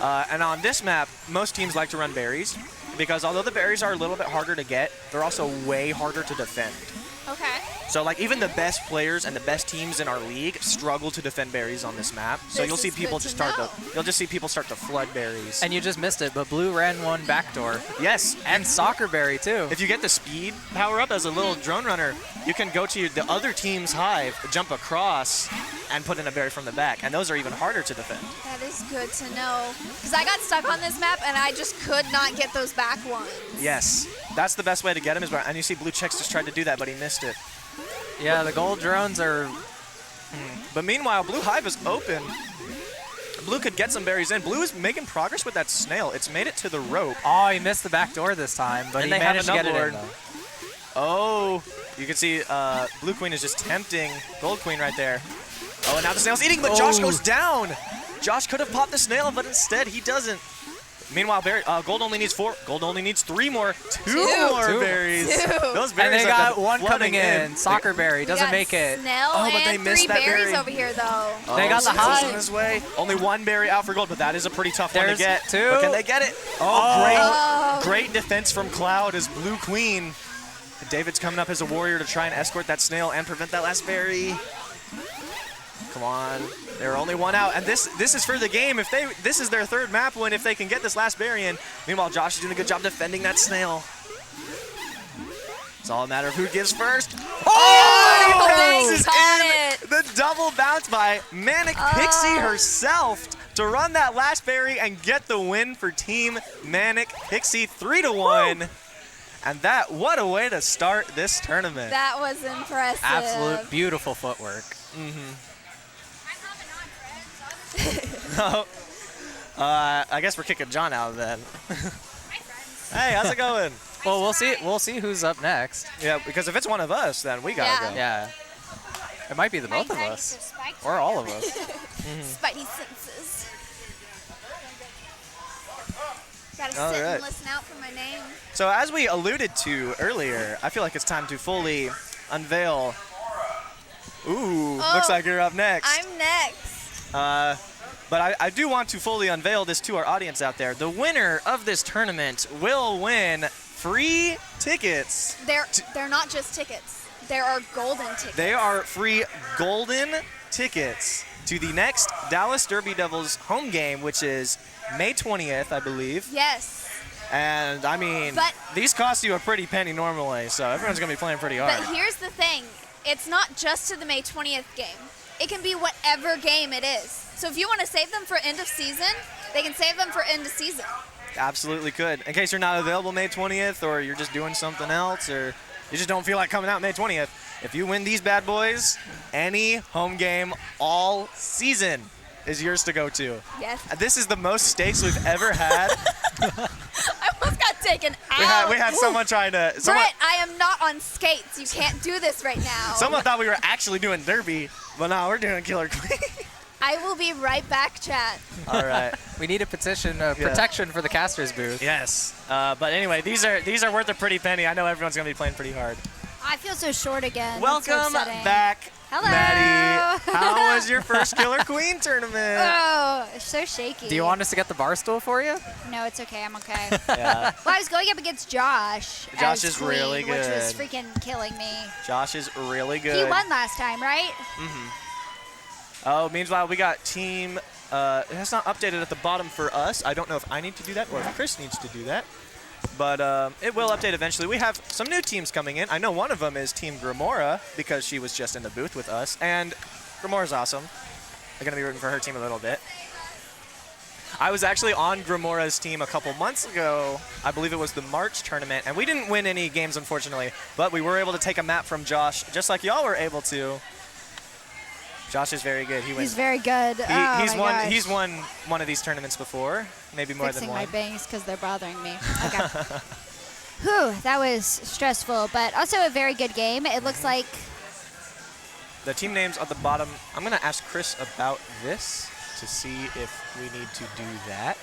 And on this map, most teams like to run berries because although the berries are a little bit harder to get, they're also way harder to defend. Okay. So like even the best players and the best teams in our league struggle to defend berries on this map. So This you'll see is people good just to start know. you'll just see people start to flood berries. And you just missed it, but Blue ran 1 backdoor. Yes, And Soccerberry, too. if you get the speed power up as a little drone runner, you can go to the other team's hive, jump across, and put in a berry from the back. And those are even harder to defend. That is good to know. Because I got stuck on this map and I just could not get those back ones. Yes, that's the best way to get him. And you see Blue Chex just tried to do that, but he missed it. Yeah, the gold drones are. But meanwhile, Blue Hive is open. Blue could get some berries in. Blue is making progress with that snail. It's made it to the rope. Oh, he missed the back door this time, but And he they have managed to an get it in, upward. though. Oh, you can see Blue Queen is just tempting Gold Queen right there. Oh, and now the snail's eating, but Josh goes down. Josh could have popped the snail, but instead he doesn't. Meanwhile, Gold only needs 4. Gold only needs 3 more. Two more Two. berries. Two. Those berries And they have got been 1 flooding coming in. Soccerberry We doesn't got make it. Snell Oh, but they and missed 3 that berries berry. over here, though. They got the Snail's hive. on his way. Only 1 berry out for Gold, but that is a pretty tough one to There's get. 2. But can they get it? Oh. Great defense from Cloud as Blue Queen David's coming up as a warrior to try and escort that snail and prevent that last berry. Come on. They're only one out, and this is for the game. This is their third map win if they can get this last berry in. Meanwhile, Josh is doing a good job defending that snail. It's all a matter of who gives first. Oh! This is Caught in the double bounce by Manic Pixie herself to run that last berry and get the win for Team Manic Pixie, 3-1. Woo! And what a way to start this tournament. That was impressive. Absolute beautiful footwork. I guess we're kicking John out then. Hey, how's it going? Well, we'll see who's up next. Yeah, because if it's one of us, then we gotta go. Yeah. It might be the both of us. Or all of us. Spidey senses. Gotta All sit right. and listen out for my name. So as we alluded to earlier, I feel like it's time to fully unveil. Ooh, looks like you're up next. I'm next. But I do want to fully unveil this to our audience out there. The winner of this tournament will win free tickets. They're not just tickets. There are golden tickets. They are free golden tickets to the next Dallas Derby Devils home game, which is May 20th, I believe. Yes. And, I mean, these cost you a pretty penny normally, so everyone's going to be playing pretty hard. But here's the thing. It's not just to the May 20th game. It can be whatever game it is. So if you want to save them for end of season, they can save them for end of season. Absolutely could. In case you're not available May 20th, or you're just doing something else, or you just don't feel like coming out May 20th, if you win these bad boys, any home game all season is yours to go to. Yes. This is the most stakes we've ever had. I almost got taken out. We had someone trying to... Brett, I am not on skates. You can't do this right now. Someone thought we were actually doing Derby, but no, we're doing Killer Queen. I will be right back, chat. All right. We need a petition, protection for the caster's booth. Yes. But anyway, these are worth a pretty penny. I know everyone's going to be playing pretty hard. I feel so short again. Welcome That's so upsetting. back, Hello. Maddie. How was your first Killer Queen tournament? Oh, it's so shaky. Do you want us to get the bar stool for you? No, it's okay. I'm okay. Yeah. Well, I was going up against Josh. Josh as is queen, really which was good. freaking killing me. Josh is really good. He won last time, right? Oh, meanwhile, we got team. It has not updated at the bottom for us. I don't know if I need to do that or if Chris needs to do that. But it will update eventually. We have some new teams coming in. I know one of them is Team Grimora because she was just in the booth with us. And Grimora's awesome. I'm going to be rooting for her team a little bit. I was actually on Grimora's team a couple months ago. I believe it was the March tournament. And we didn't win any games, unfortunately. But we were able to take a map from Josh, just like y'all were able to. Josh is very good. He wins. He's very good. He's won one of these tournaments before, maybe more Fixing than one. my bangs because they're bothering me. Okay. Whew, that was stressful, but also a very good game. It looks like The team names at the bottom. I'm going to ask Chris about this to see if we need to do that.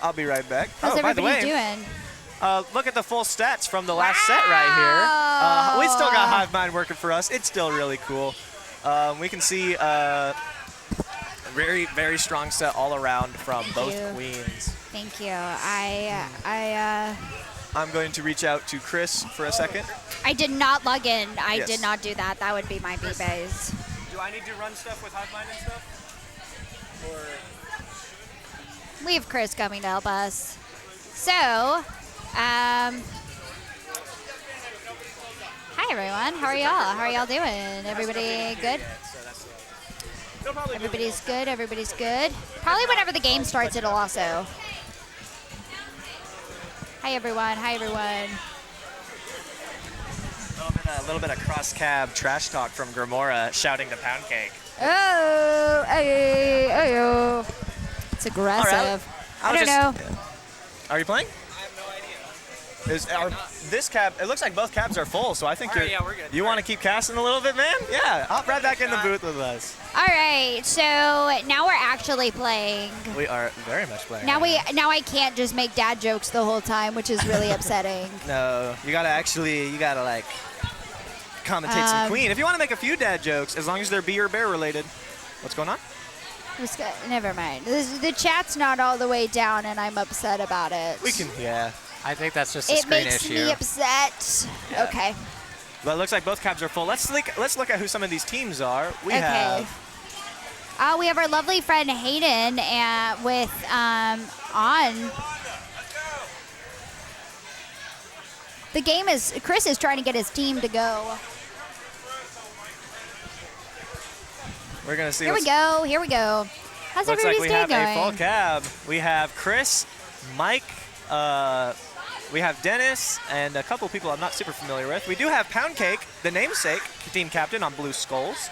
I'll be right back. how's Oh, by the everybody way, doing? look at the full stats from the last set right here. We still got Hive Mind working for us. It's still really cool. We can see very, very strong set all around from both you. queens. Thank you. I'm going to reach out to Chris for a second. I did not log in. I Yes. did not do that. That would be my B-base. Do I need to run stuff with Hive Mind and stuff? Or Leave Chris coming to help us. So, hi everyone. How are y'all? How are y'all doing? Everybody good? Everybody's good. Everybody's good. Probably whenever the game starts, it'll also. Hi everyone. Hi everyone. a little bit of cross cab trash talk from Grimora shouting to Pound Cake. Oh, hey, oh. It's aggressive. I don't know. Are you playing? This cab, it looks like both cabs are full, so I think All right, yeah, we're good. You want to keep casting a little bit, man? Yeah, hop right back in the booth with us. All right, so now we're actually playing. We are very much playing. Now I can't just make dad jokes the whole time, which is really upsetting. No, you gotta like commentate some Queen. If you want to make a few dad jokes, as long as they're bee or bear related. What's going on? Never mind. The chat's not all the way down, and I'm upset about it. We can, yeah. I think that's just a It screen makes issue. me upset. Yeah. Okay. But it looks like both cabs are full. Let's look at who some of these teams are. We Okay. have We have our lovely friend Hayden with on. The game is Chris is trying to get his team to go. We're gonna see. Here we go. Here we go. How's Looks like everybody's we day have going? a full cab. We have Chris, Mike, we have Dennis, and a couple people I'm not super familiar with. We do have Pound Cake, the namesake team captain on Blue Skulls,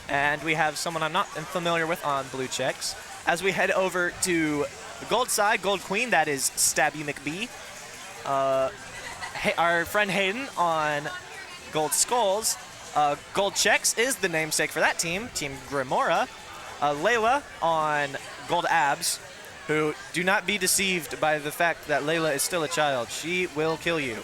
and we have someone I'm not familiar with on Blue Checks. As we head over to the gold side, Gold Queen, that is Stabby McBee. Our friend Hayden on Gold Skulls. Gold Checks is the namesake for that team, Team Grimora. Layla on Gold Abs, who do not be deceived by the fact that Layla is still a child. She will kill you.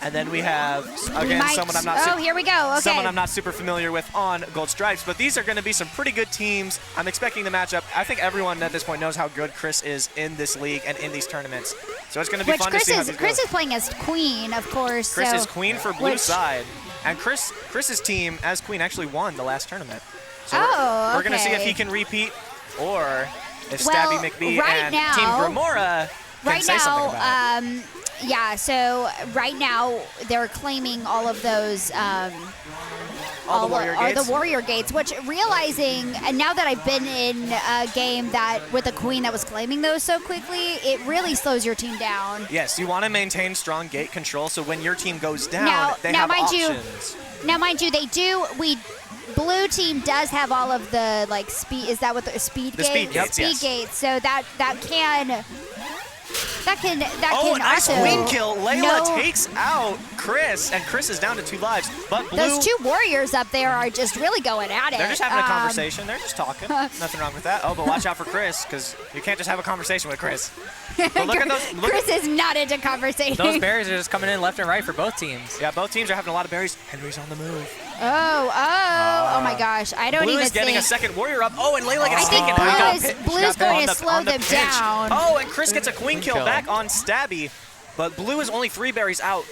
And then we have, again, someone I'm not here we go. Okay. someone I'm not super familiar with on Gold Stripes, but these are going to be some pretty good teams. I'm expecting the matchup. I think everyone at this point knows how good Chris is in this league and in these tournaments. So it's going to be fun to see how these Chris go. is playing as Queen, of course. Chris so is Queen for Blue which- side. And Chris's team as Queen actually won the last tournament. So Oh, we're going to see if okay. he can repeat or if Well, Stabby McBee right and now- Team Grimora can Right say something about it. now, yeah. So right now they're claiming all of those. All the warrior gates. the warrior gates, which realizing, and now that I've been in a game that with a queen that was claiming those so quickly, it really slows your team down. Yes, you want to maintain strong gate control so when your team goes down, Now- they now have mind you- options. Now, mind you, blue team does have all of the like speed. Is that what the speed The gates? speed gates, Speed yes. gates. So that can. Oh, nice also queen kill. Layla no- takes out Chris, and Chris is down to 2 lives. But Blue, Those two warriors up there are just really going at it. they're just having a conversation. They're just talking. Nothing wrong with that. Oh, but watch out for Chris, because you can't just have a conversation with Chris. But look at those. Look Chris is not into conversation. Those berries are just coming in left and right for both teams. Yeah, both teams are having a lot of berries. Henry's on the move. Oh my gosh! I don't Blue even is getting think. a second warrior up. Oh, and Layla gets I think taken out. Blue's going to On slow the them pinch. down. Oh, and Chris gets a queen kill kill. back on Stabby. But Blue is only 3 berries out.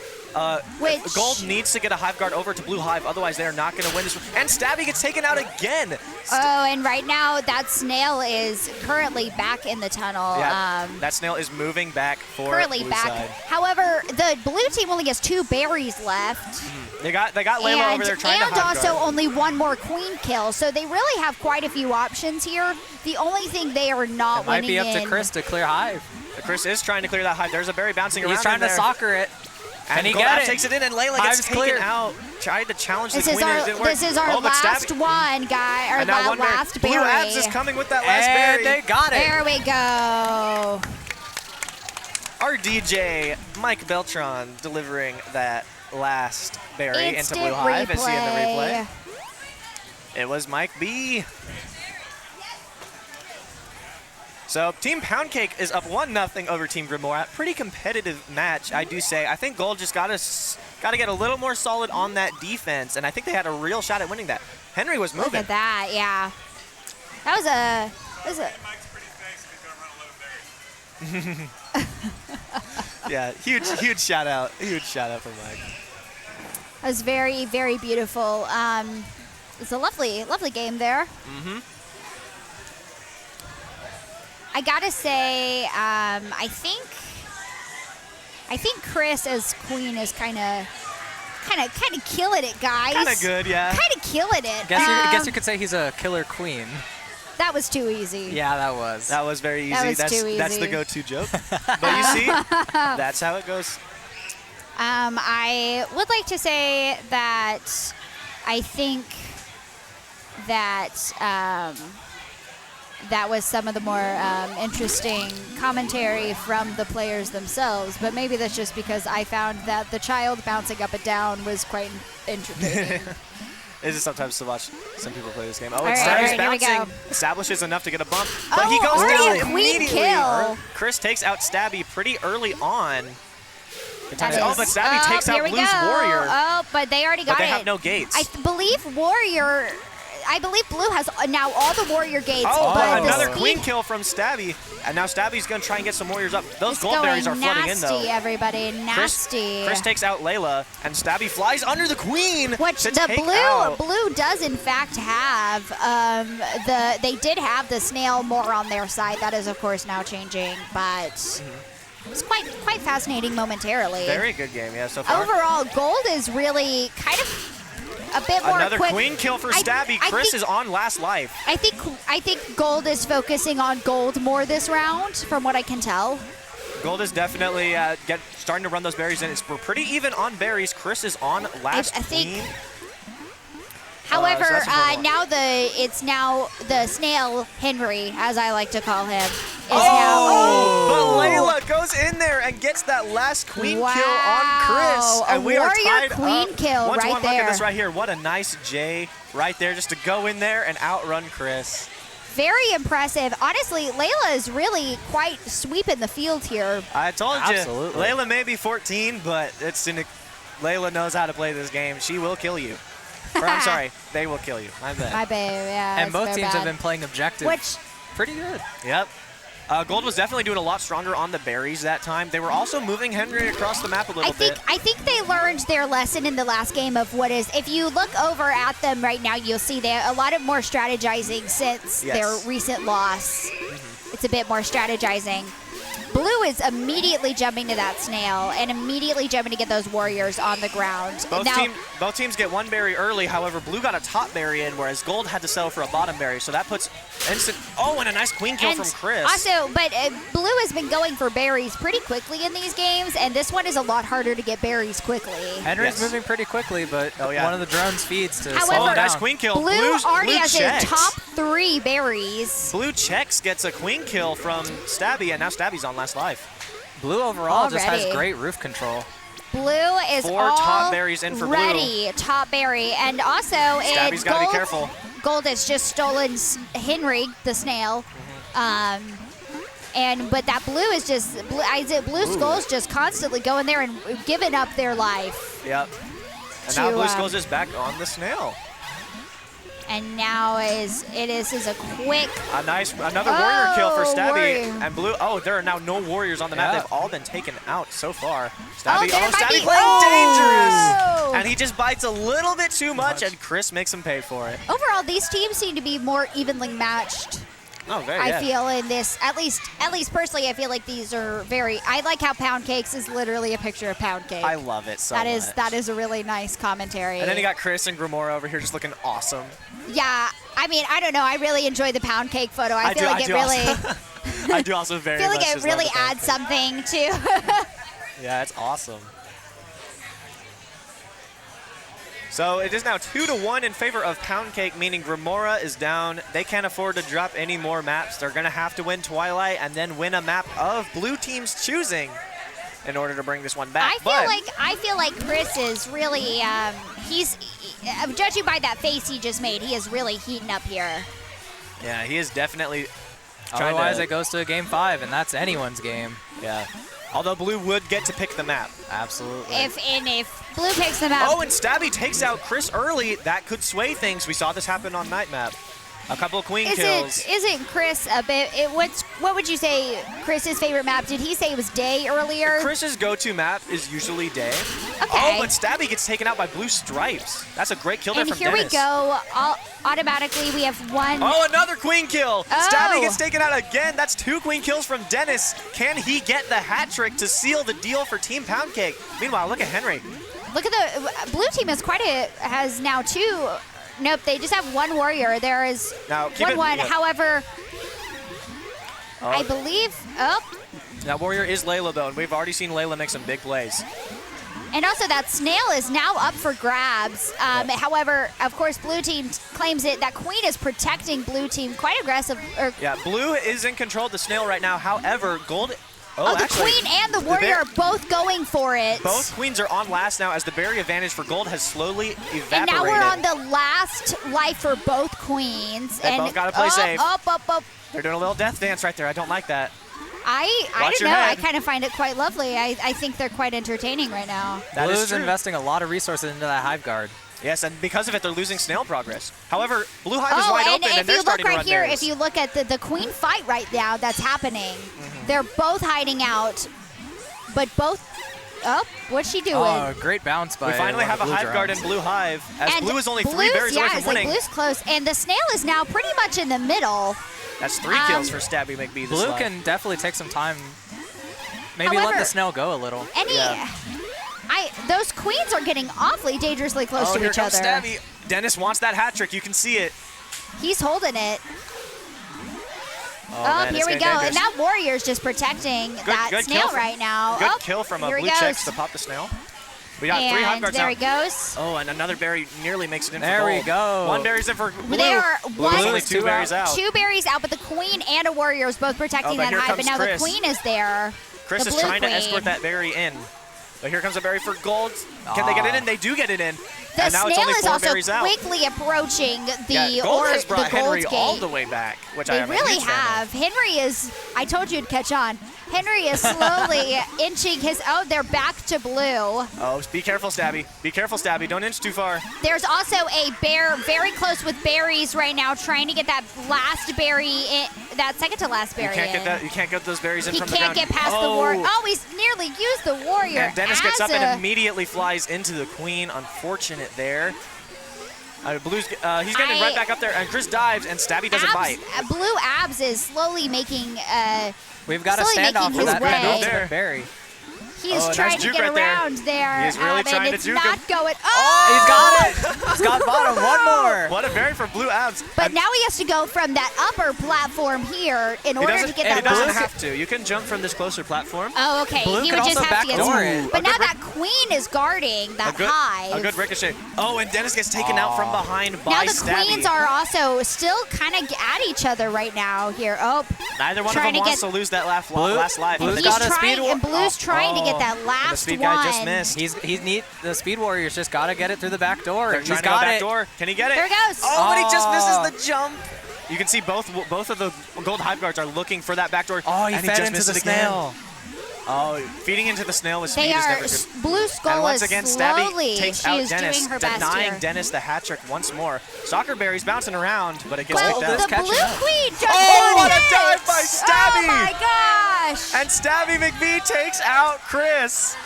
Which- Gold needs to get a Hive Guard over to Blue Hive, otherwise they are not going to win this. And Stabby gets taken out again. Oh, and right now that snail is currently back in the tunnel. Yeah, that snail is moving back for Currently Blue back. side. However, the blue team only has 2 berries left. They got Layla over there trying to and Hive also Guard. only 1 more queen kill, so they really have quite a few options here. The only thing they are not It might winning be up to in- Chris to clear Hive. Chris is trying to clear that Hive. There's a berry bouncing around He's trying in to there. soccer it. And Can he Gold get Abs it? takes it in, and Layla Hive's gets taken clear. out. Tried to challenge This the is queen, and our it didn't work. this is our Oh, but last Stabby- one, guy. Or And now that one berry. last Blue berry. Abs is coming with that last And berry. they got it. There we go. Our DJ, Mike Beltron, delivering that last berry into Instant Blue Hive, as you see in the replay. replay. It was Mike B. So Team Pound Cake is up 1-0 over Team Grimora. Pretty competitive match, I do say. I think Gold just got to get a little more solid on that defense, and I think they had a real shot at winning that. Henry was Look moving. at that, yeah. That was a. Yeah, huge shout out. Huge shout out for Mike. That was very, very beautiful. It's a lovely, lovely game there. Mm-hmm. I gotta say, I think Chris as queen is kind of killing it, guys. Kind of good, yeah. Kind of killing it. Guess you could say he's a killer queen. That was too easy. Yeah, that was. That was very easy. That was that's too that's the easy. go-to joke. But you see, that's how it goes. I would like to say that I think that that was some of the more interesting commentary from the players themselves, but maybe that's just because I found that the child bouncing up and down was quite entertaining. It is sometimes to watch some people play this game. Oh, All it's right, Stabby's here we bouncing. go. Establishes enough to get a bump, but he Oh, goes already down a queen immediately. kill. Chris takes out Stabby pretty early on. That Oh, is- but Stabby takes here out we Blue's go. warrior. Oh, but they already got But they it. have no gates. I believe warrior. I believe Blue has now all the warrior gates. Oh, but the another speed queen kill from Stabby. And now Stabby's going to try and get some warriors up. Those is gold berries are going flooding in, though. nasty, everybody. Nasty. Chris takes out Layla, and Stabby flies under the queen. Which to the take out. blue does in fact have they did have the snail more on their side. That is of course now changing, but it's quite fascinating momentarily. Very good game, yeah, so far. Overall, gold is really kind of a bit more Another quick. queen kill for Stabby. I Chris think- is on last life. I think gold is focusing on gold more this round, from what I can tell. Gold is definitely starting to run those berries in. We're pretty even on berries. Chris is on last I think- queen. However, so that's a good one. it's now the snail Henry, as I like to call him, is But now. Layla goes in there and gets that last queen Wow. kill on Chris. And A we are warrior tied queen up. kill Once right one, look at there. this right here. What a nice J right there just to go in there and outrun Chris. Very impressive. Honestly, Layla is really quite sweeping the field here. I told Absolutely. you, Layla may be 14, but Layla knows how to play this game. She will kill you. Or I'm sorry, they will kill you. My bad. My babe, yeah. And it's both very teams have bad. been playing objective Which, pretty good. Yep. Gold was definitely doing a lot stronger on the berries that time. They were also moving Henry across the map a little bit. I think they learned their lesson in the last game of what is. If you look over at them right now, you'll see they a lot of more strategizing since Yes. their recent loss. It's a bit more strategizing. Blue is immediately jumping to that snail and immediately jumping to get those warriors on the ground. Both teams get one berry early. However, Blue got a top berry in, whereas Gold had to settle for a bottom berry. So that puts instant. Oh, and a nice queen kill and from Chris. Also, but Blue has been going for berries pretty quickly in these games, and this one is a lot harder to get berries quickly. Henry's Yes. moving pretty quickly, but Oh, yeah. one of the drones feeds to However- slow Oh, him down. nice queen kill. Blue already has checks. a top 3 berries. Blue checks gets a queen kill from Stabby, and now Stabby's on last life. Blue overall just has Already. great roof control. Blue is 4 all top berries in for Blue. ready, top berry, and also Stabby's got to be careful. Gold has just stolen Henry the snail, but that blue is just blue skull's just constantly going there and giving up their life, Yep. And now To, Blue Skulls is back on the snail. and now is a quick. Another warrior kill for Stabby. warrior. And Blue, there are now no warriors on the map. Yeah. They've all been taken out so far. Stabby, there might Stabby be- playing dangerous. Oh! And he just bites a little bit too much, and Chris makes him pay for it. Overall, these teams seem to be more evenly matched. Oh, very I feel in this, at least personally, I feel like these are very. I like how Pound Cakes is literally a picture of Pound Cake. I love it so That much. is a really nice commentary. And then you got Chris and Grimora over here just looking awesome. Yeah, I mean, I don't know. I really enjoy the Pound Cake photo. I feel like it really. I do also very feel like much it just love really the Pound adds Cake. something to. Yeah, it's awesome. So it is now 2-1 in favor of Pound Cake, meaning Grimora is down. They can't afford to drop any more maps. They're going to have to win Twilight and then win a map of blue team's choosing in order to bring this one back. I feel like Chris is really. Judging by that face he just made, he is really heating up here. Yeah, he is definitely trying Otherwise, to. it goes to Game 5, and that's anyone's game. Yeah. Although Blue would get to pick the map. Absolutely. If Blue picks them out. Oh, and Stabby takes out Chris early. That could sway things. We saw this happen on Night Map. A couple of queen kills. Isn't Chris a bit? What would you say Chris's favorite map? Did he say it was Day earlier? Chris's go-to map is usually Day. Okay. Oh, but Stabby gets taken out by Blue Stripes. That's a great kill there And from here Dennis. we go. Automatically, we have one. Oh, another queen kill. Oh. Stabby gets taken out again. That's 2 queen kills from Dennis. Can he get the hat trick to seal the deal for Team Pound Cake? Meanwhile, look at Henry. Look at the blue team has now 2. Nope, they just have 1 warrior. There is Now, keep 1-1. it- However, I believe. Oh, That warrior is Layla, though, and we've already seen Layla make some big plays. and also that snail is now up for grabs. However, of course, blue team claims it. That queen is protecting blue team quite aggressive. Yeah, Blue is in control of the snail right now. However, Gold... Oh, the actually, queen and the warrior are both going for it. Both queens are on last now as the berry advantage for Gold has slowly evaporated. And now we're on the last life for both queens. They and both gotta play safe. Up. They're doing a little death dance right there. I don't like that. I Watch don't your know. head. I kind of find it quite lovely. I think they're quite entertaining right now. That is Blue's true. investing a lot of resources into that Hive Guard. Yes, and because of it, they're losing snail progress. However, Blue Hive is wide open, and if they're you look starting to right run here, berries. if you look at the queen fight right now that's happening, they're both hiding out, but both. Oh, what's she doing? Oh, great bounce by We finally one have of a the blue Hive Guard in drones. Blue Hive, as And Blue is only 3 Blue's- berries away yeah, from it's like winning. Blue's close, and the snail is now pretty much in the middle. That's 3 kills for Stabby McBee this Blue live. can definitely take some time. Maybe However, let the snail go a little. Yeah. Those queens are getting awfully dangerously close Oh, to here each comes other. Stabby. Dennis wants that hat trick. You can see it. He's holding it. Oh, Oh, man, here it's we go. getting And dangerous. that warrior's just protecting that good snail kill from- right now. Good Oh, kill from here he Blue goes. Checks to pop the snail. We got 3 Hive And Guards there out. he goes. Oh, and another berry nearly makes it in There for we gold. go. 1 berry's in for Blue. They are Blue's one- only 2 berries out. 2 berries out, but the queen and a warrior is both protecting but that here hive. But comes now Chris. the queen is there. Chris the is blue trying to queen. escort that berry in. But here comes a berry for gold. Can they get it in? They do get it in. The and now it's snail only is 4 also berries out. quickly approaching the Yeah, gold has the brought gold Henry gate. all the way back, which I They am a really huge fan of. have. Henry is, I told you to catch on. Henry is slowly inching his, oh, they're back to blue. Oh, be careful, Stabby. Be careful, Stabby. Don't inch too far. There's also a bear very close with berries right now, trying to get that last berry in, that second to last berry You can't in. get that. You can't get those berries in He from the can't ground. get past the warrior. Oh, he's nearly used the warrior. And Dennis gets as up a- and immediately flies into the queen. Unfortunate there. Blue's, he's getting right back up there, and Chris dives, and Stabby doesn't bite. Blue Abs is slowly making. We've got a slowly standoff making for his that way. penultimate berry. He's Oh, nice trying to juke get right there. around there. He's really trying and to it's juke not him. going. He's Oh, got it. He's got bottom. One more. What a berry for Blue Abs. But And now he has to go from that upper platform here in he order doesn't, to get he that doesn't last. have to. You can jump from this closer platform. Oh, okay. Blue he could would just also have to get backdoor through. it. But A now good that queen is guarding that hive. A good ricochet. Oh, and Dennis gets taken out from behind by Now the Stabby. queens are also still kind of at each other right now here. Oh, Neither one of trying them to wants get- to lose that last life. Blue's he's got a trying, speed wa- and Blue's trying to get that And last the speed one. guy just missed. He's neat. The speed warrior's just got to get it through the back door. They're He's trying to go got back it. door. Can he get it? There it goes. Oh, and he just Oh. misses the jump. You can see both of the gold hive guards are looking for that back door. Oh, he and fed just into missed the it again. snail. Oh, feeding into the snail with speed They is are. never good. Blue Skull And once is again, slowly. Stabby takes She out is Dennis, doing her best denying here. Dennis the hat trick once more. Soccer Berry's bouncing around, but it gets Well, picked this out. the catching blue up. queen just Oh, won what a it! dive by Stabby! Oh my gosh! And Stabby McBee takes out Chris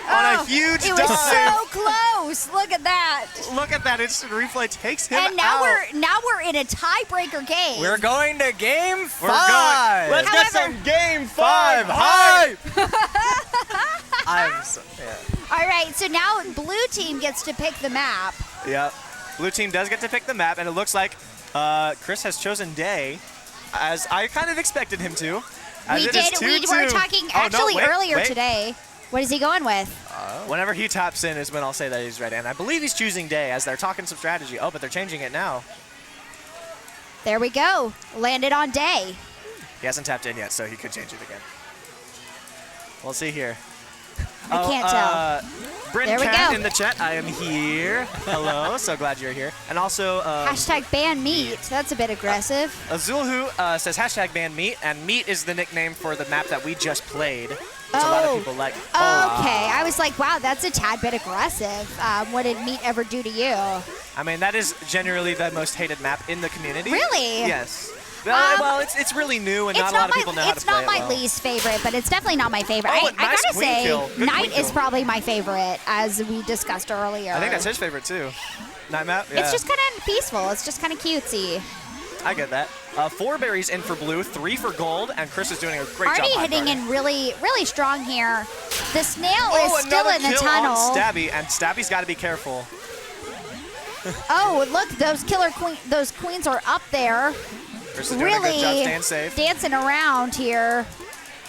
on a huge It dive. was so close. Look at that. Look at that instant replay. Takes him And now out. we're in a tiebreaker game. We're going to game We're 5. going. Let's get However- some game 5 hype. I'm so, yeah. All right, so now blue team gets to pick the map. Yeah. Blue team does get to pick the map, and it looks like Chris has chosen Day, as I kind of expected him to. As We it is did. We 2-2. were talking Oh, no, actually wait, earlier wait. today. What is he going with? Whenever he taps in is when I'll say that he's ready. And I believe he's choosing Day as they're talking some strategy. Oh, but they're changing it now. There we go. Landed on day. He hasn't tapped in yet, so he could change it again. We'll see here. I can't tell. Bryn There we Cat go. in the chat. I am here. Hello. So glad you're here. And also, Hashtag ban meat. That's a bit aggressive. Azulhu says hashtag ban meat, and meat is the nickname for the map that we just played, which a lot of Oh. people like. Okay, I was like, wow, that's a tad bit aggressive. What did meat ever do to you? I mean, that is generally the most hated map in the community. Really? Yes. Well, it's really new, and not a lot of people know how to It's play not it my well. least favorite, but it's definitely not my favorite. Oh, I nice gotta queen say, kill. Good Knight queen is kill. probably my favorite, as we discussed earlier. I think that's his favorite too. Night map. Yeah. It's just kind of peaceful. It's just kind of cutesy. I get that. 4 berries in for blue, 3 for gold, and Chris is doing a great job. Arnie high hitting guarding. in really, really strong here. The snail Oh, is still another in the kill tunnel. on Stabby, and Stabby's got to be careful. Oh, look, those queens are up there, Chris is doing a good job really staying safe. dancing around here.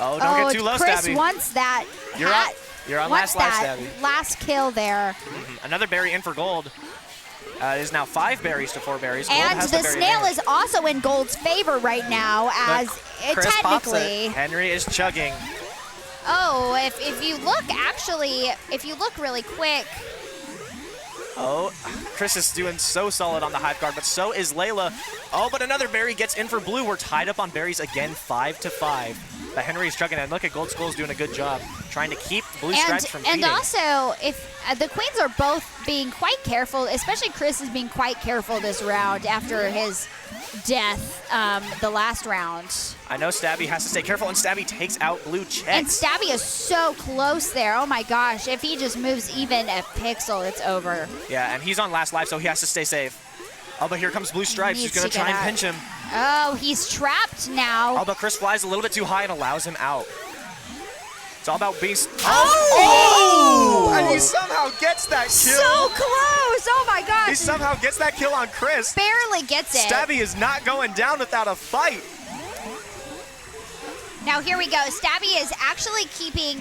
Oh, don't get too low, Chris Stabby. wants that. You're hat. up. You're on Wants last life, that Stabby. last kill there. Another berry in for gold. It is now 5 berries to 4 berries. Gold And has the berry snail advantage. is also in Gold's favor right now, as Chris pops technically. Henry is chugging. Oh, if you look, actually, if you look really quick, Oh, Chris is doing so solid on the hive guard, but so is Layla. Oh, but another berry gets in for blue. We're tied up on berries again, 5-5. But Henry's chugging and look at Gold Skull's doing a good job trying to keep Blue Stripes from feeding. And also, if the queens are both being quite careful, especially Chris is being quite careful this round after his death the last round. I know Stabby has to stay careful, and Stabby takes out Blue Checks. And Stabby is so close there. Oh my gosh, if he just moves even a pixel, it's over. Yeah, and he's on last life, so he has to stay safe. Oh, but here comes Blue Stripes. He's going to try and pinch him. Oh, he's trapped now. Oh, but Chris flies a little bit too high and allows him out. It's all about being... Oh! And he somehow gets that kill. So close! Oh my gosh! He somehow gets that kill on Chris. Barely gets it. Stabby is not going down without a fight. Now here we go. Stabby is actually keeping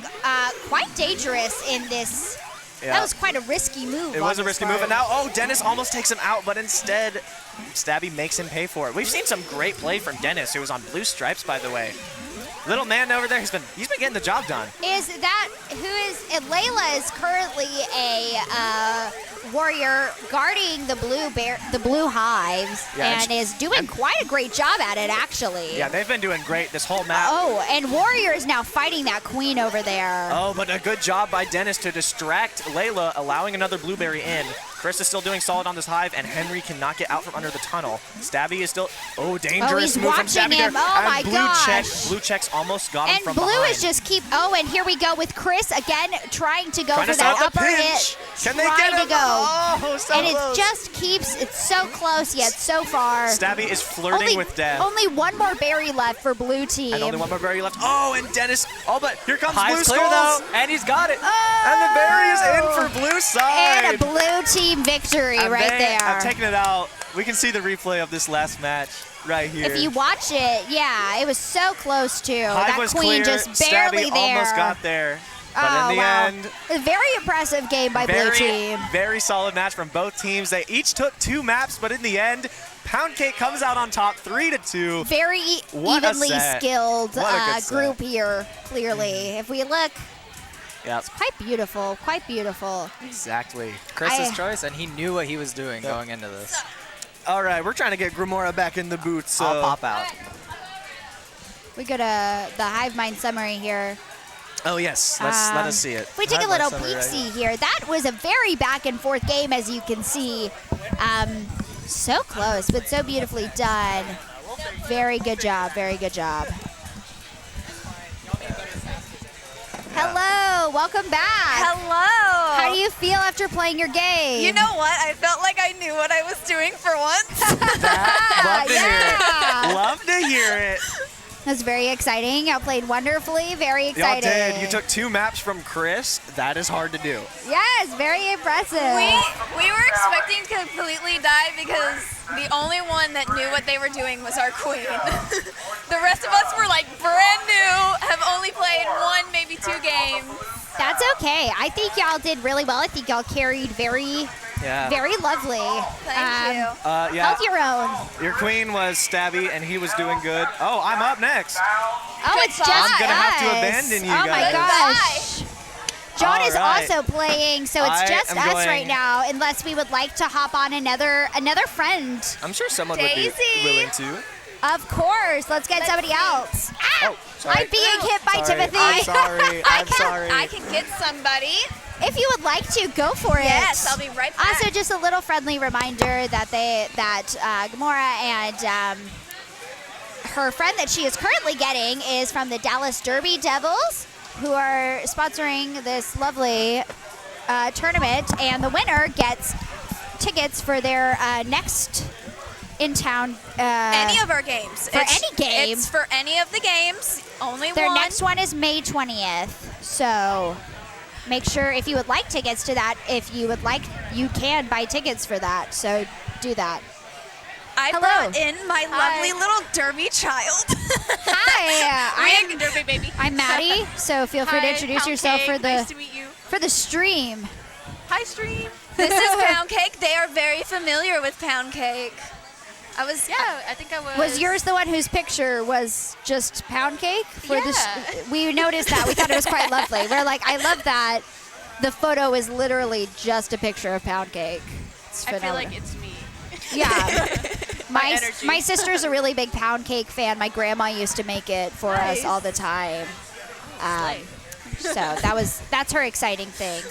quite dangerous in this. Yeah. That was quite a risky move. It was a risky move, and now, Dennis almost takes him out, but instead, Stabby makes him pay for it. We've seen some great play from Dennis, who was on Blue Stripes, by the way. Little man over there, he's been getting the job done. Layla is currently a warrior guarding the blue hives, Yeah, and is doing quite a great job at it, actually. Yeah, they've been doing great this whole map. Oh, and Warrior is now fighting that queen over there. Oh, but a good job by Dennis to distract Layla, allowing another blueberry in. Chris is still doing solid on this hive, and Henry cannot get out from under the tunnel. Stabby is still... Oh, dangerous he's move from watching Stabby him. there. Oh, and my gosh. Blue Checks almost got him And from Blue behind. is just keep... Oh, and here we go with Chris again trying to go Trying for to that set up the upper pinch. hit. Can they trying get him? to go. Oh, so and close. it just keeps... It's so close yet so far. Stabby is flirting with death. Only one more berry left for Blue team. And only one more berry left. Oh, and Dennis. Oh, but here comes Hive's Blue clear Skulls. though, and he's got it. And the berry is in for Blue side. And a Blue team victory And right there. I'm taking it out. We can see the replay of this last match right here. If you watch it, yeah, it was so close to. Hive That was queen clear. just barely Stabby there. almost got there. But Oh, in the wow. end, A very impressive game by Blue team. very solid match from both teams. They each took 2 maps, but in the end, Pound Cake comes out on top 3-2. Very What a evenly set. skilled What a good set. group here, clearly. If we look, Yep, quite beautiful, quite beautiful. exactly. Chris's choice, and he knew what he was doing going into this. All right, we're trying to get Grimora back in the booth, so I'll pop out. We go to the Hive Mind summary here. Oh yes, let us see it. We take a Hive little Mind summary right peek-see here. That was a very back and forth game, as you can see. So close, but so beautifully done. Very good job, very good job. Hello, welcome back. Hello. How do you feel after playing your game? You know what? I felt like I knew what I was doing for once. Love to hear Yeah. it. Love to hear it. That's very exciting. Y'all played wonderfully. Very Y'all exciting. did. You took 2 maps from Chris. That is hard to do. Yes, very impressive. we were expecting to completely die because the only one that knew what they were doing was our queen. The rest of us were like brand new, have only played 1, maybe 2 games. That's okay. I think y'all did really well. I think y'all carried very, Yeah. very lovely. Thank you. Yeah. Held your own. Your queen was Stabby, and he was doing good. Oh, I'm up next. Oh, Good it's job. just I'm gonna have to us. abandon you Oh my guys. gosh. John All is right. also playing, so it's I just am us going- right now, unless we would like to hop on another friend. I'm sure someone would Daisy. be willing to. Of course. Let's get somebody else. Ah! Oh, sorry. I'm being hit by Sorry, Timothy. I'm sorry. I'm sorry. I can get somebody. If you would like to, go for it. Yes, I'll be right back. Also, just a little friendly reminder that Gamora and her friend that she is currently getting is from the Dallas Derby Devils, who are sponsoring this lovely tournament, and the winner gets tickets for their next in-town. Any of our games. For any game. It's for any of the games. Only Their one. next one is May 20th, so make sure if you would like tickets to that, if you would like, you can buy tickets for that, so do that. I Hello. brought in my lovely Hi. little derby child. Hi, Big derby baby. I'm Maddie, so feel free to Hi, introduce Pound yourself Cake. for the Nice to meet you. for the stream. Hi, stream. This is Pound Cake. They are very familiar with Pound Cake. I think I was. Was yours the one whose picture was just pound cake? Yeah. We noticed that. We thought it was quite lovely. We're like, I love that. The photo is literally just a picture of pound cake. It's I feel phenomenal. like it's me. Yeah. My energy. my sister's a really big pound cake fan. My grandma used to make it for us all the time. So that's her exciting thing.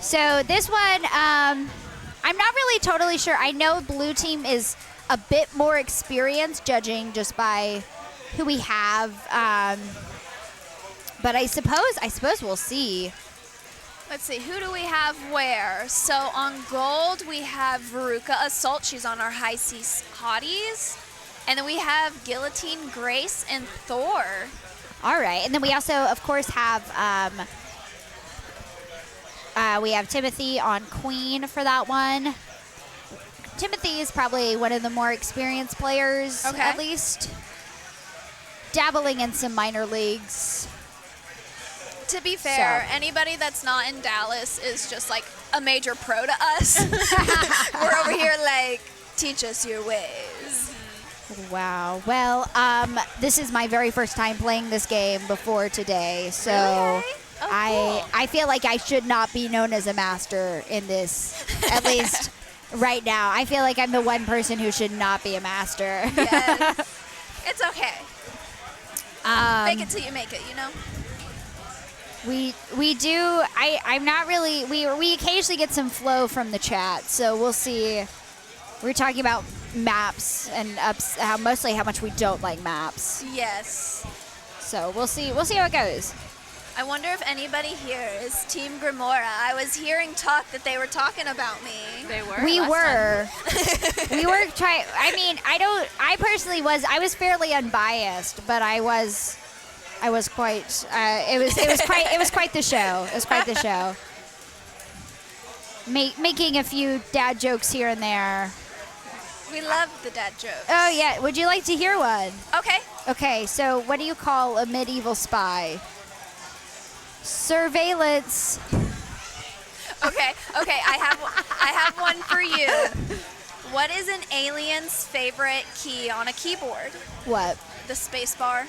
So this one, I'm not really totally sure. I know blue team is a bit more experienced, judging just by who we have. But I suppose we'll see. Let's see, who do we have where? So on gold, we have Veruca Assault. She's on our high C hotties. And then we have Guillotine Grace and Thor. All right, and then we also, of course, have Timothy on Queen for that one. Timothy is probably one of the more experienced players, Okay. at least. Dabbling in some minor leagues. To be fair, So. anybody that's not in Dallas is just like a major pro to us. We're over here like, teach us your ways. Wow. Well, this is my very first time playing this game before today, so Really? Oh, I feel like I should not be known as a master in this, at least right now. I feel like I'm the one person who should not be a master. Yes. It's okay. Fake it till you make it, you know? We do. I'm not really. We occasionally get some flow from the chat, so we'll see. We're talking about maps and mostly how much we don't like maps. Yes. So we'll see. We'll see how it goes. I wonder if anybody here is Team Grimora. I was hearing talk that they were talking about me. They were. We last were. We were trying. I mean, I personally was. I was fairly unbiased, but I was quite. It was quite the show. It was quite the show. Making a few dad jokes here and there. We love the dad jokes. Oh yeah. Would you like to hear one? Okay. Okay. So, what do you call a medieval spy? Surveillance. Okay. I have one for you. What is an alien's favorite key on a keyboard? What? The space bar.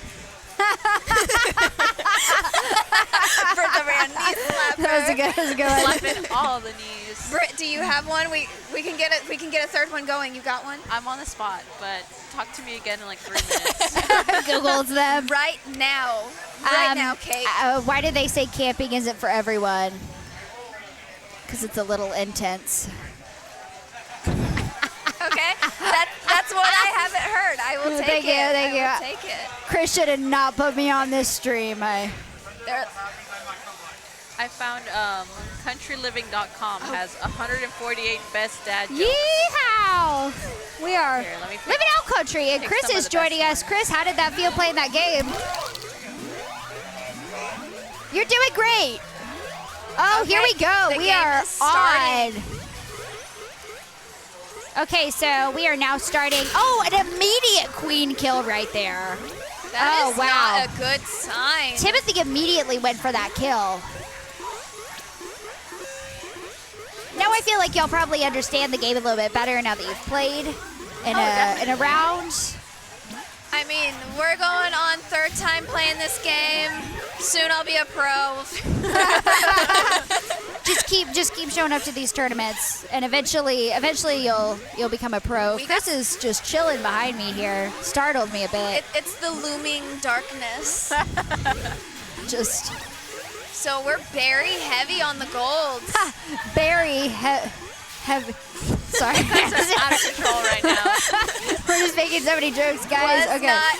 For the Randy slapper. That was a good one. Slapping all the knees. Britt, do you have one? We can get it. We can get a third one going. You got one? I'm on the spot, but talk to me again in like 3 minutes. Googles them. Right now. Right now, Kate. Why do they say camping isn't for everyone? Because it's a little intense. Okay. That's what I haven't heard. I will take Thank it. you, thank I you. will take it. Chris should have not put me on this stream. There, I found countryliving.com has 148 best dad jokes. Yeehaw! We are Here, let me pick- living out country, and pick Chris some of is the joining best us. Chris, how did that feel playing that game? You're doing great. Oh, here we go. the We game are is starting. on. Okay, so we are now starting. Oh, an immediate queen kill right there. that Oh, is wow. not a good sign. Timothy immediately went for that kill. Now I feel like y'all probably understand the game a little bit better now that you've played in a round. I mean, we're going on third time playing this game. Soon I'll be a pro. Just keep showing up to these tournaments, and eventually you'll become a pro. Chris is just chilling behind me here. Startled me a bit. It's the looming darkness. Just So we're very heavy on the golds. very heavy. Sorry, It's out of control right now. we're just making so many jokes, guys. Was Okay. not.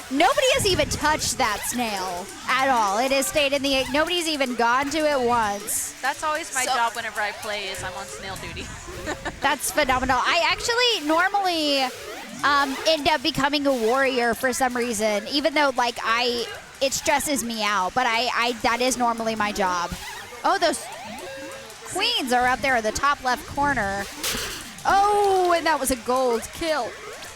Nobody has even touched that snail at all. It has stayed in the. Nobody's even gone to it once. That's always my So- job whenever I play is I'm on snail duty. That's phenomenal. I actually normally end up becoming a warrior for some reason, even though it stresses me out. But I that is normally my job. Oh, those queens are up there in the top left corner. Oh, and that was a gold kill.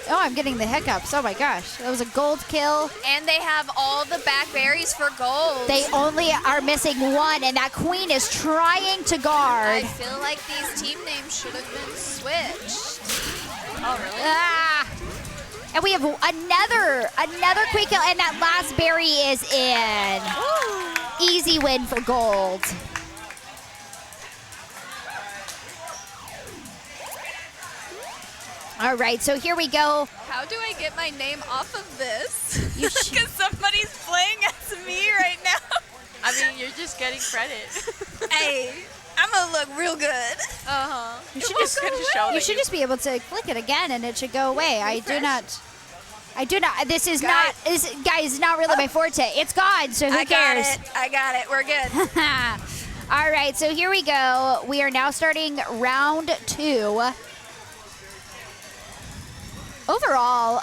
Oh, I'm getting the hiccups. Oh my gosh, that was a gold kill. And they have all the back berries for gold. They only are missing one, and that queen is trying to I guard. feel like these team names should have been switched. Oh, really? Ah! And we have another quick kill, and that last berry is in. Easy win for gold. All right, so here we go. How do I get my name off of this? You should- Because somebody's playing as me right now. I mean, you're just getting credit. Hey, I'm gonna look real good. Uh-huh. You should Just gonna show You that should just be able to click it again, and it should go away. I do not. This is Got not. This guys is not really my forte. It's gone, so who I cares? got it. We're good. All right, so here we go. We are now starting round 2. Overall,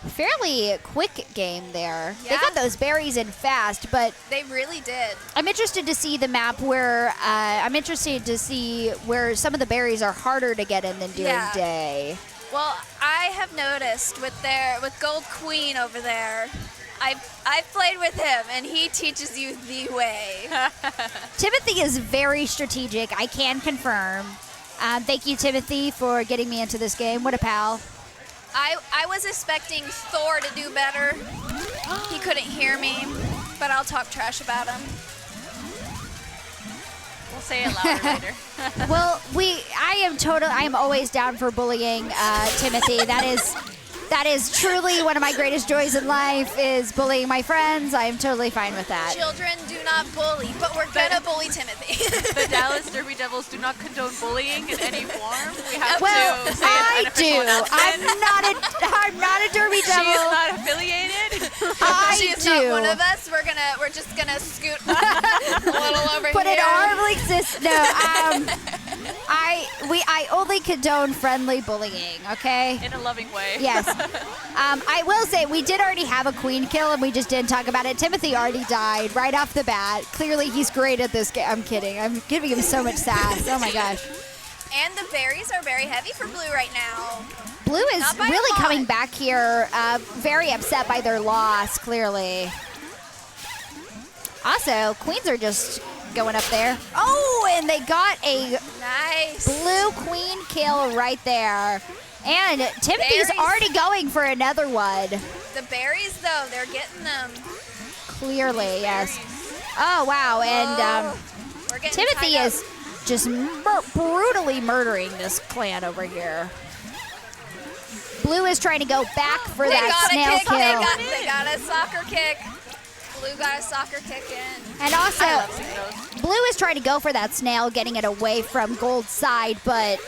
fairly quick game there. They Yeah. got those berries in fast, but They really did. I'm interested to see the map where some of the berries are harder to get in than during Yeah. day. Well, I have noticed with Gold Queen over there, I've played with him and he teaches you the way. Timothy is very strategic. I can confirm. Thank you, Timothy, for getting me into this game. What a pal. I was expecting Thor to do better. He couldn't hear me, but I'll talk trash about him. We'll say it louder later. Well, I am always down for bullying Timothy. That is truly one of my greatest joys in life is bullying my friends. I am totally fine with that. Children do not bully, but we're gonna bully Timothy. The Dallas Derby Devils do not condone bullying in any form. We have Well, to say I an unofficial do. announcement. I'm not a Derby She Devil. is not affiliated. I She's do. not one of us. We're just gonna scoot a little over But here. in our existence, no. I only condone friendly bullying. Okay. In a loving way. Yes. I will say we did already have a queen kill and we just didn't talk about it. Timothy already died right off the bat. Clearly he's great at this game. I'm kidding. I'm giving him so much sass. Oh my gosh. And the berries are very heavy for Blue right now. Blue is Not by a really lot. coming back here, very upset by their loss, clearly. Also, queens are just going up there. Oh, and they got a Nice. blue queen kill right there. And Timothy's Berries. already going for another one. The berries, though, they're getting them. Clearly, yes. Oh, wow. And We're getting Timothy tied up. is just brutally murdering this clan over here. Blue is trying to go back for They that got a snail kick. kill. They got a soccer kick. Blue got a soccer kick in. And also, I love seeing those. Blue is trying to go for that snail, getting it away from Gold's side, but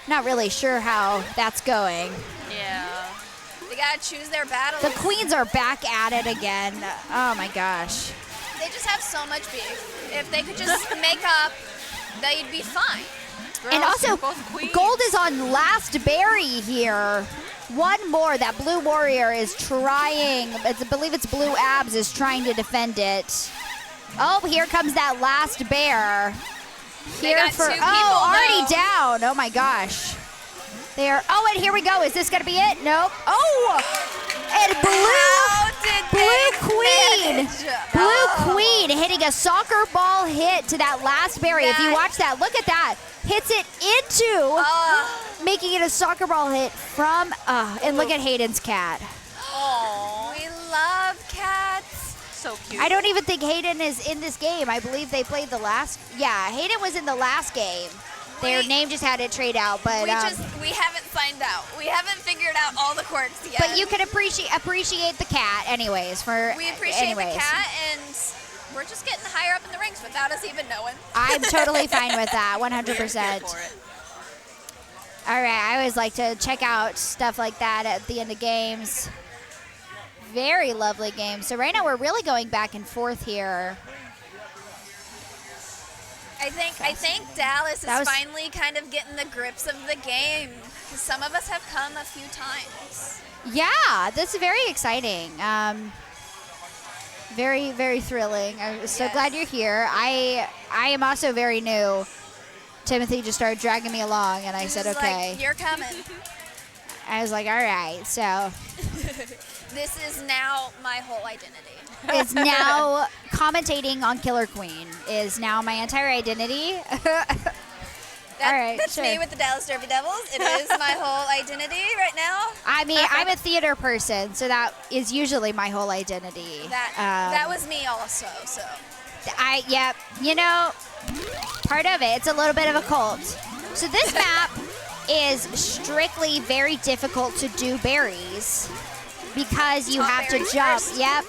not really sure how that's going. Yeah. They gotta choose their battles. The queens are back at it again. Oh my gosh. They just have so much beef. If they could just make up, they'd be fine. And Girls, also, both queens. Gold is on last berry here. One more. That blue warrior is trying. I believe it's Blue Abs is trying to defend it. Oh, here comes that last bear. They Here got for two people, already though. down. Oh my gosh. They are. Oh, and here we go. Is this gonna be it? Nope. Oh, and How did Blue they Queen. manage? Blue Oh. Queen hitting a soccer ball hit to that last berry. If you That- watch that, look at that. Hits it into, making it a soccer ball hit from, and look at Hayden's cat. Oh, we love cats. So cute. I don't even think Hayden is in this game. I believe they played the last, yeah, Hayden was in the last game. Their We- name just had it trade out, but We haven't signed out. We haven't figured out all the quirks yet. but you can appreciate the cat anyways. We appreciate anyways. the cat, and we're just getting higher up in the ranks without us even knowing. I'm totally fine with that, Here 100%. for it. All right, I always like to check out stuff like that at the end of games. Very lovely game. So right now we're really going back and forth here. I think Dallas is That was- finally kind of getting the grips of the game. 'Cause some of us have come a few times. Yeah, this is very exciting. Very, very thrilling. I'm so Yes. glad you're here. I am also very new. Timothy just started dragging me along, and I said, Just okay. like, you're coming. I was like, all right. So This is now my whole identity. it's now commentating on Killer Queen is now my entire identity. All right, That's sure. me with the Dallas Derby Devils. It is my whole identity right now. I mean, I'm a theater person, so that is usually my whole identity. That was me also. So You know, part of it. It's a little bit of a cult. So this map is strictly very difficult to do berries because you Top have to berries jump. first. Yep.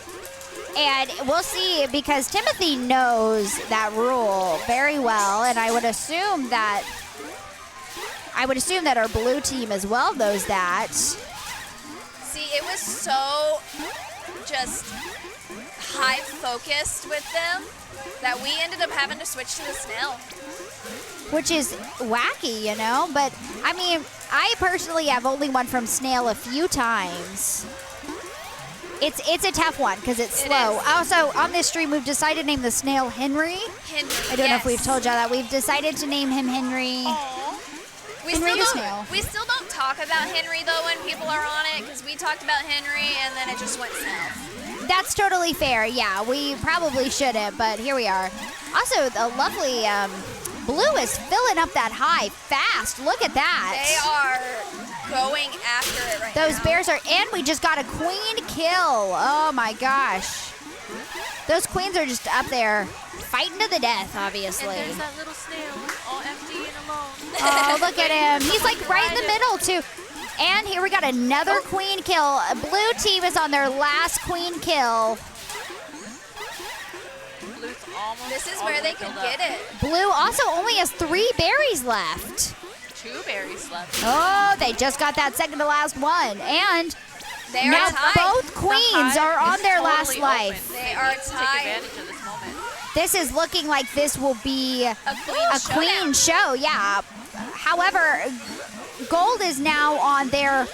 And we'll see because Timothy knows that rule very well, and I would assume that our blue team as well knows that. See, it was so just high focused with them that we ended up having to switch to the snail. Which is wacky, you know? But, I mean, I personally have only won from snail a few times. It's a tough one because it's It slow. is. Also, on this stream, we've decided to name the snail Henry. Henry. I don't know if we've told y'all that. We've decided to name him Henry. Aw. We Henry still the don't. snail. We still don't talk about Henry though when people are on it because we talked about Henry and then it just went south. That's totally fair. Yeah, we probably shouldn't, but here we are. Also, the lovely blue is filling up that high fast. Look at that. They are going after it right now. Those bears are, and we just got a queen kill. Oh my gosh. Those queens are just up there fighting to the death, obviously. And there's that little snail, all empty and alone. Oh, look at him. He's like right in the middle, too. And here we got another queen kill. Blue team is on their last queen kill. Blue's almost This is all where the they way can filled up. get it. Blue also only has 3 berries left. 2 berries left. Oh, they just got that second to last one. And They now are tied. both queens The are hive on is their totally last open. life. They are need to tied. Take advantage of this moment. This is looking like this will be A queen queen show, yeah. However, gold is now on their.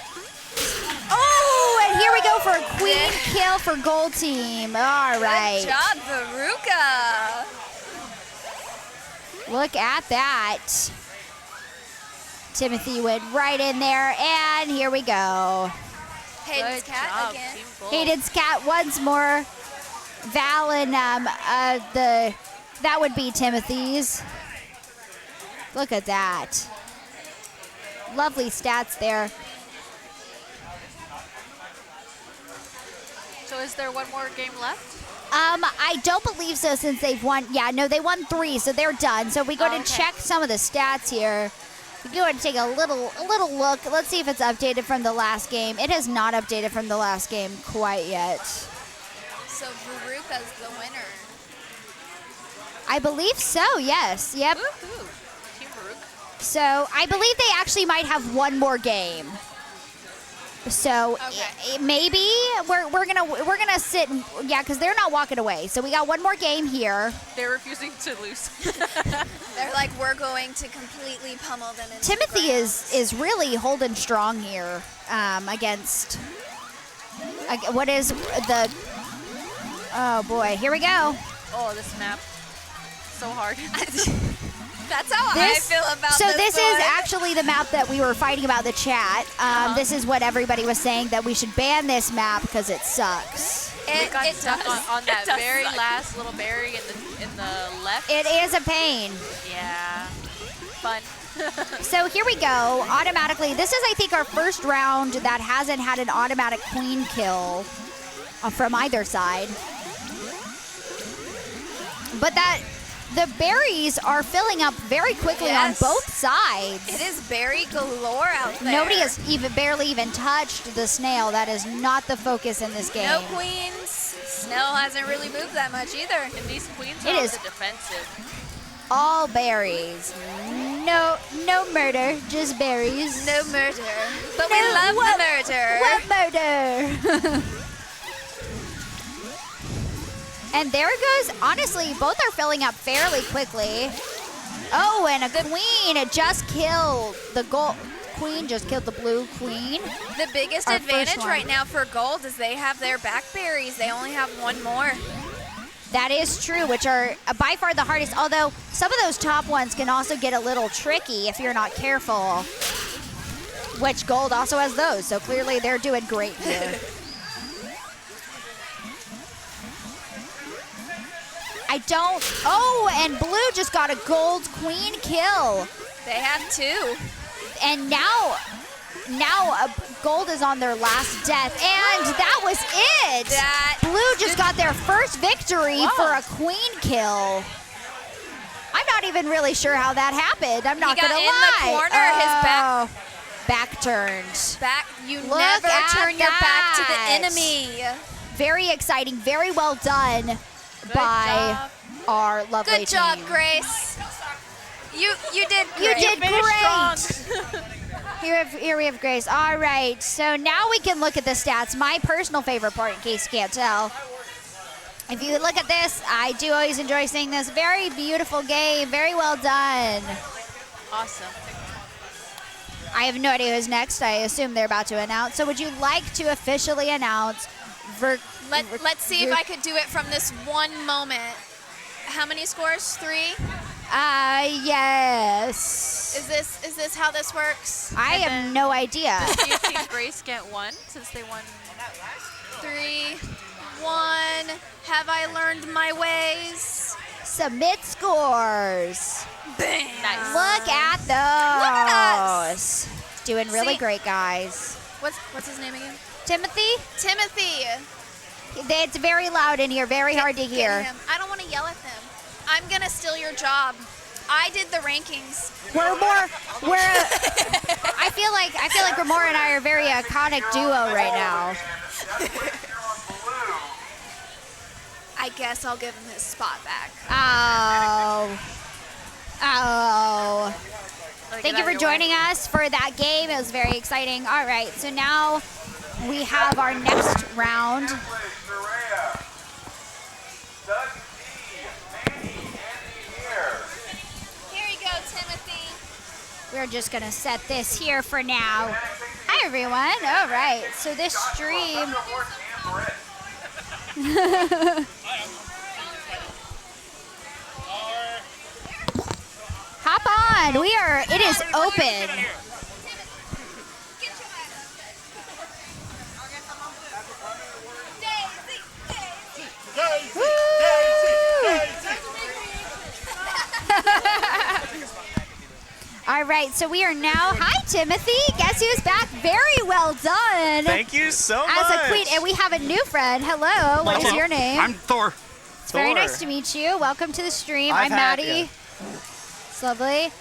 Oh, and here we go for a queen kill for gold team. All right. Good job, Veruca. Look at that. Timothy went right in there, and here we go. Hayden's Good cat job, again. Team Gold. Hayden's cat once more. Val and that would be Timothy's. Look at that. Lovely stats there. So is there one more game left? I don't believe so since they've won. Yeah, no, they won 3, so they're done. So we go Oh, to okay. check some of the stats here. We go and take a little look. Let's see if it's updated from the last game. It has not updated from the last game quite yet. So Veruca's the winner. I believe so. Yes. Yep. Woohoo! Team Baruch. So I believe they actually might have one more game. So Okay. maybe we're gonna sit. Yeah, because they're not walking away. So we got one more game here. They're refusing to lose. They're like, we're going to completely pummel them into Timothy the is really holding strong here against. What is the? Oh boy, here we go. Oh, this map. So hard. That's how This- I feel about So this is one. actually the map that we were fighting about in the chat. This is what everybody was saying, that we should ban this map because it sucks. We got It stuck does. on that It does very suck. last little berry in the left. It is a pain. Yeah. Fun. So here we go. Automatically, this is I think our first round that hasn't had an automatic queen kill from either side. But the berries are filling up very quickly Yes. on both sides. It is berry galore out there. Nobody has barely even touched the snail. That is not the focus in this game. No queens. Snell hasn't really moved that much either. And these queens It are on is- the defensive. All berries. No murder, just berries. No murder. But we No, love what- the murder. What murder? And there it goes. Honestly, both are filling up fairly quickly. Oh, and a queen. It just killed the gold queen. Just killed the blue queen. The biggest Our first advantage one. right now for gold is they have their backberries. They only have one more. That is true, which are by far the hardest. Although some of those top ones can also get a little tricky if you're not careful. Which gold also has those. So clearly they're doing great here. Oh, and blue just got a gold queen kill. They have two. And now gold is on their last death. And that was it. Blue just got their first victory for a queen kill. I'm not not even really sure how that happened. I'm not He got gonna in lie. the corner, his back- back turned. Back. You Look never at turn your back to the that. enemy. Very exciting. Very well done by job. our lovely Good job, team. Grace. You did You great. did Finish great. strong. Here we have Grace. All right, so now we can look at the stats. My personal favorite part, in case you can't tell. If you look at this, I do always enjoy seeing this. Very beautiful game. Very well done. Awesome. I have no idea who's next. I assume they're about to announce. So would you like to officially announce Let's see if I could do it from this one moment. How many scores? 3? Yes. Is this how this works? I have no idea. Do you think Grace get 1 since they won? 3, 1. Have I learned my ways? Submit scores. Bang. Nice. Look at those. Look at us. Doing really See- great, guys. What's his name again? Timothy, Timothy. it's very loud in here. Very hard to Get hear. him. I don't want to yell at them. I'm gonna steal your job. I did the rankings. I feel like Ramora and I are a very iconic duo right now. I guess I'll give him his spot back. Oh. Like, Thank get you for out your way. joining us for that game. It was very exciting. All right, so now we have our next round. Here you go, Timothy. We're just gonna set this here for now. Hi everyone. All right, so this stream. Hop on. It is open. All right, so we are now. Hi, Timothy. Guess who's back? Very well done. Thank you so much. As a queen, and we have a new friend. Hello. What is your name? I'm Thor. It's very Thor. nice to meet you. Welcome to the stream. I've I'm had- Maddie. yeah. It's lovely.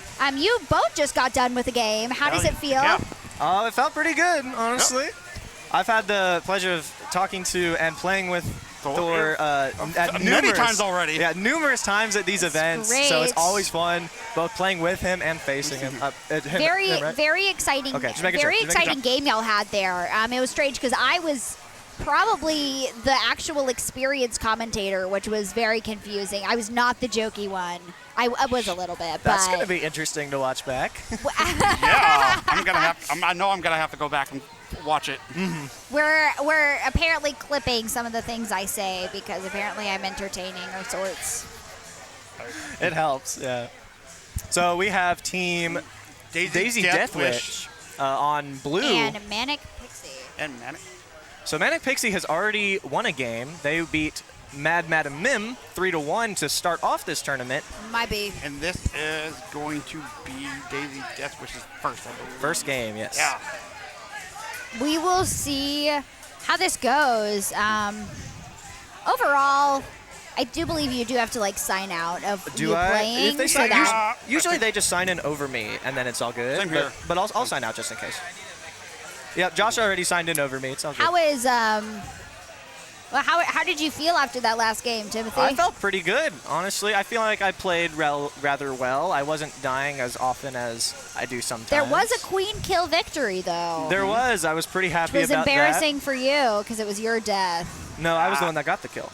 You both just got done with the game. How does it feel? Yeah. It felt pretty good, honestly. I've had the pleasure of talking to and playing with Thor at Many numerous times already. Yeah, numerous times at these events. So great. it's always fun, both playing with him and facing him. Very, him, right? very exciting. Okay, just making sure, very just making exciting game y'all had there. It was strange because I was probably the actual experienced commentator, which was very confusing. I was not the jokey one. I was a little bit, That's but going to be interesting to watch back. Yeah, I know I'm gonna have to go back and watch it. we're apparently clipping some of the things I say because apparently I'm entertaining of sorts. It helps, yeah. So we have Team Daisy Deathwish on blue. And Manic Pixie. And man, So Manic Pixie has already won a game. They beat Mad Madam Mim 3-1 to start off this tournament. Might be. and this is going to be Daisy Deathwish's first, I believe. First game, yes. Yeah. We will see how this goes. Overall, I do believe you do have to sign out of Do you I? playing. If they so sign, that- usually they just sign in over me, and then it's all good. Same here. But I'll sign out just in case. Yeah, Josh already signed in over me. It's all good. how is well, how did you feel after that last game, Timothy? I felt pretty good, honestly. I feel like I played rather well. I wasn't dying as often as I do sometimes. there was a queen kill victory though. There was. I was pretty happy Which was about embarrassing for you because it was your death. that. No, I was the one that got the kill.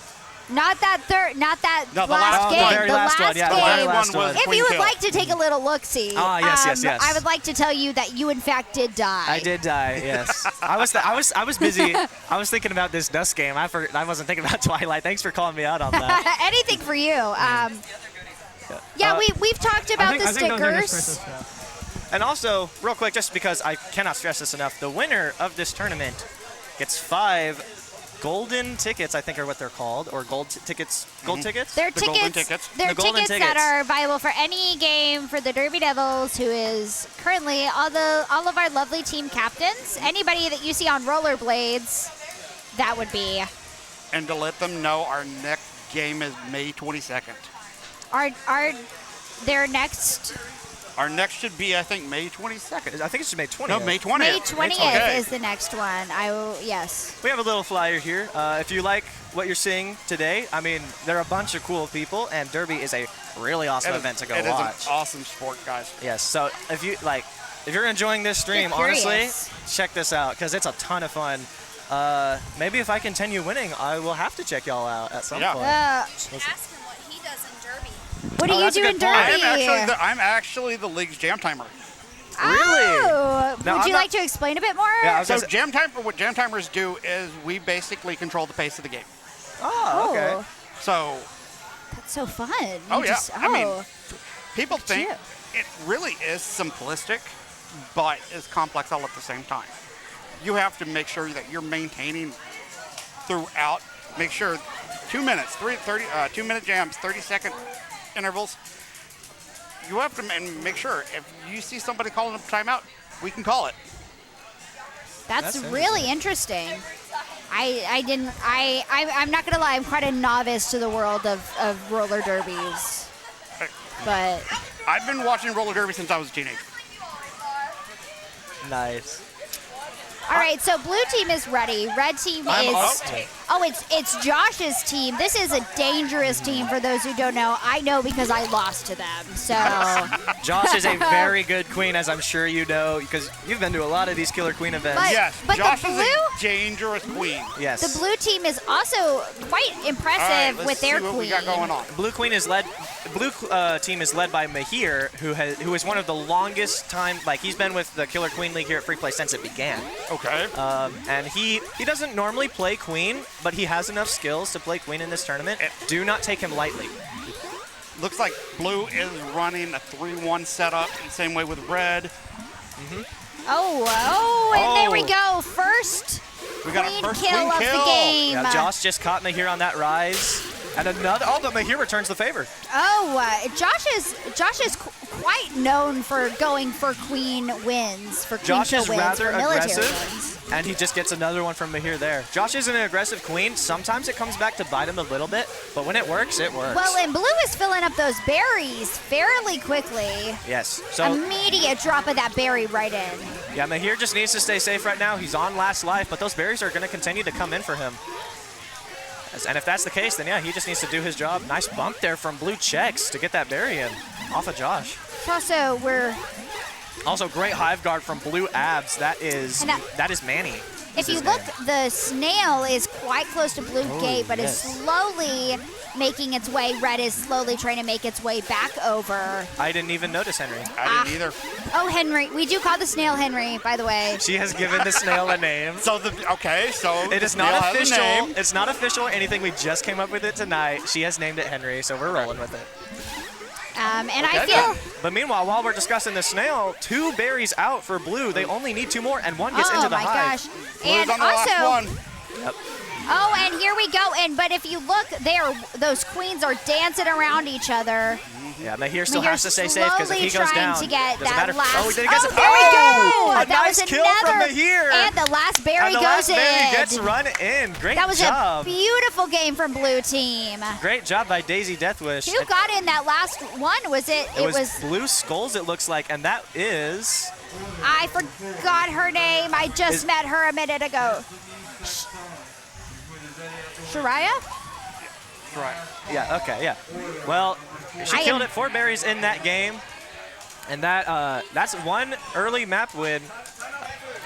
Not that No, the last last game. one. The very the last one, yeah, the very game. last one was one. If Queen you would kill. like to take a little look-see, Ah, yes. I would like to tell you that you in fact did die. I did die. Yes, I was busy. I was thinking about this Dust game. I wasn't thinking about Twilight. Thanks for calling me out on that. Anything for you. We've talked about the stickers. And also, real quick, just because I cannot stress this enough, the winner of this tournament gets 5 golden tickets, I think are what they're called, or gold tickets. Gold tickets. They're The golden tickets. tickets. They're The golden tickets that tickets. are viable for any game for the Derby Devils, who is currently all of our lovely team captains. Anybody that you see on rollerblades, that would be And to let them know, our next game is May 22nd. our their next Our next should be, I think, May 22nd. I think it's May 20th. No, May 20th. May 20th Okay. is the next one. I will, yes. We have a little flyer here. If you like what you're seeing today, I mean, there are a bunch of cool people, and Derby is a really awesome event to go It watch. is an awesome sport, guys. Yes. So if you're enjoying this stream, Get honestly, curious. check this out because it's a ton of fun. Maybe if I continue winning, I will have to check y'all out at some Yeah. point. Ask him what he does in Derby. What Oh, do you that's a do in good point. Derby? I'm actually the league's jam timer. Really? Oh, Now, would I'm you not- like to explain a bit more? Yeah, I was So gonna say- what jam timers do is we basically control the pace of the game. Oh, okay. So, That's so fun. oh You yeah, just- I mean, oh. people think you. it really is simplistic, but is complex all at the same time. You have to make sure that you're maintaining throughout. Make sure 2 minutes, 2-minute jams, 30-second intervals. You have to make sure if you see somebody calling a timeout, we can call it. That's That's really interesting. I'm not gonna lie, I'm quite a novice to the world of roller derbies. But I've been watching roller derby since I was a teenager. Nice. all right, so blue team is ready. Red team I'm is up. oh, it's Josh's team. This is a dangerous team for those who don't know. I know because I lost to them. So Josh is a very good queen, as I'm sure you know, because you've been to a lot of these Killer Queen events. But- Yes, the Josh is blue- a dangerous queen. Yes. the blue team is also quite All right, impressive let's with their see what queen. we got going on. Blue team is led by Mahir, who is one of the longest time. Like he's been with the Killer Queen League here at Free Play since it began. Okay. And he doesn't normally play queen, but he has enough skills to play queen in this tournament. Do not take him lightly. Looks like blue is running a 3-1 setup, and same way with red. And there we go. First We got a queen first kill queen of kill. the game. Yeah, Josh just caught Mahir on that rise. And another, but Mahir returns the favor. Josh is quite known for going for queen wins, for queen Josh kill is wins, rather for military aggressive, wins. and he just gets another one from Mahir there. Josh is an aggressive queen. Sometimes it comes back to bite him a little bit, but when it works, it works. Well, and blue is filling up those berries fairly quickly. Yes. So, Immediate drop of that berry right in. yeah, Mahir just needs to stay safe right now. He's on last life, but those berries are going to continue to come in for him. And if that's the case, then yeah, he just needs to do his job. Nice bump there from Blue Checks to get that berry in off of Josh. Also, Also, great hive guard from Blue Abs. That is Manny. if you his look, name. the snail is quite close to blue gate, but yes. is slowly making its way. Red is slowly trying to make its way back over. I didn't even notice Henry. I didn't either. Oh, Henry. We do call the snail Henry, by the way. She has given the snail a name. So so It the is not snail has a official. name. It's not official or anything. We just came up with it tonight. She has named it Henry, so we're rolling with it. And I Okay, feel. But meanwhile, while we're discussing the snail, 2 berries out for Blue. They only need 2 more, and 1 gets into the my hive. gosh. Blue's And on the last also, one. Yep. oh, and here we go. But if you look there, those queens are dancing around each other. Yeah, Mahir still Mahir's has to stay safe because if he goes slowly down, trying to get doesn't that matter. last. Oh, he gets there we go. a That nice was kill from another. Mahir. And the last berry And the goes last berry in. gets run in. Great That was job. a beautiful game from blue team. Great job by Daisy Deathwish. Who got in that last one? Was it? It was Blue Skulls, it looks like, and that is... I forgot her name. I just met her a minute ago. Shariah? Right. Yeah, okay, yeah. Well, she killed it. 4 berries in that game. And that's 1 early map win.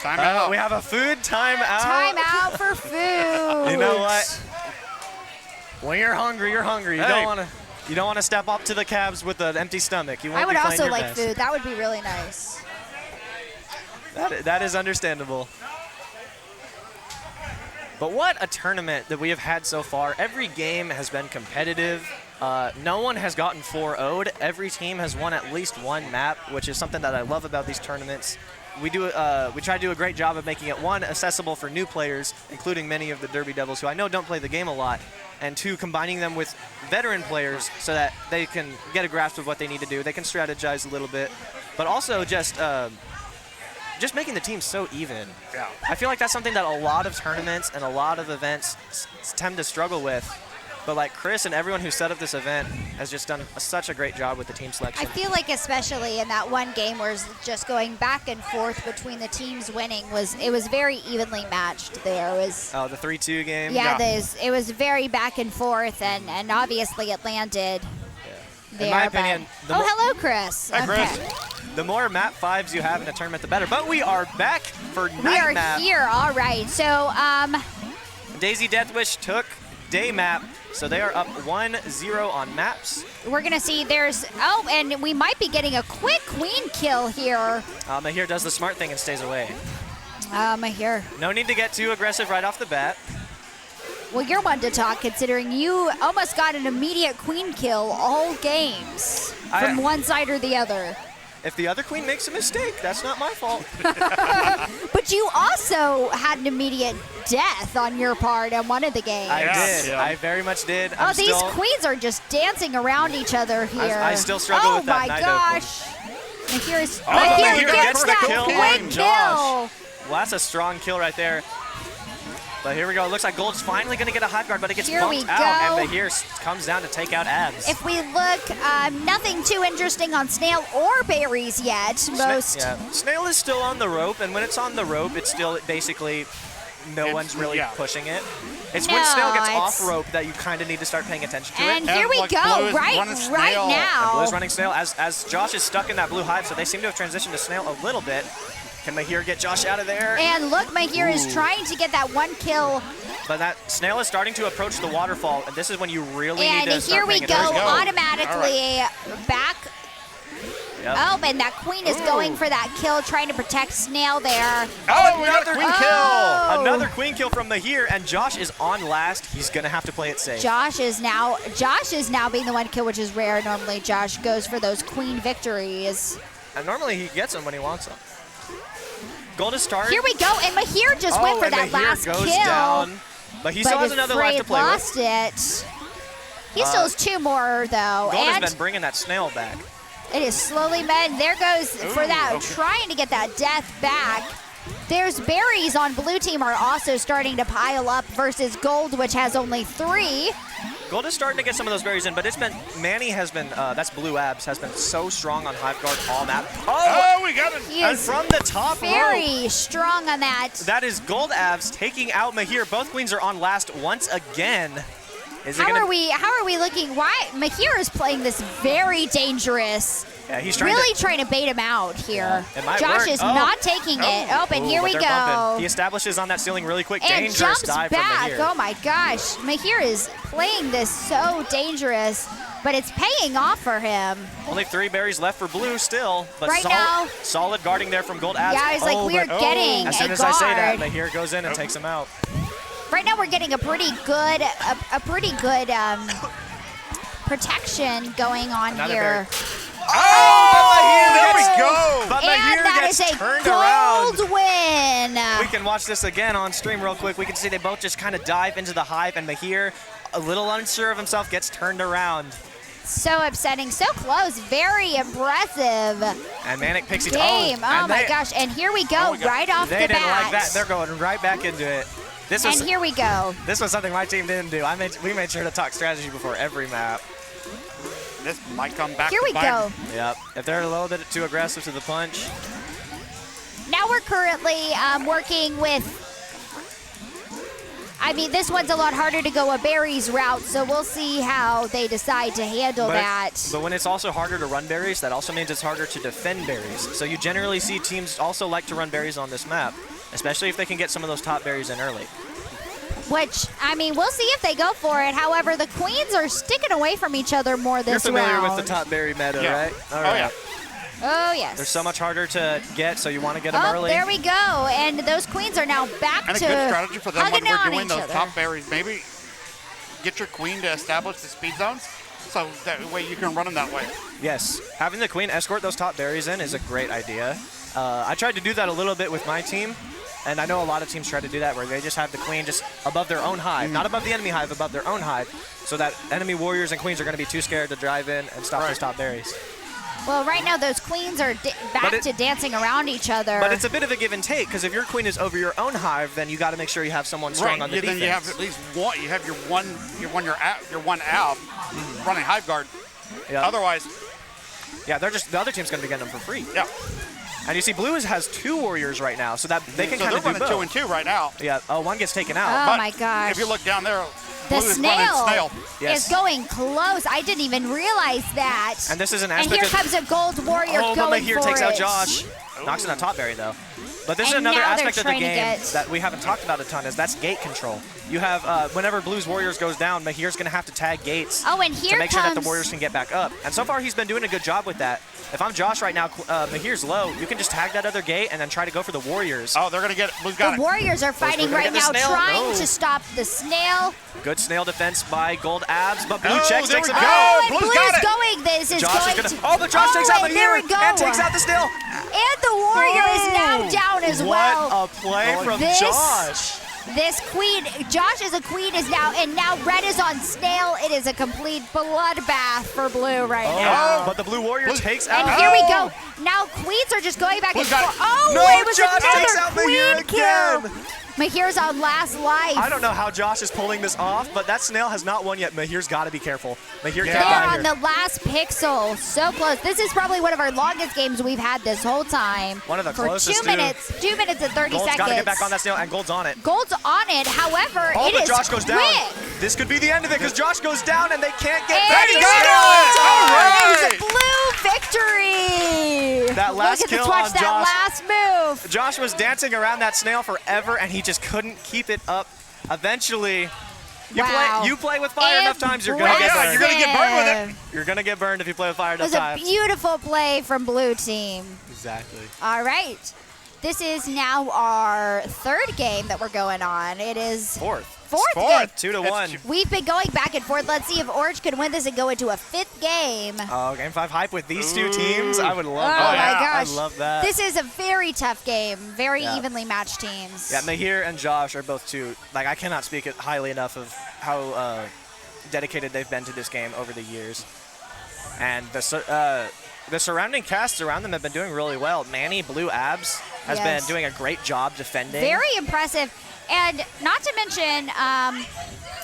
Time out. We have a food timeout. Time out for food. You know what? When you're hungry, you're hungry. You Hey. don't want to step up to the cabs with an empty stomach. You won't I would be playing also your like best. food. That would be really nice. That is understandable. But what a tournament that we have had so far. Every game has been competitive. No one has gotten 4-0'd. Every team has won at least 1 map, which is something that I love about these tournaments. We try to do a great job of making it, 1, accessible for new players, including many of the Derby Devils who I know don't play the game a lot, and 2, combining them with veteran players so that they can get a grasp of what they need to do. They can strategize a little bit, but also just making the team so even. Yeah. I feel like that's something that a lot of tournaments and a lot of events tend to struggle with. But like Chris and everyone who set up this event has just done such a great job with the team selection. I feel like especially in that one game where it's just going back and forth between the teams winning it was very evenly matched there. It was the 3-2 game. yeah. It was very back and forth, and obviously it landed there. In my opinion, hello, Chris. Hi, Chris. the more map 5s you have in a tournament, the better. But we are back for We night are map. here, all right. So, Daisy Deathwish took day map, so they are up 1-0 on maps. we're gonna see and we might be getting a quick queen kill here. Mahir does the smart thing and stays away. Here. No need to get too aggressive right off the bat. Well, you're one to talk, considering you almost got an immediate queen kill all games from one side or the other. If the other queen makes a mistake, that's not my fault. But you also had an immediate death on your part in one of the games. I Yes. did. Yeah. I very much did. Oh, these queens are just dancing around each other here. I still struggle with that Oh my Nido gosh. Here's Mahir gets gets the that kill quick on kill. Josh. Well, that's a strong kill right there. But here we go. It looks like Gold's finally going to get a hot guard, but it gets Here we bumped out. go. And Mahir comes down to take out Abs. If we look, nothing too interesting on Snail or Berries yet. Snail is still on the rope, and when it's on the rope, it's still basically one's really pushing it. It's when Snail gets off rope that you kind of need to start paying attention to And it. here we like go, Blue is right running Snail. now. Blue's running Snail as Josh is stuck in that blue hive, so they seem to have transitioned to Snail a little bit. Can Mahir get Josh out of there? And look, Mahir is trying to get that one kill. But that Snail is starting to approach the waterfall, and this is when you really need to And start here we paying go, attention. automatically back. Yep. Oh, and that queen is going for that kill, trying to protect Snail there. Oh, we got a queen Oh. Another queen kill from Mahir, and Josh is on last. He's gonna have to play it safe. Josh is now being the one kill, which is rare. Normally, Josh goes for those queen victories. And normally he gets them when he wants them. Gold is starting. Here we go, and Mahir just went for and that Mahir last goes kill. down. But he still has another life to play lost it. He still has two more, though. Gold and has been bringing that Snail back. it is slowly met. There goes for that, trying to get that death back. There's berries on blue team are also starting to pile up versus Gold, which has only 3. Gold is starting to get some of those berries in, but it's been, Manny has been, that's Blue Abs, has been so strong on Hive Guard all map. Oh, we got it. He And is from the top rope, very strong on that. that is Gold Abs taking out Mahir. Both queens are on last once again. Is it How gonna? are we looking? Why Mahir is playing this very dangerous. Yeah, he's trying Really to. trying to bait him out here. It might Josh work. is Oh. not taking it. Oh, and here But we they're go. bumping. He establishes on that ceiling really quick. And Dangerous jumps dive back. from Mahir. Oh my gosh. Mahir is playing this so dangerous, but it's paying off for him. Only 3 berries left for Blue still, but Right now- solid guarding there from Gold Abs. Yeah, it's like we're but- getting As soon a as I say that, guard. Mahir goes in and takes him out. Right now we're getting a pretty good protection going on Another here. Oh, there we go. But And Mahir that gets is a turned around. gold win. We can watch this again on stream real quick. We can see they both just kind of dive into the hive, and Mahir, a little unsure of himself, gets turned around. So upsetting, so close, very impressive And Manic Pixie game. Oh and my gosh, and here we go, right off They the didn't bat. like that. They're going right back into it. This was And here we go. this was something my team didn't do. We made sure to talk strategy before every map. This might come back. Here to we bite go. him. Yep. If they're a little bit too aggressive to the punch. Now we're currently working with, I mean, this one's a lot harder to go a berries route, so we'll see how they decide to handle that. But when it's also harder to run berries, that also means it's harder to defend berries. So you generally see teams also like to run berries on this map, especially if they can get some of those top berries in early. Which, I mean, we'll see if they go for it. However, the queens are sticking away from each other more this You're familiar round. with the top berry meta, Yeah. right? All Oh, right. yeah. Oh, yes. They're so much harder to get, so you want to get them Oh, early. there we go. And those queens are now back And a to good strategy for them when hugging we're on doing each those other. top berries. Maybe get your queen to establish the speed zones, so that way you can run them that way. Yes. Having the queen escort those top berries in is a great idea. I tried to do that a little bit with my team, and I know a lot of teams try to do that where they just have the queen just above their own hive, not above the enemy hive, above their own hive, so that enemy warriors and queens are going to be too scared to drive in and stop those top berries. Well, right now those queens are back to dancing around each other. But it's a bit of a give and take, because if your queen is over your own hive, then you got to make sure you have someone strong on the defense. Then you have at least one. You have your one alb running hive guard. Yep. Otherwise, yeah, the other team's going to be getting them for free. Yeah. And you see, Blue has 2 warriors right now, so that they can kind of do both. They're running 2 and 2 right now. Yeah. Oh, one gets taken out. Oh But my gosh! if you look down there, the Blue is running snail. Yes. is going close. I didn't even realize that. And this is an And aspect here comes a gold warrior but going Mahir for takes it. out Josh. Knocks in on top berry, though. But this is And another now they're aspect of the trying to game get- that we haven't talked about a ton, is that's gate control. You have, whenever Blue's Warriors goes down, Mahir's going to have to tag gates Oh, and here to make sure that the comes- Warriors can get back up. And so far, he's been doing a good job with that. If I'm Josh right now, Mahir's low. You can just tag that other gate and then try to go for the Warriors. Oh, they're going to get it. Blue's got The it. Warriors are fighting gonna right get the now, snail. trying No. to stop the snail. Good snail defense by Gold Abs, but Blue Oh, checks, there takes we him go. out. Oh, and Blue's Blue's got it. going. This is Josh going is to. gonna. Oh, but Josh takes out and there we Mahir go. and takes out the snail. And the warrior is now down as well. What a play from This- Josh. This queen, Josh is a queen, is now, and now red is on snail. It is a complete bloodbath for blue right now. Oh, but the Blue Warrior Blue- takes And out. here we go. Now queens are just going back and Blue's got forth. it. Oh, No, it was Josh takes another out Mahir queen kill. again. Mahir's on last life. I don't know how Josh is pulling this off, but that snail has not won yet. Mahir's got to be careful. Mahir Yeah. can't They're die on here. the last pixel. So close. This is probably one of our longest games we've had this whole time. One of the for closest, 2 minutes. 2 minutes and 30 Gold's seconds. got to get back on that snail, and Gold's on it. Gold's on it. However, Oh, it but is Josh goes quick. down. This could be the end of it, because Josh goes down, and they can't get And back. he He got got it! All It right. is a blue victory. That last Look at kill the on watch that Josh. last move. Josh was dancing around that snail forever, and he just couldn't keep it up. Eventually, Wow. you play with fire enough times, you're gonna Oh, get yeah, burned. you're going to get burned with it. You're gonna get burned if you play with fire It enough was a times. beautiful play from blue team. Exactly. All right. This is now our third game that we're going on. It is Fourth. fourth game. 2-1. We've been going back and forth. Let's see if Orange can win this and go into a fifth game. Oh, Game 5 hype with these two teams. I would love Oh that. my I gosh. love that. This is a very tough game. Very Yeah. evenly matched teams. Yeah, Mahir and Josh are both two. Like, I cannot speak it highly enough of how dedicated they've been to this game over the years. And the surrounding casts around them have been doing really well. Manny, Blue Abs, has Yes. been doing a great job defending. Very impressive. And not to mention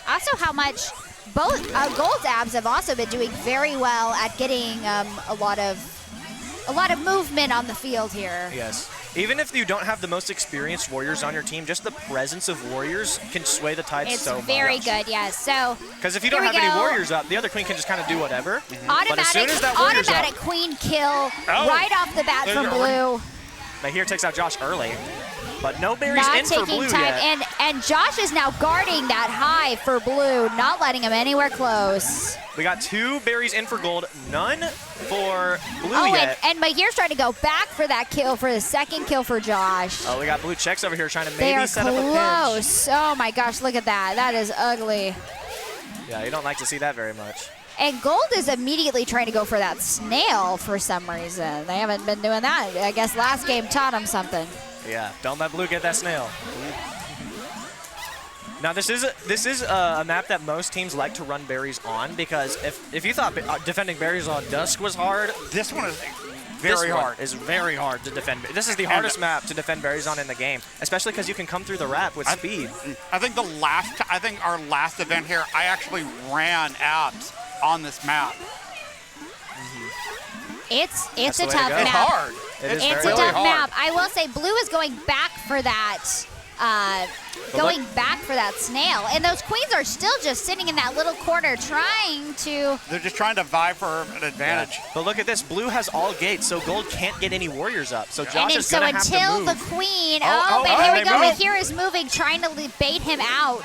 also how much both Gold's Abs have also been doing very well at getting a lot of movement on the field here. Yes. Even if you don't have the most experienced warriors on your team, just the presence of warriors can sway the tides It's so much. very good, yes. So Because if you Here don't we have any go. warriors up, the other queen can just kind of do whatever. But as soon automatic, as that warrior's up, automatic queen kill right off the bat There from you go. blue. Mahir takes out Josh early. But no berries Not in for taking Blue time, yet. and Josh is now guarding that high for blue, not letting him anywhere close. We got 2 berries in for Gold, none for Blue Oh, yet. and Mahir's trying to go back for that kill, for the second kill for Josh. Oh, we got Blue checks over here trying to They maybe are set up a pinch. close. Oh my gosh, look at that. That is ugly. Yeah, you don't like to see that very much. And Gold is immediately trying to go for that snail for some reason. They haven't been doing that. I guess last game taught him something. Yeah, don't let Blue get that snail. Now this is a map that most teams like to run berries on, because if you thought defending berries on Dusk was hard, This one is this very one hard. is very hard to defend. This is the hardest map to defend berries on in the game, especially because you can come through the wrap with speed. I think our last event here, I actually ran abs on this map. It's That's a the way to tough go. It's map. hard. It is It's very a really tough hard. map. I will say blue is going back for that. Back for that snail. And those queens are still just sitting in that little corner trying to. They're just trying to vie for an advantage. But look at this, Blue has all gates, so Gold can't get any warriors up. So Josh And then, is so gonna have to until move. the queen. Oh, But oh, here we they go. move. Mahir is moving, trying to bait him out.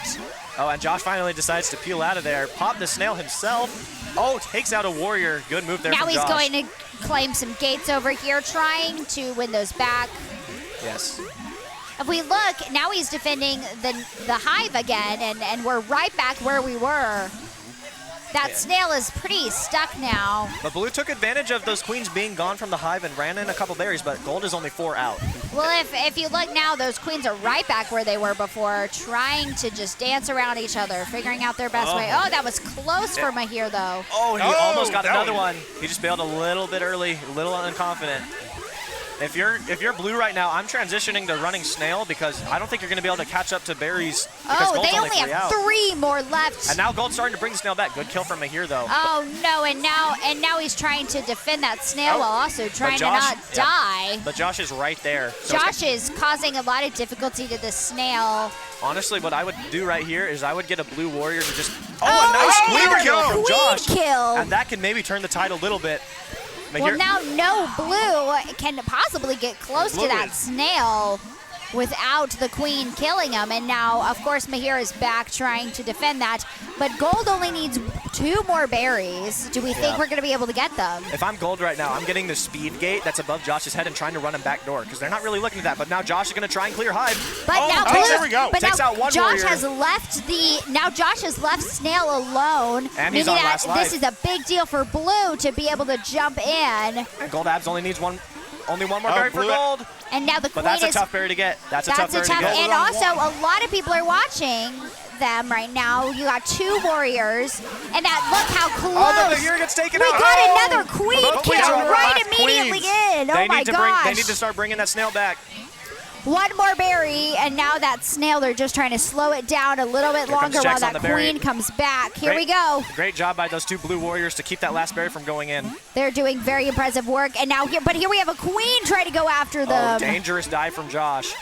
Oh, and Josh finally decides to peel out of there, pop the snail himself. Oh, takes out a warrior. Good move there Now from he's Josh. going to claim some gates over here, trying to win those back. Yes. If we look, now he's defending the hive again, and we're right back where we were. That snail is pretty stuck now. But blue took advantage of those queens being gone from the hive and ran in a couple berries, but gold is only 4 out. Well, if you look now, those queens are right back where they were before, trying to just dance around each other, figuring out their best way. Oh, that was close for Mahir, though. Oh, he almost got another one. He just bailed a little bit early, a little unconfident. If you're blue right now, I'm transitioning to running snail because I don't think you're going to be able to catch up to berries. Oh, they only have 3 more left. And now gold's starting to bring the snail back. Good kill from Mahir, though. Oh no! And now he's trying to defend that snail while also trying to not die. But Josh is right there. So Josh is causing a lot of difficulty to the snail. honestly, what I would do right here is I would get a blue warrior to just a nice queen kill from Josh. Kill. And that can maybe turn the tide a little bit. Well, now no blue can possibly get close to that snail without the queen killing him. And now, of course, Mahir is back trying to defend that. But gold only needs 2 more berries. Do we think we're going to be able to get them? If I'm gold right now, I'm getting the speed gate that's above Josh's head and trying to run him back door because they're not really looking at that. But now Josh is going to try and clear hive. But now blue, there we go. But Takes now out one Josh warrior. Josh has left snail alone. And he's meaning on last that this is a big deal for blue to be able to jump in. And gold abs only needs only one more berry for gold. And now the But queen that's a tough berry to get. That's a tough berry to get. And also, a lot of people are watching them right now. You got 2 warriors, and look how close. Oh, the Mahir gets taken out. We got another queen kill right immediately in. Oh my gosh. They need to start bringing that snail back. 1 more berry, and now that snail, they're just trying to slow it down a little bit longer while that queen comes back. Here we go. Great job by those 2 blue warriors to keep that last berry from going in. They're doing very impressive work. And now here we have a queen trying to go after them. Oh, dangerous dive from Josh.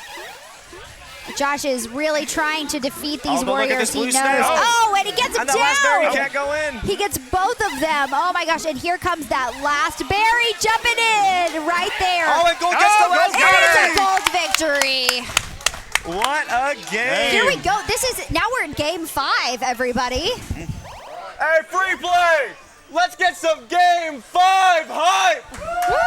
Josh is really trying to defeat these warriors. He knows. Snail. Oh, and he gets him and down. And that last berry can't go in. He gets both of them. Oh my gosh! And here comes that last berry jumping in right there. Oh, and gold gets the last berry. It's a gold victory. What a game! Here we go. Now we're in game 5, everybody. Hey, free play! Let's get some game 5 hype! Woo!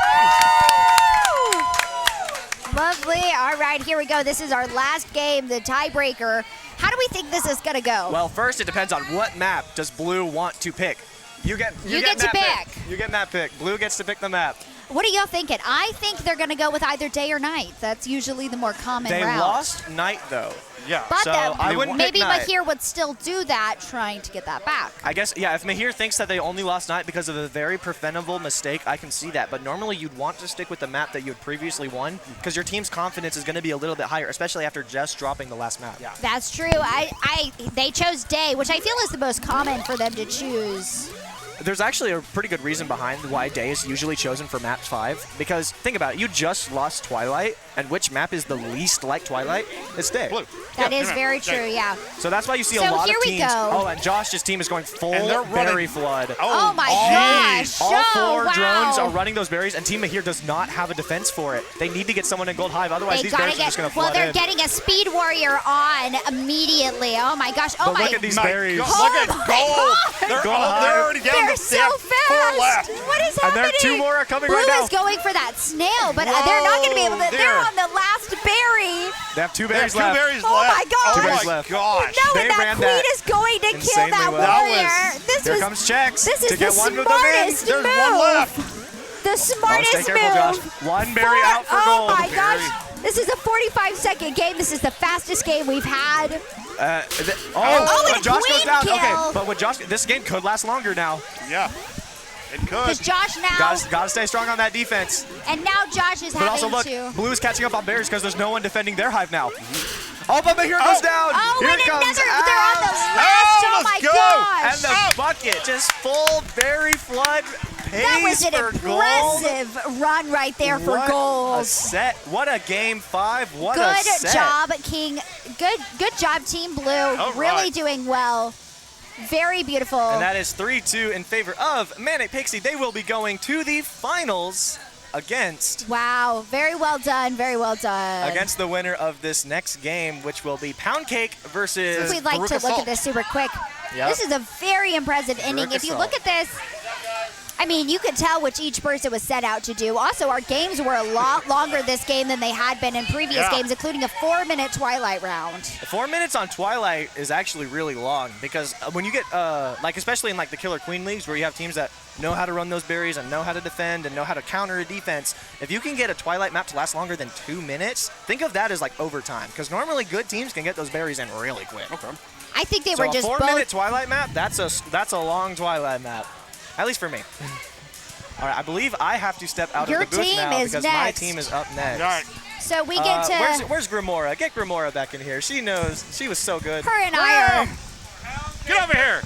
Lovely. All right, here we go. This is our last game, the tiebreaker. How do we think this is going to go? Well, first, it depends on what map does blue want to pick. You get to pick. You get map pick. Blue gets to pick the map. What are y'all thinking? I think they're going to go with either day or night. That's usually the more common route. They lost night, though. Yeah. But so I wouldn't maybe pick night. Mahir would still do that, trying to get that back. I guess, yeah, if Mahir thinks that they only lost night because of a very preventable mistake, I can see that. But normally you'd want to stick with the map that you had previously won because your team's confidence is going to be a little bit higher, especially after just dropping the last map. Yeah. That's true. They chose day, which I feel is the most common for them to choose. There's actually a pretty good reason behind why day is usually chosen for map 5. Because think about it, you just lost Twilight, and which map is the least like Twilight? It's day. Blue. That is very true, yeah. So that's why you see So a lot here of we teams. go. Oh, and Josh's team is going full berry flood. Oh my gosh. All 4 wow. drones are running those berries, and Team Mahir does not have a defense for it. They need to get someone in Gold Hive, otherwise these berries are just going to flood they're in. getting a speed warrior on immediately. Oh my gosh. Oh But my. look at these berries. Look at gold. They're already down. They're so fast. 4 left. What is And happening? 2 more are coming Blue right now. is going for that snail, but they're not going to be able to. They're there. on the last berry. They have 2 They have berries 2 left. berries Oh left. my gosh. 2 berries Oh my left. gosh. No, They and that ran queen that is going to kill insanely that well. warrior. Here comes Chex This is to get the one with them in. smartest There's move. 1 left. The smartest stay careful, move. Josh. 1 berry out for Oh gold. my gosh. This is a 45-second game. This is the fastest game we've had. And a Josh queen goes down. kill. Okay, but with Josh, this game could last longer now. Yeah. It could. Because Josh now, Gotta stay strong on that defense. and now Josh is But having also look, to. Blue is catching up on berries because there's no one defending their hive now. Oh, but Mahir goes down. Oh, Here and it comes. another. They're on the last. Oh my let's go. gosh. And the bucket, just full berry flood pace That was an for gold. impressive run right there for What a gold. set. What a game 5. What a Good set. job, King. Good job, Team Blue. All Really right. doing well. Very beautiful. And that is 3-2 in favor of Manic Pixie. They will be going to the finals against Wow, very well done. Very well done. against the winner of this next game, which will be Pound Cake versus We'd like to Veruca look Salt. at this super quick. Yep. This is a very impressive ending. Veruca If you Salt. look at this, I mean, you could tell which each person was set out to do. Also, our games were a lot longer this game than they had been in previous games, including a 4-minute Twilight round. 4 minutes on Twilight is actually really long because when you get, like, especially in like the Killer Queen leagues where you have teams that know how to run those berries and know how to defend and know how to counter a defense, if you can get a Twilight map to last longer than 2 minutes, think of that as like overtime because normally good teams can get those berries in really quick. Okay. I think they So were just a both. 4-minute Twilight map, that's a long Twilight map, at least for me. All right, I believe I have to step out Your of the booth team now is because my next. team is up next. All right. So we get to. Where's Grimora? Get Grimora back in here. She knows. She was so good. Her and I are. Get over here.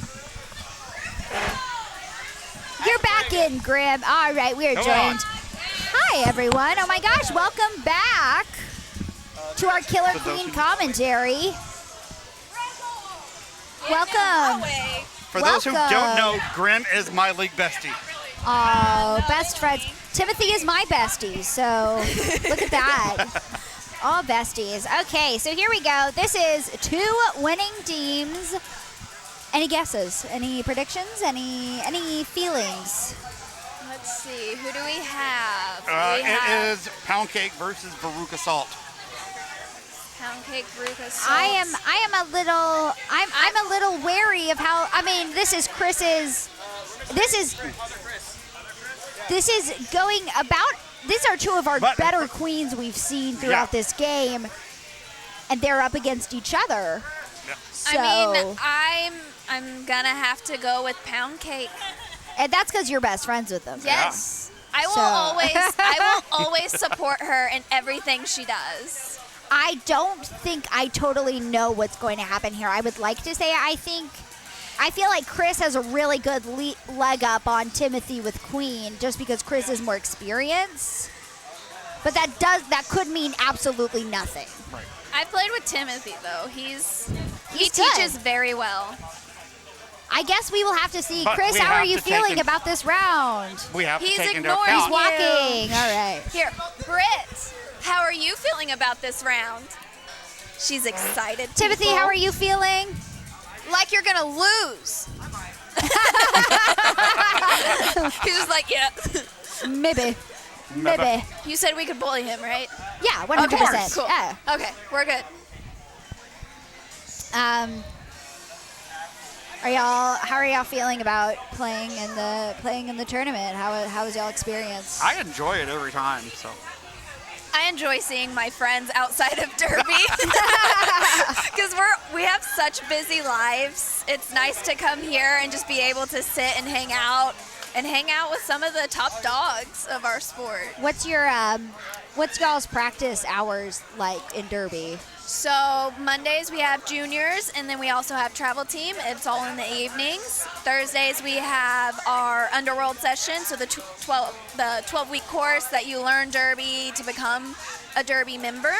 You're back in, Grim. All right, we are Come joined. on. Hi, everyone. Oh my gosh, welcome back to our Killer Queen commentary. Welcome. For those who don't Welcome. know, Grim is my league bestie. Oh, best friends. Timothy is my bestie, so look at that. All besties. Okay, so here we go. This is 2 winning teams. Any guesses? Any predictions? Any feelings? Let's see. Who do we have? We It have is Pound Cake versus Veruca Salt. Pound Cake, Veruca Salt. I'm a little wary of how. I mean, this is Chris's. This is going about. These are 2 of our But- better queens we've seen throughout this game, and they're up against each other. So, I mean, I'm gonna have to go with Pound Cake. and that's because you're best friends with them. Yes. I will So- always support her in everything she does. I don't think I totally know what's going to happen here. I would like to say I feel like Chris has a really good leg up on Timothy with Queen just because Chris is more experienced. But that could mean absolutely nothing. I played with Timothy though. He He's teaches good. very well. I guess we will have to see. But Chris, we how are have you to take feeling in- about this round? We have He's to take into ignoring He's account. walking. All right. Here, Britt, how are you feeling about this round? She's excited. Timothy, people. how are you feeling? Like you're gonna lose. He's just like, yeah. Maybe. Maybe. You said we could bully him, right? Yeah, 100%. Cool. Yeah. Okay, we're good. How are y'all feeling about playing in the tournament? How was y'all experience? I enjoy it every time. So I enjoy seeing my friends outside of Derby because we have such busy lives. It's nice to come here and just be able to sit and hang out with some of the top dogs of our sport. What's y'all's practice hours like in Derby? So Mondays we have juniors, and then we also have travel team. It's all in the evenings. Thursdays we have our underworld session, so the 12-week course that you learn Derby to become a Derby member.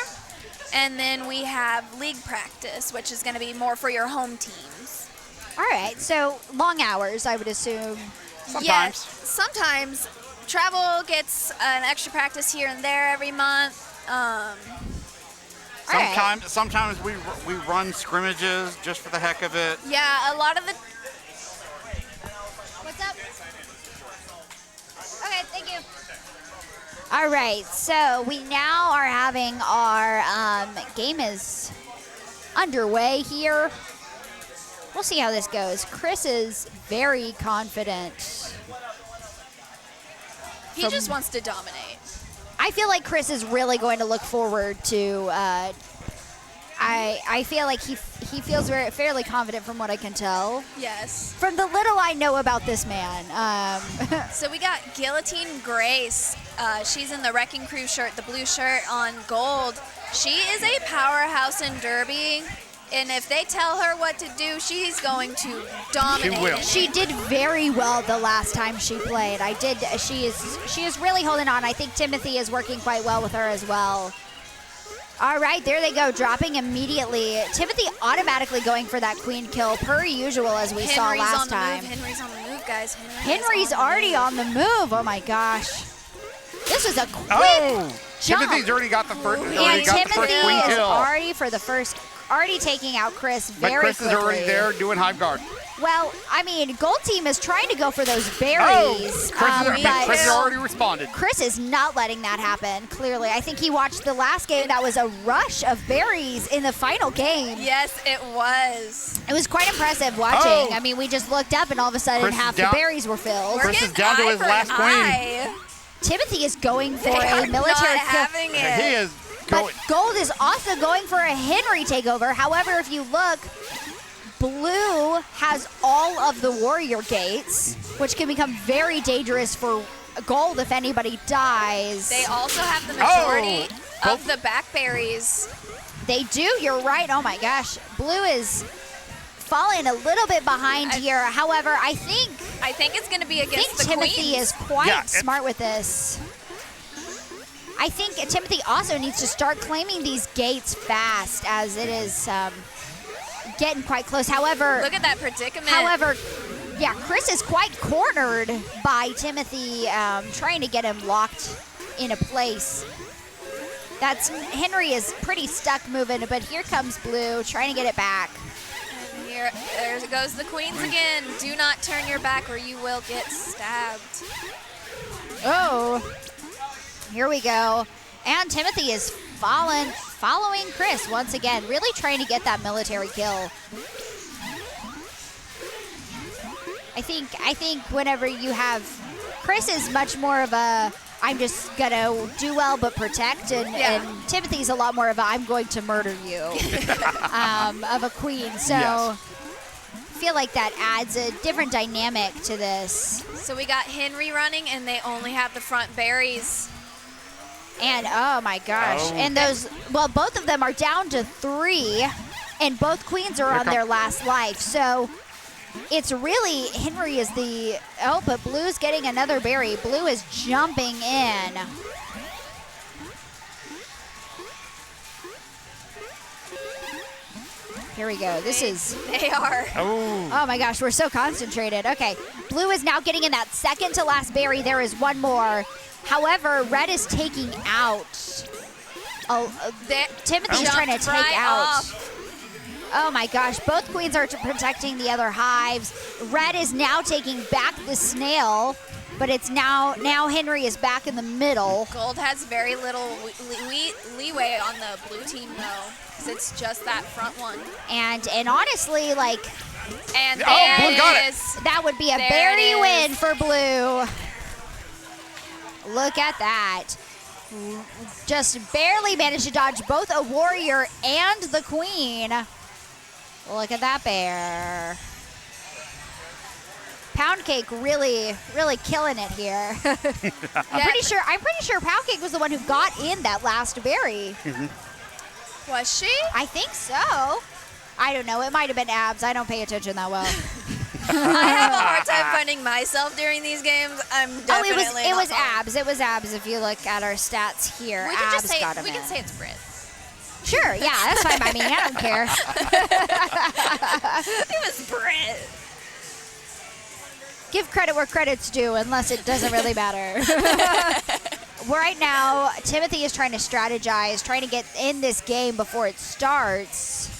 And then we have league practice, which is going to be more for your home teams. All right, so long hours, I would assume. sometimes. Yes, sometimes travel gets an extra practice here and there every month. All right. Sometimes we run scrimmages just for the heck of it. Yeah, a lot of the What's up? Okay, thank you. All right, so we now are having our game is underway here. We'll see how this goes. Chris is very confident. he just wants to dominate. I feel like Chris is really going to look forward to. I feel like he feels fairly confident from what I can tell. Yes. From the little I know about this man. So we got Guillotine Grace. She's in the Wrecking Crew shirt, the blue shirt on gold. She is a powerhouse in Derby, and if they tell her what to do, she's going to dominate. She will. She did very well the last time she played. She is really holding on. I think Timothy is working quite well with her as well. All right, there they go, dropping immediately. Timothy automatically going for that queen kill per usual as we saw last time. Henry's on the move, guys. Henry's already on the move. Oh my gosh. This is a quick Oh! jump. Timothy's already got the first, And already got the first Timothy queen is kill. already for the first, already taking out Chris But very Chris quickly. is already there doing hive guard. Well, I mean, Gold Team is trying to go for those berries. Chris has but already responded. Chris is not letting that happen, clearly. I think he watched the last game. That was a rush of berries in the final game. Yes, it was. It was quite impressive watching. Oh. I mean, we just looked up and all of a sudden Chris is half down- the berries were filled. Chris is down to his last queen. Timothy is going for They a are military not having kill. it. He is But going. Gold is also going for a Henry takeover. However, if you look, Blue has all of the warrior gates, which can become very dangerous for Gold if anybody dies. They also have the majority Oh. of the backberries. They do, you're right. Oh my gosh. Blue is falling a little bit behind here. However, I think it's going to be I against think the Timothy queens. is quite Yeah, it's- smart with this. I think Timothy also needs to start claiming these gates fast as it is getting quite close. However, Look at that predicament. yeah, Chris is quite cornered by Timothy trying to get him locked in a place. Henry is pretty stuck moving, but here comes Blue trying to get it back. And there goes the queens again. Do not turn your back or you will get stabbed. Oh, here we go. And Timothy is following Chris once again, really trying to get that military kill. I think whenever you have, Chris is much more of a, I'm just gonna do well but protect, and Timothy's a lot more of a, I'm going to murder you of a queen. So Yes. I feel like that adds a different dynamic to this. So we got Henry running, and they only have the front berries. And oh my gosh. Oh. And those, well, both of them are down to 3, and both queens are on their last life. So it's really, Henry is the, oh, but Blue's getting another berry. Blue is jumping in. Here we go. This is, They are. oh my gosh, we're so concentrated. Okay, Blue is now getting in that second to last berry. There is one more. However, Red is taking out. Timothy's trying to take out. Oh my gosh, both queens are protecting the other hives. Red is now taking back the snail, but it's now Henry is back in the middle. Gold has very little leeway on the blue team, though, because it's just that front one. And honestly, like, And Oh, there Blue got it. is. that would be a There berry it win is. for Blue. Look at that. Just barely managed to dodge both a warrior and the queen. Look at that bear. Pound Cake really killing it here. I'm pretty sure Pound Cake was the one who got in that last berry. Was she? I think so. I don't know. It might have been Abs. I don't pay attention that well. I have a hard time finding myself during these games. I'm definitely it was not following. Abs. It was Abs. If you look at our stats here, We can Abs just say got him we in. can say it's Brit. Sure, yeah, that's fine by me. I don't care. It was Brit. Give credit where credit's due, unless it doesn't really matter. Right now, Timothy is trying to strategize, trying to get in this game before it starts.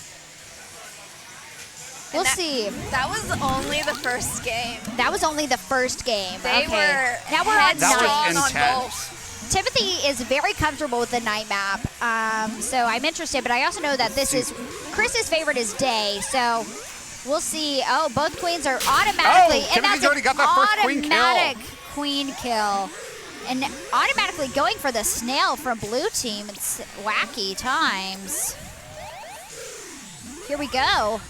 We'll see. That was only the first game. That was only the first game. They okay. were Now we're on headstrong That was on intense. both. Timothy is very comfortable with the night map, so I'm interested. But I also know that this is Chris's favorite is day, so we'll see. Oh, both queens are automatically, Oh, and Timothy's that's already got that first queen kill. automatic queen kill, and automatically going for the snail from blue team. It's wacky times. Here we go.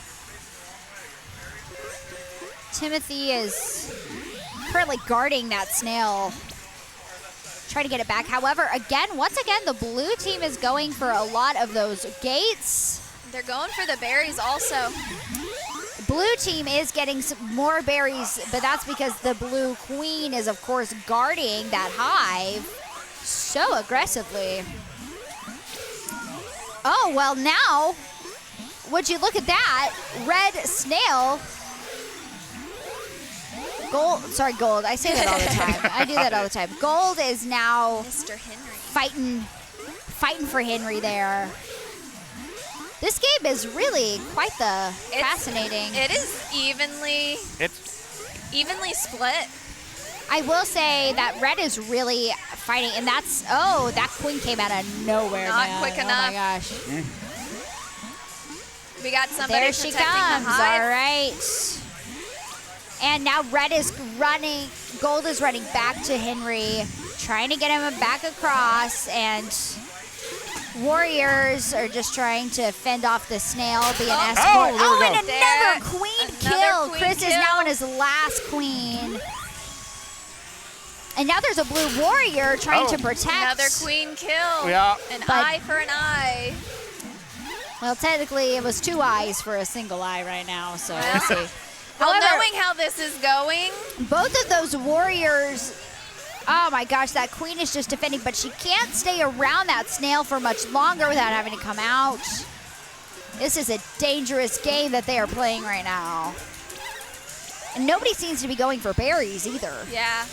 Timothy is currently guarding that snail. Trying to get it back. However, once again, the blue team is going for a lot of those gates. They're going for the berries also. Blue team is getting some more berries, but that's because the blue queen is, of course, guarding that hive so aggressively. Oh, well, now, would you look at that? Red snail. Gold. I say that all the time. I do that all the time. Gold is now Mr. Henry. fighting for Henry there. This game is really quite the fascinating. It is evenly split. I will say that red is really fighting, and that's, oh, that queen came out of nowhere, Not man. quick Oh enough. my gosh. We got somebody There she protecting comes, the hive. all right. And now red is running, gold is running back to Henry, trying to get him back across, and warriors are just trying to fend off the snail, being escort. there we go. And another queen kill. queen Chris is kill. now on his last queen. And now there's a blue warrior trying to protect. Another queen kill. Yeah. An But- eye for an eye. Well, technically, it was 2 eyes for a single eye right now, so we'll see. Well, However, knowing how this is going, both of those warriors, oh my gosh, that queen is just defending, but she can't stay around that snail for much longer without having to come out. This is a dangerous game that they are playing right now. And nobody seems to be going for berries either. yeah.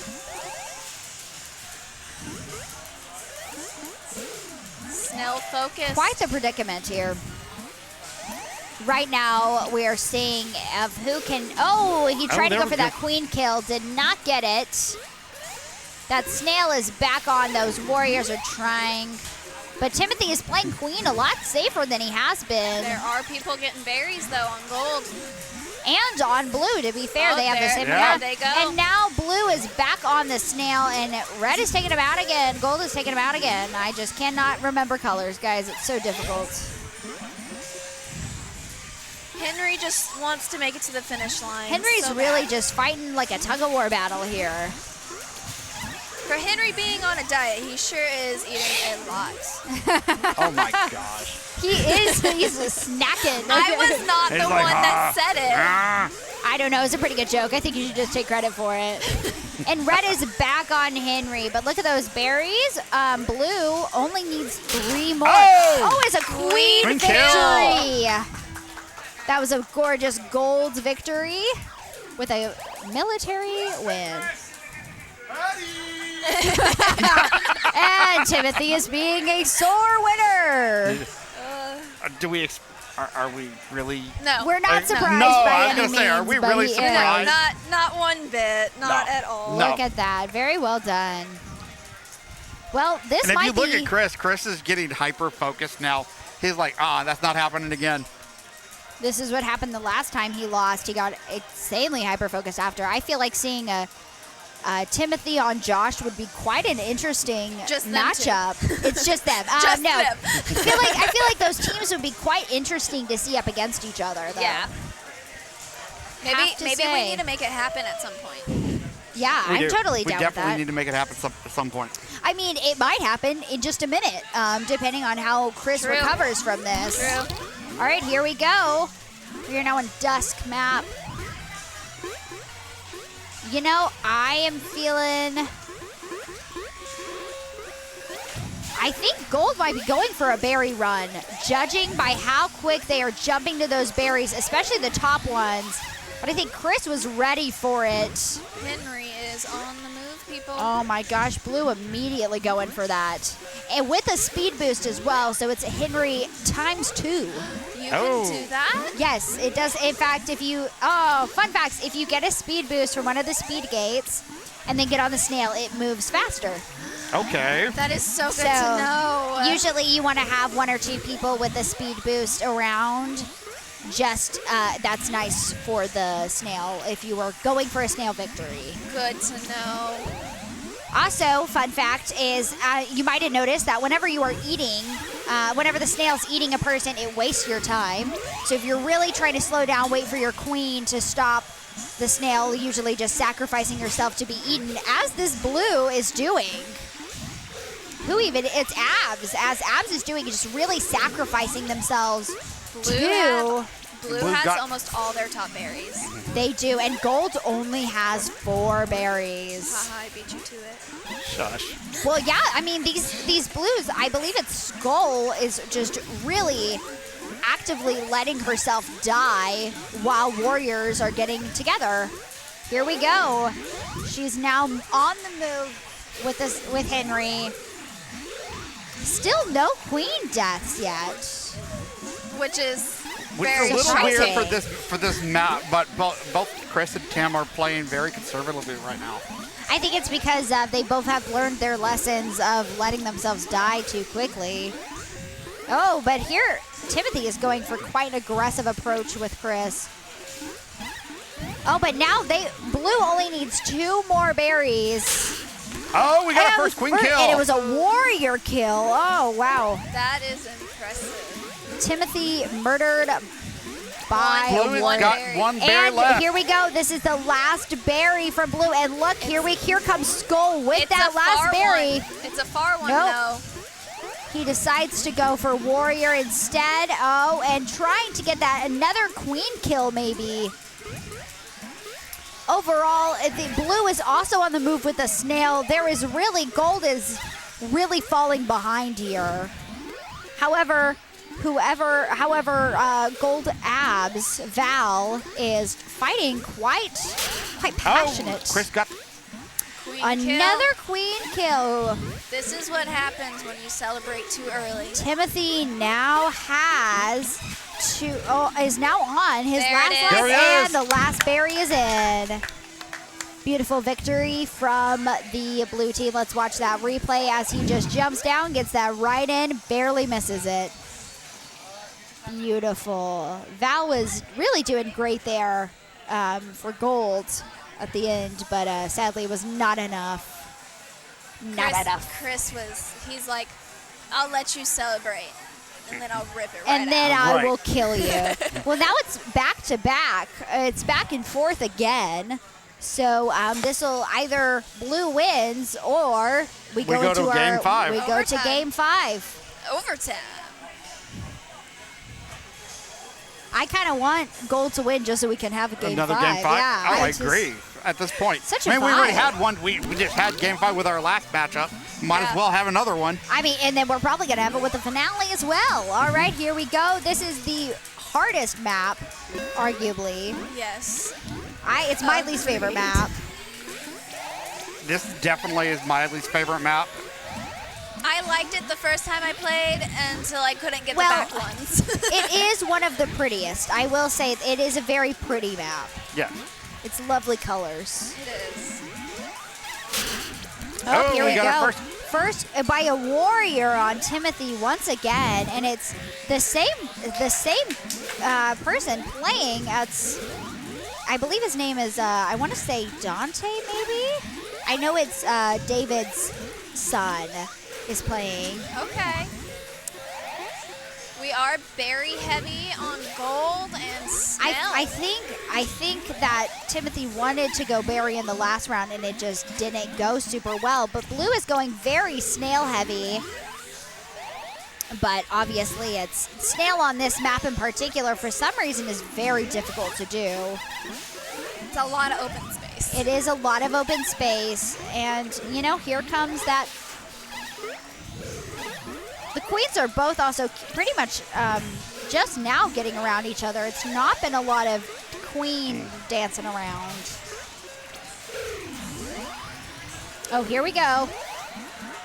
Snail focus. Quite the predicament here. Right now, we are seeing of who can. Oh, he tried to there go we for go. that queen kill, did not get it. That snail is back on. Those warriors are trying. But Timothy is playing queen a lot safer than he has been. There are people getting berries though on gold. And on blue, to be fair, Oh, they have the there- same there amount. they go. And now blue is back on the snail, and red is taking him out again. Gold is taking him out again. I just cannot remember colors, guys. It's so difficult. Henry just wants to make it to the finish line. Henry's so really bad. just fighting like a tug-of-war battle here. For Henry being on a diet, he sure is eating a lot. Oh my gosh. He is. He's snacking. I was not He's the like, one that said it. I don't know. It's a pretty good joke. I think you should just take credit for it. And red is back on Henry, but look at those berries. Blue only needs 3 more. Oh! It's a queen Queen victory. That was a gorgeous gold victory with a military win. And Timothy is being a sore winner. Do we? Are we really? No. We're not surprised No, by I was any gonna say, are means, we but really he is. surprised? Not one bit. Not No. at all. No. Look at that. Very well done. Well, this And if might you look be. at Chris is getting hyper focused now. He's like, that's not happening again. This is what happened the last time he lost. He got insanely hyper focused after. I feel like seeing a Timothy on Josh would be quite an interesting Just them matchup. It's just them. Just no, them. I feel like those teams would be quite interesting to see up against each other. Though. Yeah. Maybe Have to we say. need to make it happen at some point. Yeah, We I'm do. totally We down with definitely that. need to make it happen at some point. I mean, it might happen in just a minute, depending on how Chris True. recovers from this. True. All right, here we go. We are now in Dusk map. You know, I am feeling. I think gold might be going for a berry run, judging by how quick they are jumping to those berries, especially the top ones. But I think Chris was ready for it. Henry is on the move, people. Oh my gosh, blue immediately going for that. And with a speed boost as well, so it's Henry ×2. You can do that? Yes, it does. In fact, fun facts, if you get a speed boost from one of the speed gates and then get on the snail, it moves faster. Okay. That is so good So, to know. Usually you want to have 1 or 2 people with a speed boost around. Just, that's nice for the snail if you were going for a snail victory. Good to know. Also, fun fact is you might have noticed that whenever you are eating, whenever the snail's eating a person, it wastes your time. So if you're really trying to slow down, wait for your queen to stop the snail, usually just sacrificing yourself to be eaten, as this blue is doing. It's Abs. As Abs is doing, just really sacrificing themselves Blue to. Blue Blue has got- almost all their top berries. They do, and gold only has 4 berries. Haha, I beat you to it. Shush. Well, yeah, I mean, these blues, I believe its skull is just really actively letting herself die while warriors are getting together. Here we go. She's now on the move with Henry. Still no queen deaths yet. which is Which very is a little weird surprising. for this map, but both Chris and Tim are playing very conservatively right now. I think it's because they both have learned their lessons of letting themselves die too quickly. Oh, but here Timothy is going for quite an aggressive approach with Chris. Oh, but now Blue only needs 2 more berries. Oh, we got And a first queen and kill. it was a warrior kill. Oh, wow. That is impressive. Timothy murdered by Blue has one. got one berry And left. here we go. This is the last berry from Blue. And look, here comes Skull with It's that a last far berry. one. It's a far one, Nope. though. He decides to go for warrior instead. Oh, and trying to get that another queen kill maybe. Overall, the Blue is also on the move with the snail. Gold is really falling behind here. However, Gold Abs, Val, is fighting quite passionate. Oh, Chris got Queen Another queen kill. kill. This is what happens when you celebrate too early. Timothy now is now on his There last it is. life, There he and is. the last berry is in. Beautiful victory from the blue team. Let's watch that replay as he just jumps down, gets that right in, barely misses it. Beautiful. Val was really doing great there for gold at the end, but sadly it was not enough. He's like, I'll let you celebrate, and then I'll rip it right And then out. I will kill you. Well, now it's back to back. It's back and forth again. So this will either Blue wins or we go to game 5. We go to Overtime. game 5. Overtime. I kind of want Gold to win just so we can have a game another 5. game 5. Yeah, Oh, I it's just- agree. At this point, Such a I mean, we already vibe. had one. We just had game 5 with our last matchup. Might as well have another one. I mean, and then we're probably going to have it with the finale as well. All right, here we go. This is the hardest map, arguably. Yes. It's my least favorite map. This definitely is my least favorite map. I liked it the first time I played until I couldn't get Well, the back ones. It is one of the prettiest. I will say it is a very pretty map. Yeah. It's lovely colors. It is. Oh, here we we got our go. First by a warrior on Timothy once again, and it's the same person playing. I believe his name is I want to say Dante, maybe. I know it's David's son is playing. Okay. We are very heavy on gold and snail. I think that Timothy wanted to go berry in the last round and it just didn't go super well. But Blue is going very snail heavy. But obviously it's snail on this map in particular for some reason is very difficult to do. It's a lot of open space. It is a lot of open space, and here comes that. The queens are both also pretty much just now getting around each other. It's not been a lot of queen dancing around. Oh, here we go.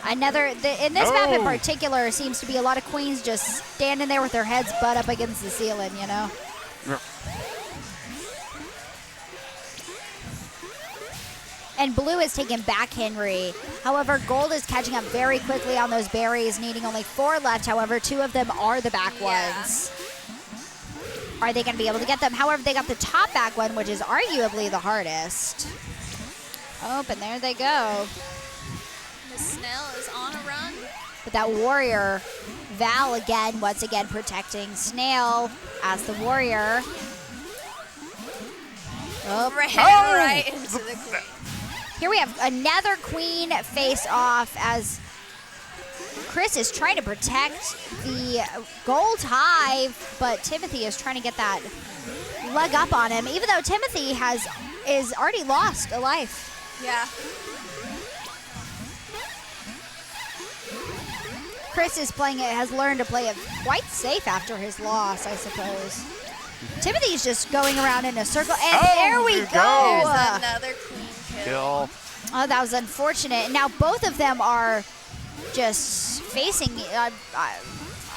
In this map in particular, seems to be a lot of queens just standing there with their heads butt up against the ceiling, Yeah. And Blue is taking back Henry. However, Gold is catching up very quickly on those berries, needing only 4 left. However, 2 of them are the back ones. Are they going to be able to get them? However, they got the top back one, which is arguably the hardest. Oh, and there they go. The snail is on a run. But that warrior, Val again, once again protecting Snail as the warrior. Oh, Right into the queen. Here we have another queen face off as Chris is trying to protect the gold hive, but Timothy is trying to get that leg up on him, even though Timothy is already lost a life. Yeah. Chris has learned to play it quite safe after his loss, I suppose. Timothy's just going around in a circle, and there we go. There's another queen kill. Oh, that was unfortunate. Now both of them are just facing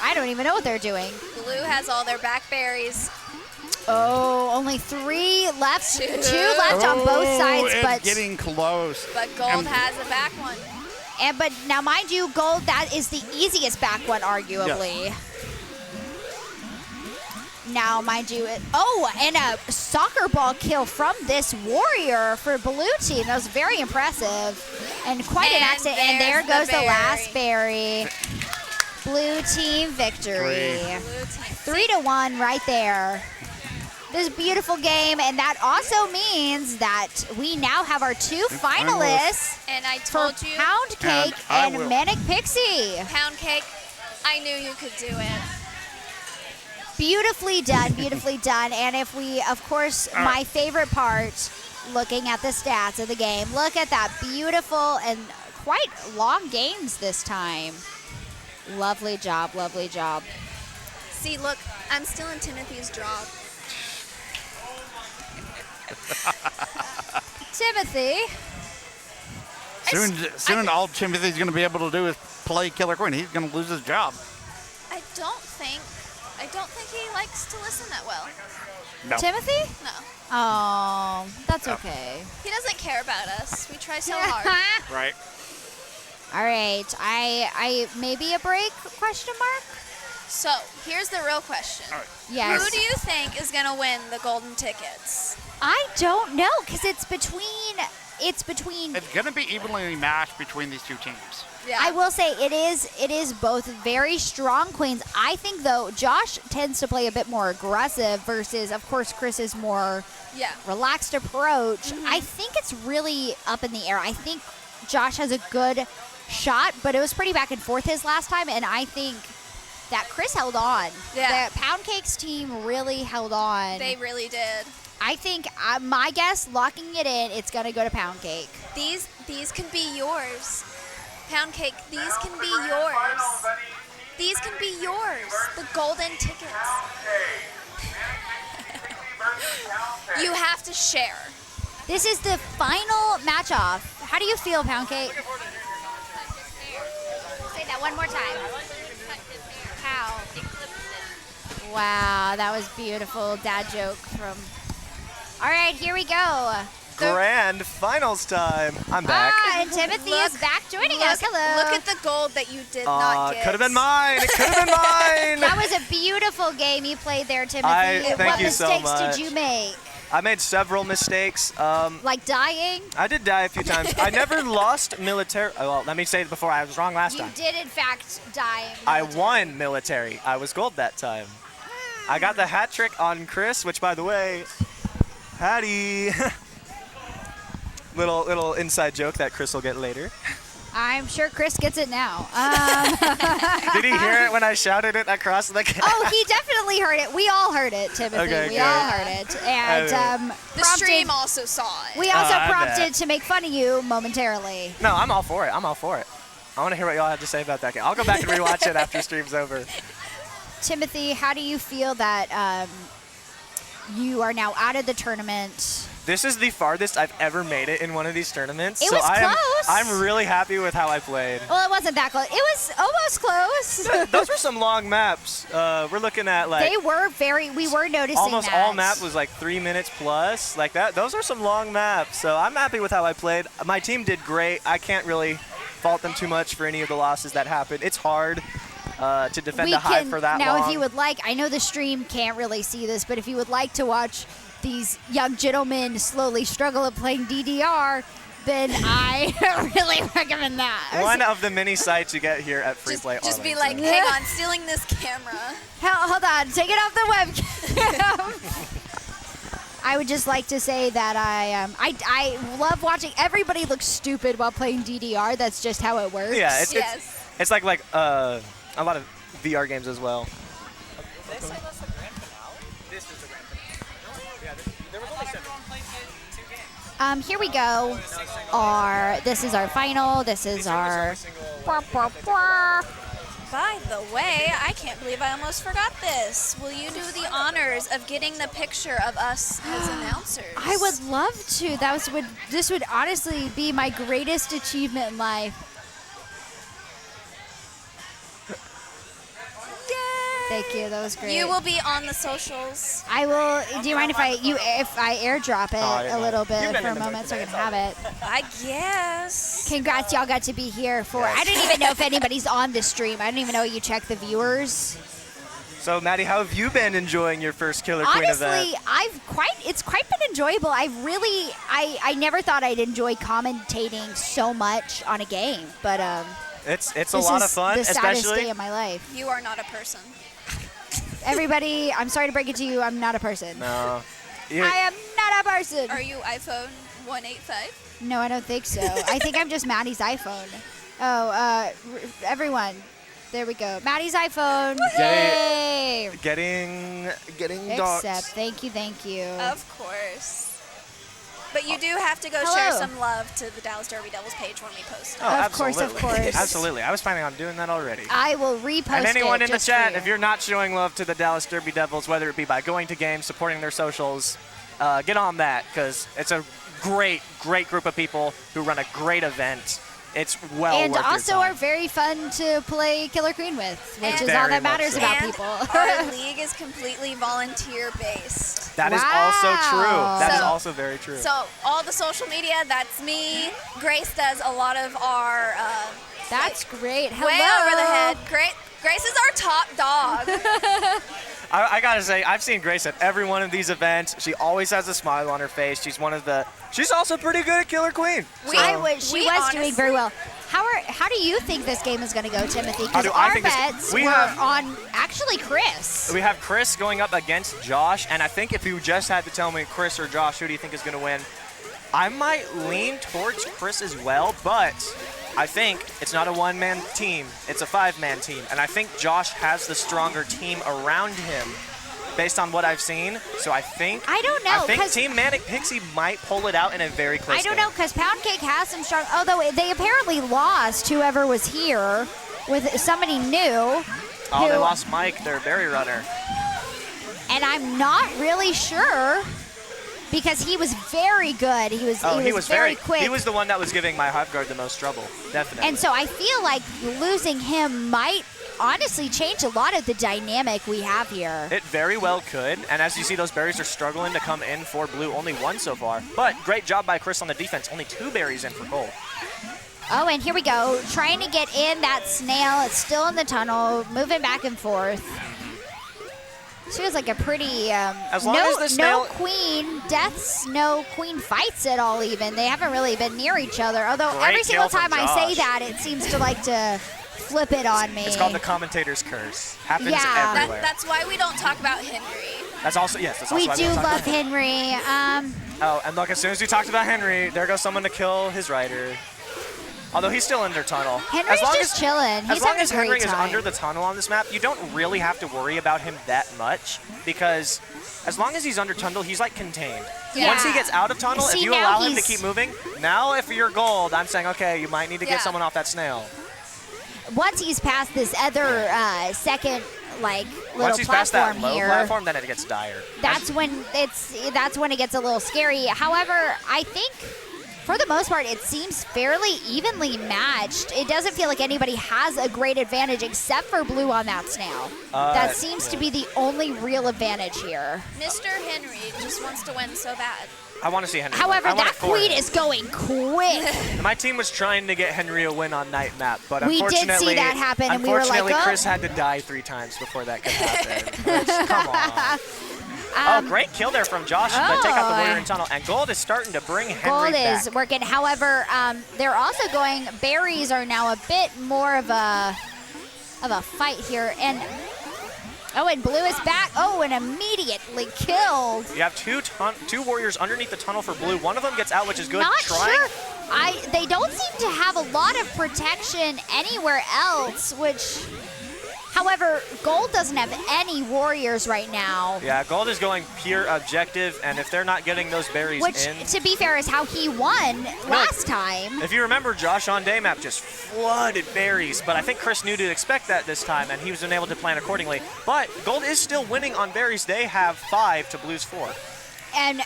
I don't even know what they're doing. Blue has all their back berries. Oh, only 3 left. 2 left on both sides, it's but getting close. But Gold has a back one. but now, mind you, Gold, that is the easiest back one, arguably. Yeah. Now, mind you, and a soccer ball kill from this warrior for blue team. That was very impressive and quite an accident. And there goes the last berry. Blue team victory. 3-1 right there. This beautiful game, and that also means that we now have our 2 finalists And I for told you, Pound Cake and Manic Pixie. Pound Cake, I knew you could do it. Beautifully done, beautifully done. And if we, of course, my favorite part, looking at the stats of the game, look at that beautiful and quite long games this time. Lovely job, lovely job. See, look, I'm still in Timothy's job. Timothy. Soon all Timothy's going to be able to do is play Killer Queen. He's going to lose his job. I don't think he likes to listen that well. No. Timothy? No. Oh, that's okay. He doesn't care about us. We try so hard. Right. All right, I maybe a break, question mark? So, here's the real question. All right. Yes. Who do you think is going to win the golden tickets? I don't know, because it's between It's going to be evenly matched between these 2 teams. Yeah. I will say it is both very strong queens. I think, though, Josh tends to play a bit more aggressive versus, of course, Chris's more relaxed approach. I think it's really up in the air. I think Josh has a good shot, but it was pretty back and forth his last time, and I think that Chris held on. Yeah. The Pound Cakes team really held on. They really did. I think, my guess, locking it in, it's going to go to Pound Cake. These can be yours. Pound Cake, these can be yours. These can be yours. The golden tickets. You have to share. This is the final match-off. How do you feel, Pound Cake? Say that one more time. How? Wow, that was beautiful. Dad joke from... All right, here we go. Grand finals time. I'm back. And Timothy is back joining us. Hello. Look at the gold that you did not get. Could have been mine. It could have been mine. That was a beautiful game you played there, Timothy. Thank you so mistakes much. did you make? I made several mistakes. Like dying? I did die a few times. I never lost military. Well, let me say it before. I was wrong last time. You did, in fact, die. I won military. I was gold that time. I got the hat trick on Chris, which, by the way, Hattie. little inside joke that Chris will get later. I'm sure Chris gets it now. Did he hear it when I shouted it across the camera? Oh, he definitely heard it. We all heard it, Timothy. Okay, we good. all heard it. And The stream also saw it. we also I prompted bet. to make fun of you momentarily. No, I'm all for it. I'm all for it. I want to hear what y'all have to say about that game. I'll go back and rewatch it after stream's over. Timothy, how do you feel that you are now out of the tournament? This is the farthest I've ever made it in one of these tournaments. It was close. I'm really happy with how I played. Well, it wasn't that close. It was almost close. Those were some long maps. We're looking at like They were we were noticing almost that. all map was like 3 minutes plus, like that. Those are some long maps. So I'm happy with how I played. My team did great. I can't really fault them too much for any of the losses that happened. It's hard to defend a hive for that now, long. if you would like, I know the stream can't really see this, but if you would like to watch these young gentlemen slowly struggle at playing DDR, then I really recommend that. One of the many sites you get here at Free Play Just be Arlington. like, hang on, stealing this camera. Hold on, take it off the webcam. I would just like to say that I love watching everybody look stupid while playing DDR. That's just how it works. Yeah, Yes. it's like a lot of VR games as well. This the grand finale? This is the grand finale. Yeah, there was only 7. Here we go. This is our final. This is our. By the way, I can't believe I almost forgot this. Will you do the honors of getting the picture of us as announcers? I would love to. This would honestly be my greatest achievement in life. Yay! Thank you. That was great. You will be on the socials. I will. Do you mind if I airdrop it I didn't a know. little You've bit been for a in the moment mood so I today, can have it? I guess. Congrats, y'all got to be here for. I don't even know if anybody's on this stream. I don't even know you check the viewers. So, Maddie, how have you been enjoying your first Killer Queen Honestly, event? it's quite been enjoyable. I never thought I'd enjoy commentating so much on a game, but It's a this lot is of fun, the saddest especially. day of my life. You are not a person. Everybody, I'm sorry to break it to you, I'm not a person. No. I am not a person. Are you iPhone 185? No, I don't think so. I think I'm just Maddie's iPhone. Oh, everyone. There we go. Maddie's iPhone. Yay! Getting doxed. Accept. Thank you. Of course. But you do have to go Hello. share some love to the Dallas Derby Devils page when we post it. Oh, Of course. Absolutely. I was planning on doing that already. I will repost And anyone it in the just for chat, you. if you're not showing love to the Dallas Derby Devils, whether it be by going to games, supporting their socials, get on that, because it's a great group of people who run a great event. It's well and worth also your are time. very fun to play Killer Queen with, which And is all Very that much matters so. about And people. our league is completely volunteer based. That is also true. Wow. That is So- also very true. So all the social media, that's me. Grace does a lot of our That's great. Hello. way over the head. Grace is our top dog. I gotta say, I've seen Grace at every one of these events. She always has a smile on her face. She's also pretty good at Killer Queen. We- She we was doing very honestly- well. How do you think this game is going to go, Timothy? How Because do I our think this- bets we were have- on actually Chris. We have Chris going up against Josh, and I think if you just had to tell me Chris or Josh, who do you think is going to win? I might lean towards Chris as well, but I think it's not a one-man team. It's a five-man team, and I think Josh has the stronger team around him based on what I've seen. So I think I don't know, I think 'cause- Team Manic Pixie might pull it out in a very close I don't game. know, because Pound Cake has some strong. Although they apparently lost whoever was here with somebody new. Oh, they who- lost Mike, their berry runner. And I'm not really sure because he was very good. He was very quick. He was the one that was giving my Hive Guard the most trouble, definitely. And so I feel like losing him might honestly change a lot of the dynamic we have here. It very well could, and as you see, those berries are struggling to come in for blue. Only one so far, but great job by Chris on the defense. Only 2 berries in for gold. Oh, and here we go. Trying to get in that snail. It's still in the tunnel, moving back and forth. She was like a pretty As long as the snail- no queen deaths, no queen fights at all even. They haven't really been near each other. Although Great every single kill from time I say Josh. that, it seems to like to flip it on me. It's called the commentator's curse. Happens Yeah. everywhere. That's why we don't talk about Henry. That's also that's We also why do don't talk love about him. Henry. Oh, and look, as soon as we talked about Henry, there goes someone to kill his rider. Although he's still under tunnel. Henry's just chilling. He's As long having as a great Henry is time. under the tunnel on this map, you don't really have to worry about him that much because as long as he's under tunnel, he's like contained. Yeah. Once he gets out of tunnel, See, if you now allow him to he's- keep moving, now if you're gold, I'm saying, okay, you might need to Yeah. get someone off that snail. Once he's past this other second like little Once he's past that platform low here, platform, then it gets dire. that's when it gets a little scary. However, I think for the most part it seems fairly evenly matched. It doesn't feel like anybody has a great advantage except for blue on that snail. That seems to be the only real advantage here. Mr. Henry just wants to win so bad. I want to see Henry However, win. I want that it for queen him. is going quick. My team was trying to get Henry a win on night map, but We did see unfortunately, that happen, and we were like, unfortunately, oh. Chris had to die 3 times before that could happen. Which, come on. Oh, great kill there from Josh to take out the warrior in tunnel, and gold is starting to bring Henry Gold back. is working. However, they're also going. Berries are now a bit more of a fight here, and blue is back. Oh, and immediately killed. You have two warriors underneath the tunnel for blue. One of them gets out, which is good. Not Trying. sure. They don't seem to have a lot of protection anywhere else, which. However, gold doesn't have any warriors right now. Yeah, gold is going pure objective, and if they're not getting those berries Which, in. to be fair, is how he won last time. If you remember, Josh on day map just flooded berries, but I think Chris knew to expect that this time, and he was able to plan accordingly. But gold is still winning on berries. They have 5 to blue's 4. And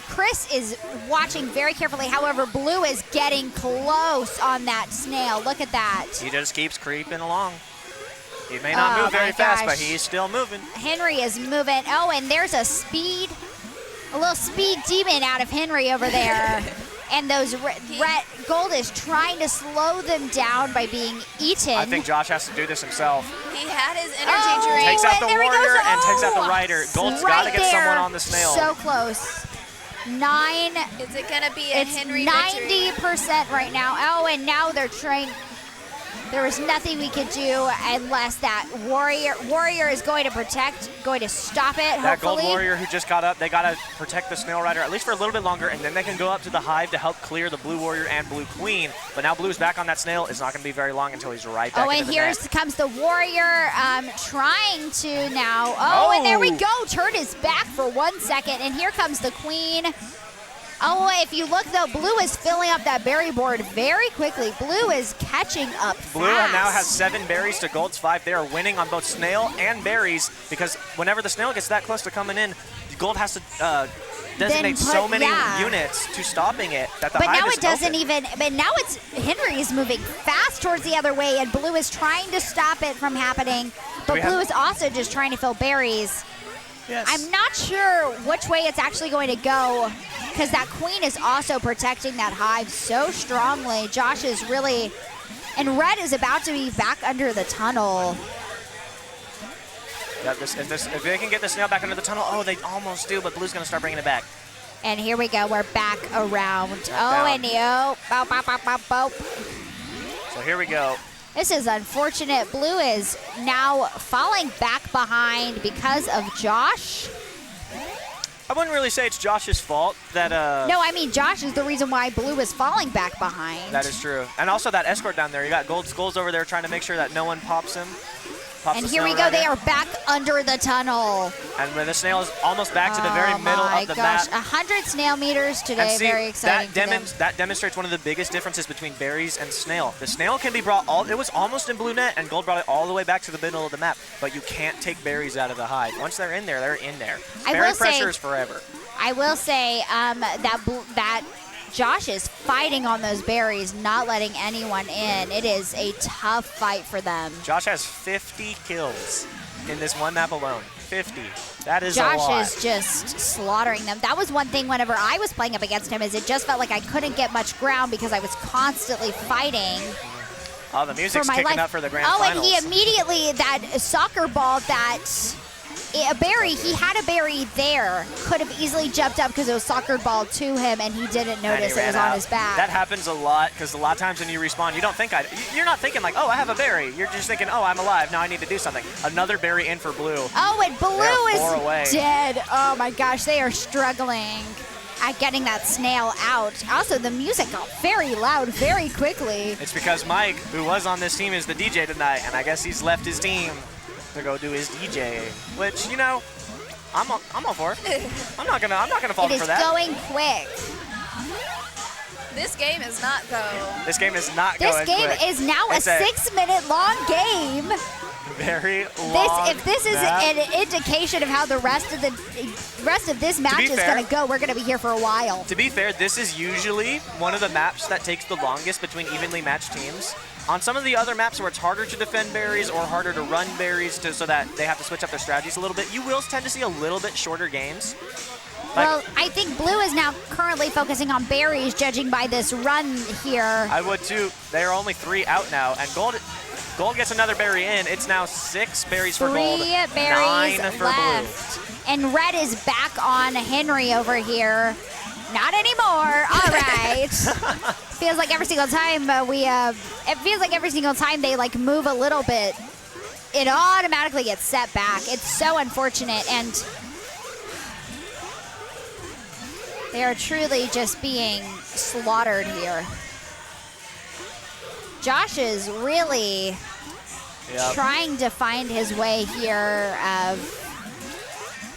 Chris is watching very carefully. However, blue is getting close on that snail. Look at that. He just keeps creeping along. He may not Oh move very my fast, but gosh. he's still moving. Henry is moving. Oh, and there's a little speed demon out of Henry over there. And those red gold is trying to slow them down by being eaten. I think Josh has to do this himself. He had his energy drink. Takes out the and there he warrior goes. and takes out the Oh, rider. Gold's right got to get there. someone on the snail. So close. 9. Is it going to be a It's Henry victory? 90% right now. Oh, and now they're trying. There was nothing we could do unless that warrior is going to stop it, That hopefully. gold warrior who just got up, they got to protect the snail rider at least for a little bit longer, and then they can go up to the hive to help clear the blue warrior and blue queen. But now blue's back on that snail. It's not going to be very long until he's right back Oh, into and the here net. comes the warrior trying to now. Oh, and there we go. Turned his back for 1 second, and here comes the queen. Oh, if you look, though, blue is filling up that berry board very quickly. Blue is catching up Blue fast. now has 7 berries to Gold's 5. They are winning on both snail and berries because whenever the snail gets that close to coming in, Gold has to designate so many units to stopping it that the But hive now is it doesn't open. even. But now it's Henry is moving fast towards the other way, and blue is trying to stop it from happening. But we blue have- is also just trying to fill berries. Yes. I'm not sure which way it's actually going to go because that queen is also protecting that hive so strongly. Josh is really, and red is about to be back under the tunnel. Yeah, if they can get the snail back under the tunnel, oh, they almost do, but blue's going to start bringing it back. And here we go. We're back around. Down. And bow, bow, bow, bow, bow. So here we go. This is unfortunate. Blue is now falling back behind because of Josh. I wouldn't really say it's Josh's fault that No, I mean Josh is the reason why blue is falling back behind. that is true. And also that escort down there. You got Gold Skulls over there trying to make sure that no one pops him. And here we go. They are back under the tunnel. And when the snail is almost back to the very middle of the map. 100 snail meters today. And see, Very exciting. that demonstrates one of the biggest differences between berries and snail. The snail can be brought it was almost in blue net, and Gold brought it all the way back to the middle of the map. But you can't take berries out of the hive. Once they're in there, they're in there. Berry pressure is forever. I will say that Josh is fighting on those berries, not letting anyone in. It is a tough fight for them. Josh has 50 kills in this one map alone. 50. That is Josh a lot. is just slaughtering them. That was one thing whenever I was playing up against him is it just felt like I couldn't get much ground because I was constantly fighting. Oh, the music's for my kicking life. up for the grand Oh, finals. and he immediately, that soccer ball, a berry, he had a berry there, could have easily jumped up because it was soccer ball to him and he didn't And he notice it ran was out. on his back. That happens a lot because a lot of times when you respawn, you don't think you're not thinking like, oh, I have a berry. You're just thinking, oh, I'm alive. Now I need to do something. Another berry in for blue. Oh, and blue They're 4 away. is dead. Oh my gosh, they are struggling at getting that snail out. Also, the music got very loud very quickly. It's because Mike, who was on this team, is the DJ tonight, and I guess he's left his team to go do his DJ, which, you know, I'm all for it. I'm not gonna fault It him is for that. going quick. This game is not, though. This game is not This going game quick. is now It's a 6-minute long game. very long. If this is map. an indication of how the rest of this match is fair- going to go, we're going to be here for a while. To be fair, this is usually one of the maps that takes the longest between evenly matched teams. On some of the other maps where it's harder to defend berries or harder to run berries so that they have to switch up their strategies a little bit, you will tend to see a little bit shorter games. Well, I think blue is now currently focusing on berries, judging by this run here. I would too. They are only 3 out now, and Gold gets another berry in. It's now 6 berries for Gold, 3 berries 9 for left. And red is back on Henry over here. Not anymore. All right. Feels like every single time it feels like every single time they like move a little bit, it automatically gets set back. It's so unfortunate, and they are truly just being slaughtered here. Josh is really trying to find his way here of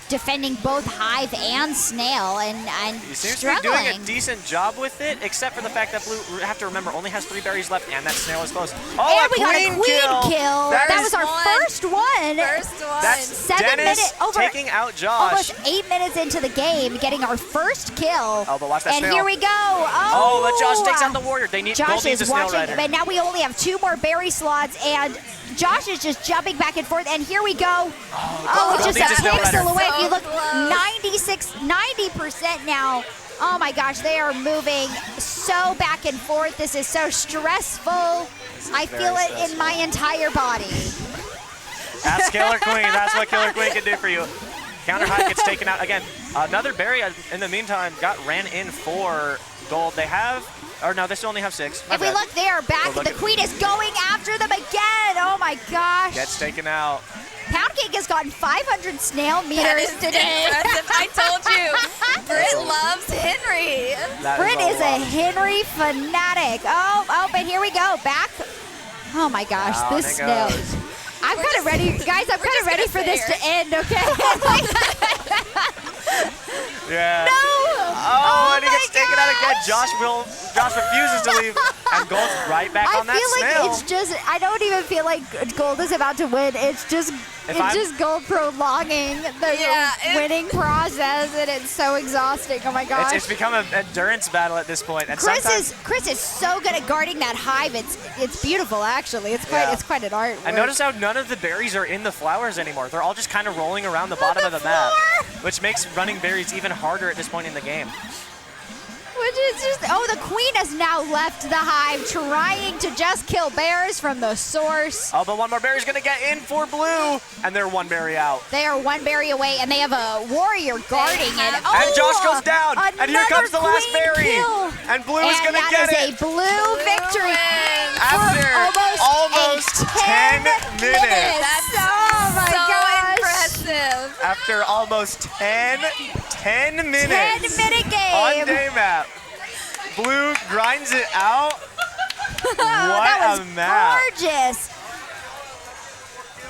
defending both hive and snail, and He seems struggling. to be doing a decent job with it, except for the fact that blue, have to remember, only has 3 berries left, and that snail is close. Oh, And we got a queen kill. That was our first one. First one. That's 7 Dennis minutes over. taking out Josh. Almost 8 minutes into the game, getting our first kill. Oh, but watch that and snail. here we go. Oh, but Josh takes out the warrior. Gold Josh needs is a snail watching, rider. but now we only have 2 more berry slots, and Josh is just jumping back and forth, and here we go. Gold Just needs a to still better. pixel away. If you So look, close. 90% now. Oh my gosh, they are moving so back and forth. This is so stressful. I feel very it in my entire body. That's Killer Queen. That's what Killer Queen can do for you. Counter high gets taken out again. Another berry in the meantime ran in for gold. They have, or no, they still only have 6. My If we bad. look, they are back. Oh, look The at- queen is going after them again. Oh my gosh. Gets taken out. Pound Cake has gotten 500 snail That meters is today. impressive. I told you. Britt loves Henry. That Britt is a lot. Henry fanatic. Oh, but here we go. Back. Oh my gosh, Down this it snail. goes. I'm kind of ready, guys. I'm kind of ready for this to end, okay? Yeah. No! Oh, and he my gets taken out again. gosh. Josh refuses to leave, and Gold's right back I on that feel like snail. it's just, I don't even feel like Gold is about to win. It's just Gold prolonging the winning process, and it's so exhausting. Oh my gosh. It's become an endurance battle at this point, and sometimes. Chris is so good at guarding that hive. It's beautiful, actually. It's quite an art. And notice how none of the berries are in the flowers anymore. They're all just kind of rolling around the bottom of the map, which makes running berries even harder at this point in the game. Which is just, the queen has now left the hive, trying to just kill bears from the source. Oh, but one more berry's gonna get in for blue, and they're one berry out. They are one berry away, and they have a warrior guarding it. And Josh goes down, and here comes the last another berry. queen kill. And blue is gonna get that it. is a blue victory After for almost 10 minutes. That's oh my so gosh. impressive. After almost 10 minutes 10-minute on game. day map, blue grinds it out. That What was a map. gorgeous.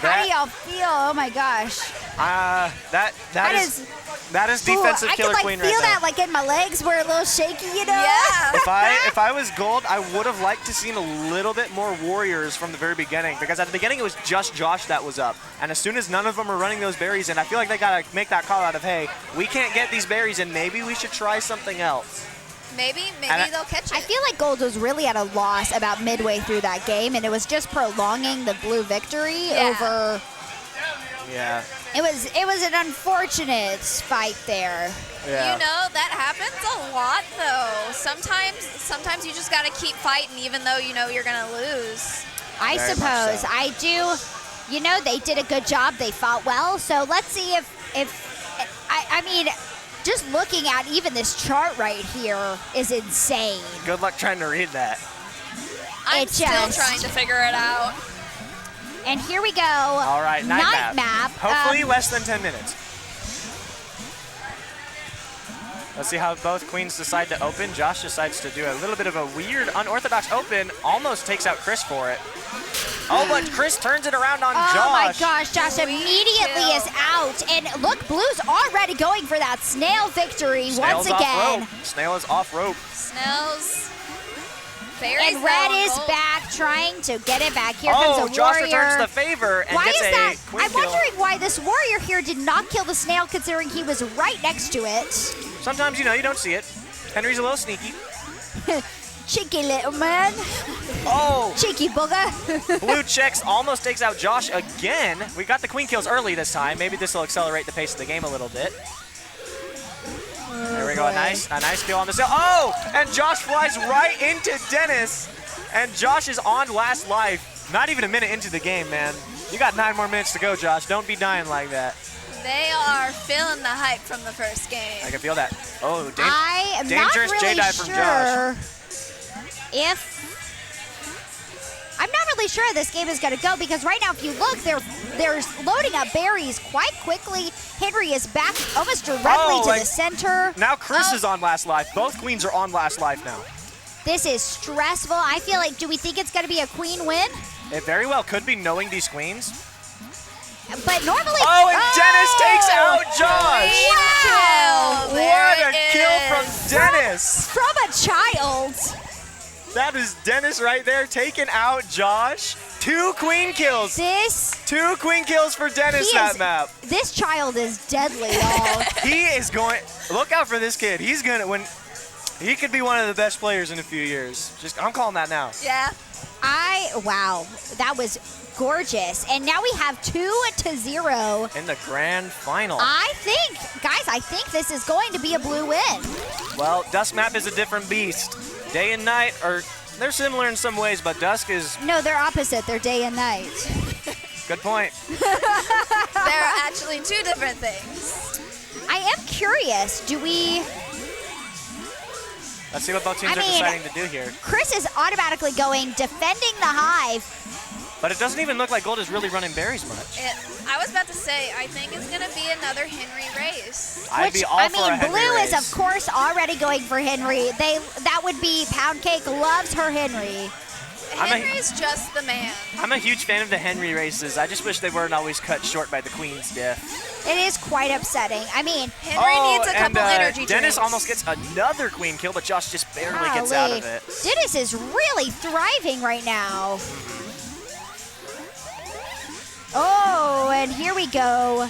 How do y'all feel? Oh my gosh. That is defensive I Killer could Queen feel right that now. like in my legs were a little shaky, you know? Yeah. If I was Gold, I would have liked to seen a little bit more warriors from the very beginning, because at the beginning it was just Josh that was up, and as soon as none of them are running those berries in, I feel like they gotta make that call out of, hey, we can't get these berries and maybe we should try something else. Maybe they'll catch it. I feel like Gold was really at a loss about midway through that game, and it was just prolonging the blue victory over. Yeah. It was an unfortunate fight there. Yeah. You know, that happens a lot, though. Sometimes you just got to keep fighting, even though you know you're going to lose. I Very much suppose. so. I do. You know, they did a good job. They fought well. So let's see if I mean, just looking at even this chart right here is insane. Good luck trying to read that. I'm It still just- trying to figure it out. And here we go. All right, night map. Hopefully less than 10 minutes. Let's see how both queens decide to open. Josh decides to do a little bit of a weird, unorthodox open. Almost takes out Chris for it. Oh, but Chris turns it around on Josh. Oh my gosh, Josh immediately is out. And look, Blue's already going for that snail victory Snail's once again. off rope. Snail is off rope. Snell's berries. And Red though, is gold. back, trying to get it back. Here Oh, comes a Josh warrior. returns the favor and Why gets is a that? queen I'm kill. wondering why this warrior here did not kill the snail, considering he was right next to it. Sometimes, you know, you don't see it. Henry's a little sneaky. Cheeky little man. Oh, Cheeky booger. blue checks almost takes out Josh again. We got the queen kills early this time. Maybe this will accelerate the pace of the game a little bit. There we go, a nice kill on the sail. Oh, and Josh flies right into Dennis. And Josh is on last life. Not even a minute into the game, man. You got 9 more minutes to go, Josh. Don't be dying like that. They are feeling the hype from the first game. I can feel that. Oh, I am not dangerous really J-dive from Josh. sure if... I'm not really sure how this game is going to go, because right now, if you look, they're loading up berries quite quickly. Henry is back almost directly to the center. Now Chris is on last life. Both queens are on last life now. This is stressful. I feel like, do we think it's going to be a queen win? It very well could be, knowing these queens. But normally... Oh, and Dennis takes out Josh. Wow! What a kill from Dennis. From a child. That is Dennis right there taking out Josh. 2 queen kills. 2 queen kills for Dennis that map. This child is deadly, y'all. He is going... Look out for this kid. He could be one of the best players in a few years. I'm calling that now. Yeah. Wow, that was gorgeous. And now we have 2-0. In the grand final. I think this is going to be a blue win. Well, Dusk map is a different beast. Day and night they're similar in some ways, but Dusk is... No, they're opposite. They're day and night. Good point. They're actually two different things. I am curious. Let's see what both teams are deciding to do here. Chris is automatically going defending the hive. But it doesn't even look like Gold is really running berries much. I was about to say, I think it's going to be another Henry race. I'd be all for a Henry Blue race. is, of course, already going for Henry. That would be Pound Cake loves her Henry. Henry's just the man. I'm a huge fan of the Henry races. I just wish they weren't always cut short by the Queen's diff. It is quite upsetting. I mean, Henry needs a couple energy Dennis drinks. almost gets another Queen kill, but Josh just barely gets out of it. Dennis is really thriving right now. Oh, and here we go.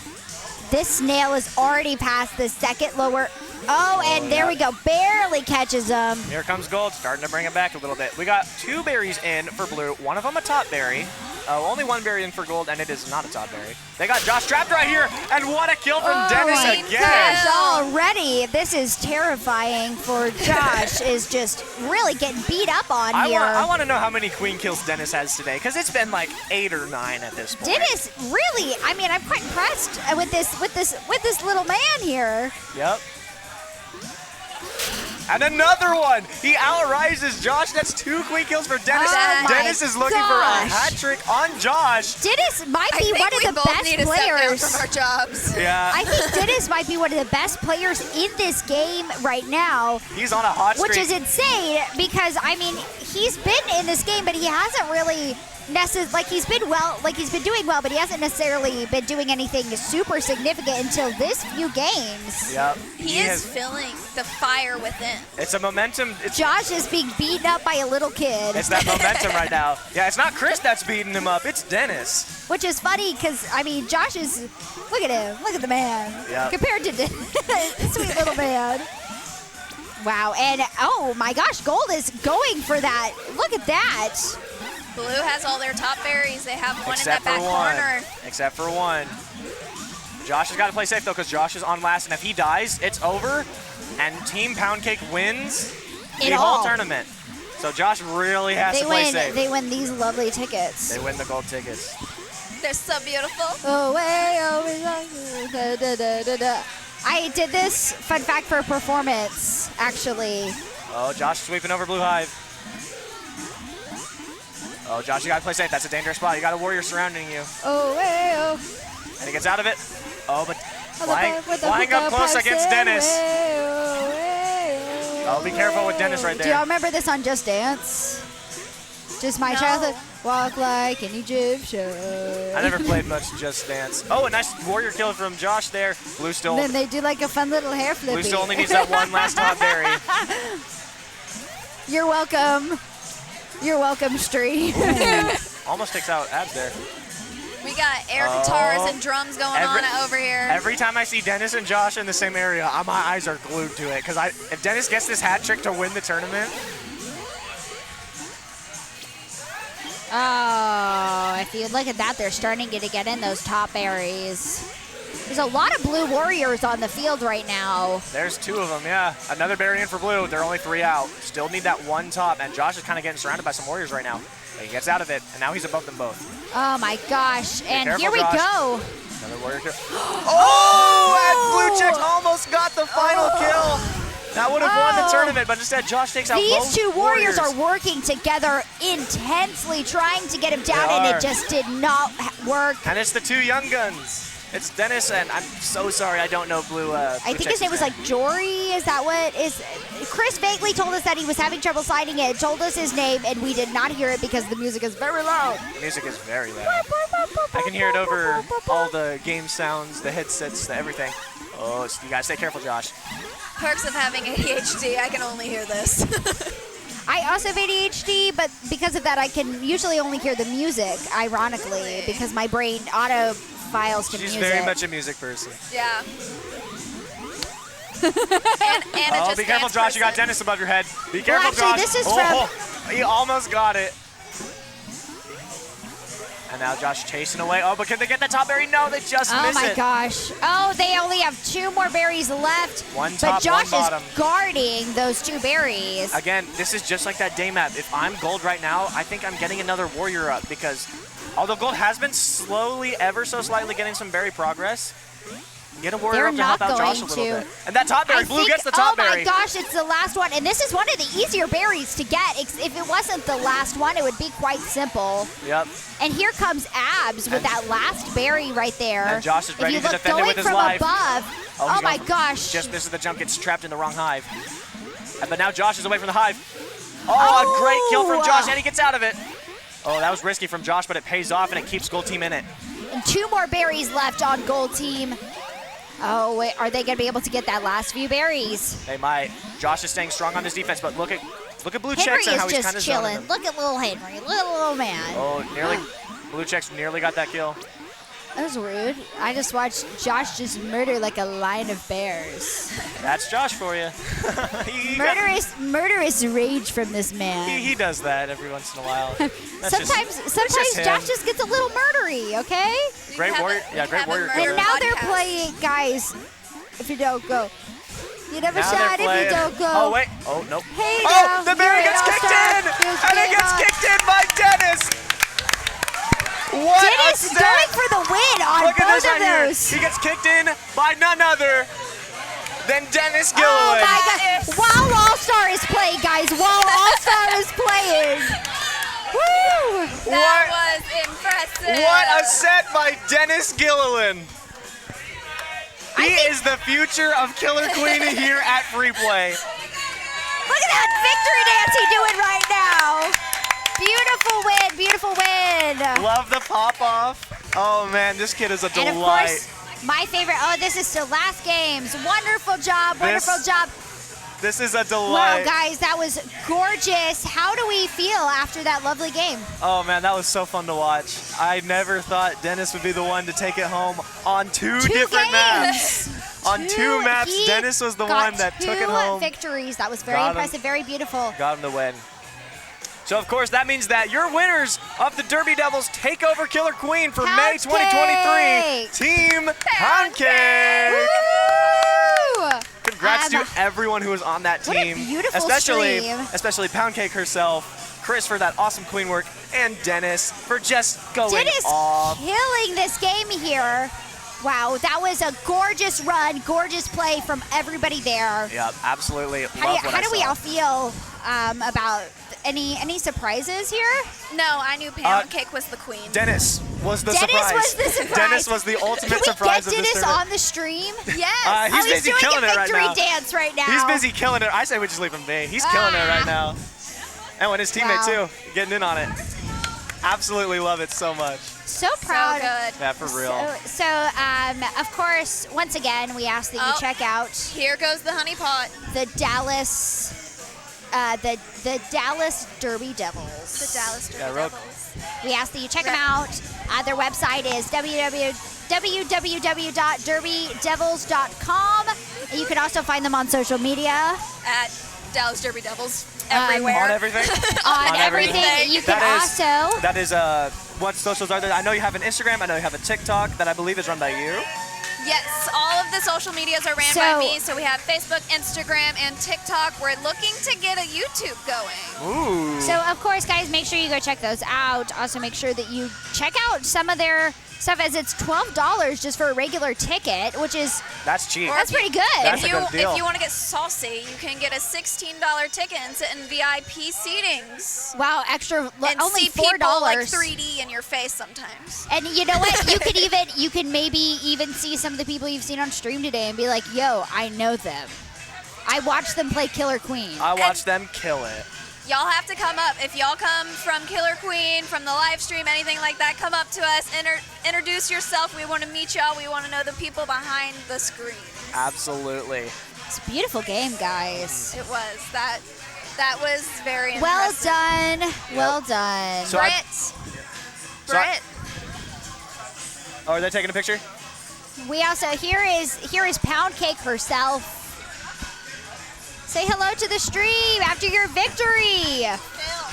This snail is already past the second lower. Oh, and there we go. Barely catches him. Here comes Gold, starting to bring it back a little bit. We got 2 berries in for Blue. One of them a top berry. Only 1 berry in for Gold, and it is not a top berry. They got Josh trapped right here, and what a kill from Dennis my again. Gosh, already, this is terrifying for Josh. Is just really getting beat up on here. I want to know how many Queen kills Dennis has today, because it's been like 8 or 9 at this point. Dennis really, I mean, I'm quite impressed with this little man here. Yep. And another one! He outrises Josh. That's 2 Queen kills for Dennis. Oh Dennis is looking for a hat trick on Josh. Dennis might be one of the best need to step players. down from our jobs. Yeah. I think Dennis might be one of the best players in this game right now. He's on a hot streak. Which is insane because, I mean, he's been in this game, but he hasn't really he's been doing well, but he hasn't necessarily been doing anything super significant until this few games. Yep. He is feeling the fire within. It's a momentum. Josh is being beaten up by a little kid. It's that momentum right now. Yeah, it's not Chris that's beating him up. It's Dennis. Which is funny because, I mean, Josh is, look at him. Look at the man. Yep. Compared to sweet little man. Wow, and oh my gosh, Gold is going for that. Look at that. Blue has all their top berries. They have one Except in that back for one. corner. Except for one. Josh has got to play safe, though, because Josh is on last, and if he dies, it's over, and Team Pound Cake wins the whole tournament. So Josh really has to play safe. They win these lovely tickets. They win the gold tickets. They're so beautiful. Oh, way over da, da, da, da. I did this, fun fact, for performance, actually. Oh, Josh sweeping over Blue Hive. Oh, Josh, you got to play safe. That's a dangerous spot. You got a warrior surrounding you. Oh, way, oh. And he gets out of it. Oh, but flying up close against Dennis. Oh, be careful with Dennis right there. Do y'all remember this on Just Dance? Just my childhood. Walk like an Egyptian. I never played much Just Dance. Oh, a nice warrior kill from Josh there. Blue still. Then they do like a fun little hair flip. Blue still only needs that one last top berry. You're welcome. You're welcome, Stree. Almost takes out Abs there. We got air guitars and drums going on over here. Every time I see Dennis and Josh in the same area, my eyes are glued to it. Because if Dennis gets this hat trick to win the tournament. Oh, if you look at that, they're starting to get in those top berries. There's a lot of blue warriors on the field right now. There's 2 of them, yeah. Another berry in for Blue. They're only 3 out. Still need that one top. And Josh is kind of getting surrounded by some warriors right now. But he gets out of it, and now he's above them both. Oh, my gosh. And careful, here we Josh. go. Another warrior kill. Oh! And Blue Chicks almost got the final kill. That would have won the tournament, but instead Josh takes out both These 2 warriors are working together intensely, trying to get him down, They and are. it just did not work. And it's the 2 young guns. It's Dennis, and I'm so sorry I don't know Blue. I think his name was like Jory. Is that what is? Chris vaguely told us that he was having trouble signing it. Told us his name, and we did not hear it because the music is very loud. The music is very loud. I can hear it over all the game sounds, the headsets, the everything. Oh, you gotta stay careful, Josh. Perks of having ADHD, I can only hear this. I also have ADHD, but because of that, I can usually only hear the music, ironically, because my brain auto-files to music. She's very much a music person. Yeah. and be careful, Josh. You got Dennis above your head. Be careful, actually, Josh. this is from... He almost got it. now Josh chasing away. Oh, but can they get the top berry? No, they just Oh miss my it. gosh. Oh, they only have 2 more berries left. One but top, Josh one bottom. is guarding those 2 berries. Again, this is just like that day map. If I'm gold right now, I think I'm getting another warrior up because although gold has been slowly, ever so slightly getting some berry progress, get a warrior They're up to help not out Josh a going little to. bit. And that top berry, I Blue think- gets the top oh berry. my gosh, it's the last one. And this is one of the easier berries to get. If it wasn't the last one, it would be quite simple. Yep. And here comes Abs with And- that last berry right there. And Josh is ready if to you look defend it going with his from life. above. Oh, Oh he's my going- gosh. Just misses the jump, gets trapped in the wrong hive. But now Josh is away from the hive. Oh, a great kill from Josh, and he gets out of it. Oh, that was risky from Josh, but it pays off, and it keeps Gold Team in it. And 2 more berries left on Gold Team. Oh, wait, are they going to be able to get that last few berries? They might. Josh is staying strong on his defense, but look at Blue Henry Checks and is how he's kind just of zoning chilling. them. Look at little Henry. Look at little man. Oh, nearly. Blue Checks nearly got that kill. That was rude. I just watched Josh just murder like a line of bears. That's Josh for you. Murderous rage from this man. He does that every once in a while. That's Sometimes just him. Josh just gets a little murdery, okay? Great warrior. Yeah, great warrior. And now they're playing, guys. If you don't go, you never Now shot they're if you playing- don't go. Oh, wait. Oh, nope. Hey Oh, now, the berry you're gets an kicked all-star. in! Feels And it good gets on. kicked in by Dennis! What Dennis a set! going for the win on Look at both this right of here. those. He gets kicked in by none other than Dennis Oh Gilliland. my God! While All Star is playing, guys. While All Star is playing. Woo! That was impressive. What a set by Dennis Gilliland. He is the future of Killer Queen here at Free Play. Look at that victory dance he's doing right now. Beautiful win, beautiful win. Love the pop off. Oh man, this kid is a And of delight. course, my favorite. Oh, this is still last games. Wonderful job, wonderful job. This is a Wow, delight. guys, that was gorgeous. How do we feel after that lovely game? Oh man, that was so fun to watch. I never thought Dennis would be the one to take it home on two different maps. On two maps, He Dennis was the got one that took it 2 home. victories. That was very Got him. impressive, very beautiful. Got him the win. So of course that means that you're winners of the Derby Devils Takeover Killer Queen for May Pound 2023, Team Pound Cake. Woo! Congrats to everyone who was on that What a team, beautiful especially stream. Pound Cake herself, Chris for that awesome queen work, and Dennis for just going Dennis off. killing this game here. Wow, that was a gorgeous run, gorgeous play from everybody there. Yep, absolutely. How do we all feel about any surprises here? No, I knew Pound Cake was the queen. Dennis was the Dennis surprise. was the surprise. Dennis was the ultimate Can we surprise get of this Dennis tournament. on the stream? Yes. He's he's busy doing killing a it right victory now. dance right now. He's busy killing it. I say we just leave him be. He's killing it right now. And with his teammate Wow. too, getting in on it. Absolutely love it so much. So proud. So good. Yeah, for real. So, of course, once again, we ask that you check out Here goes the honey pot. the Dallas, the Dallas Derby Devils. The Dallas Derby Yeah, real- Devils. We ask that you check them out. Their website is www.derbydevils.com. And you can also find them on social media. At Dallas Derby Devils everywhere. On everything. On everything. everything. You can also. That is what socials are there? I know you have an Instagram. I know you have a TikTok that I believe is run by you. Yes, all of the social medias are ran by me. So we have Facebook, Instagram, and TikTok. We're looking to get a YouTube going. Ooh. So, of course, guys, make sure you go check those out. Also, make sure that you check out some of their stuff, as it's $12 just for a regular ticket, which is That's cheap. that's pretty good. That's a good deal. If you want to get saucy, you can get a $16 ticket and sit in VIP seatings. Wow, extra And only see $4. people like 3D in your face sometimes. And you know what? You can maybe even see some of the people you've seen on stream today and be like, yo, I know them. I watched them play Killer Queen. I watched them kill it. Y'all have to come up. If y'all come from Killer Queen, from the live stream, anything like that, come up to us, introduce yourself. We want to meet y'all. We want to know the people behind the screen. Absolutely. It's a beautiful game, guys. It was. That was very Well impressive. done. Well done. So Brett. Oh, are they taking a picture? We also here is Pound Cake herself. Say hello to the stream after your victory.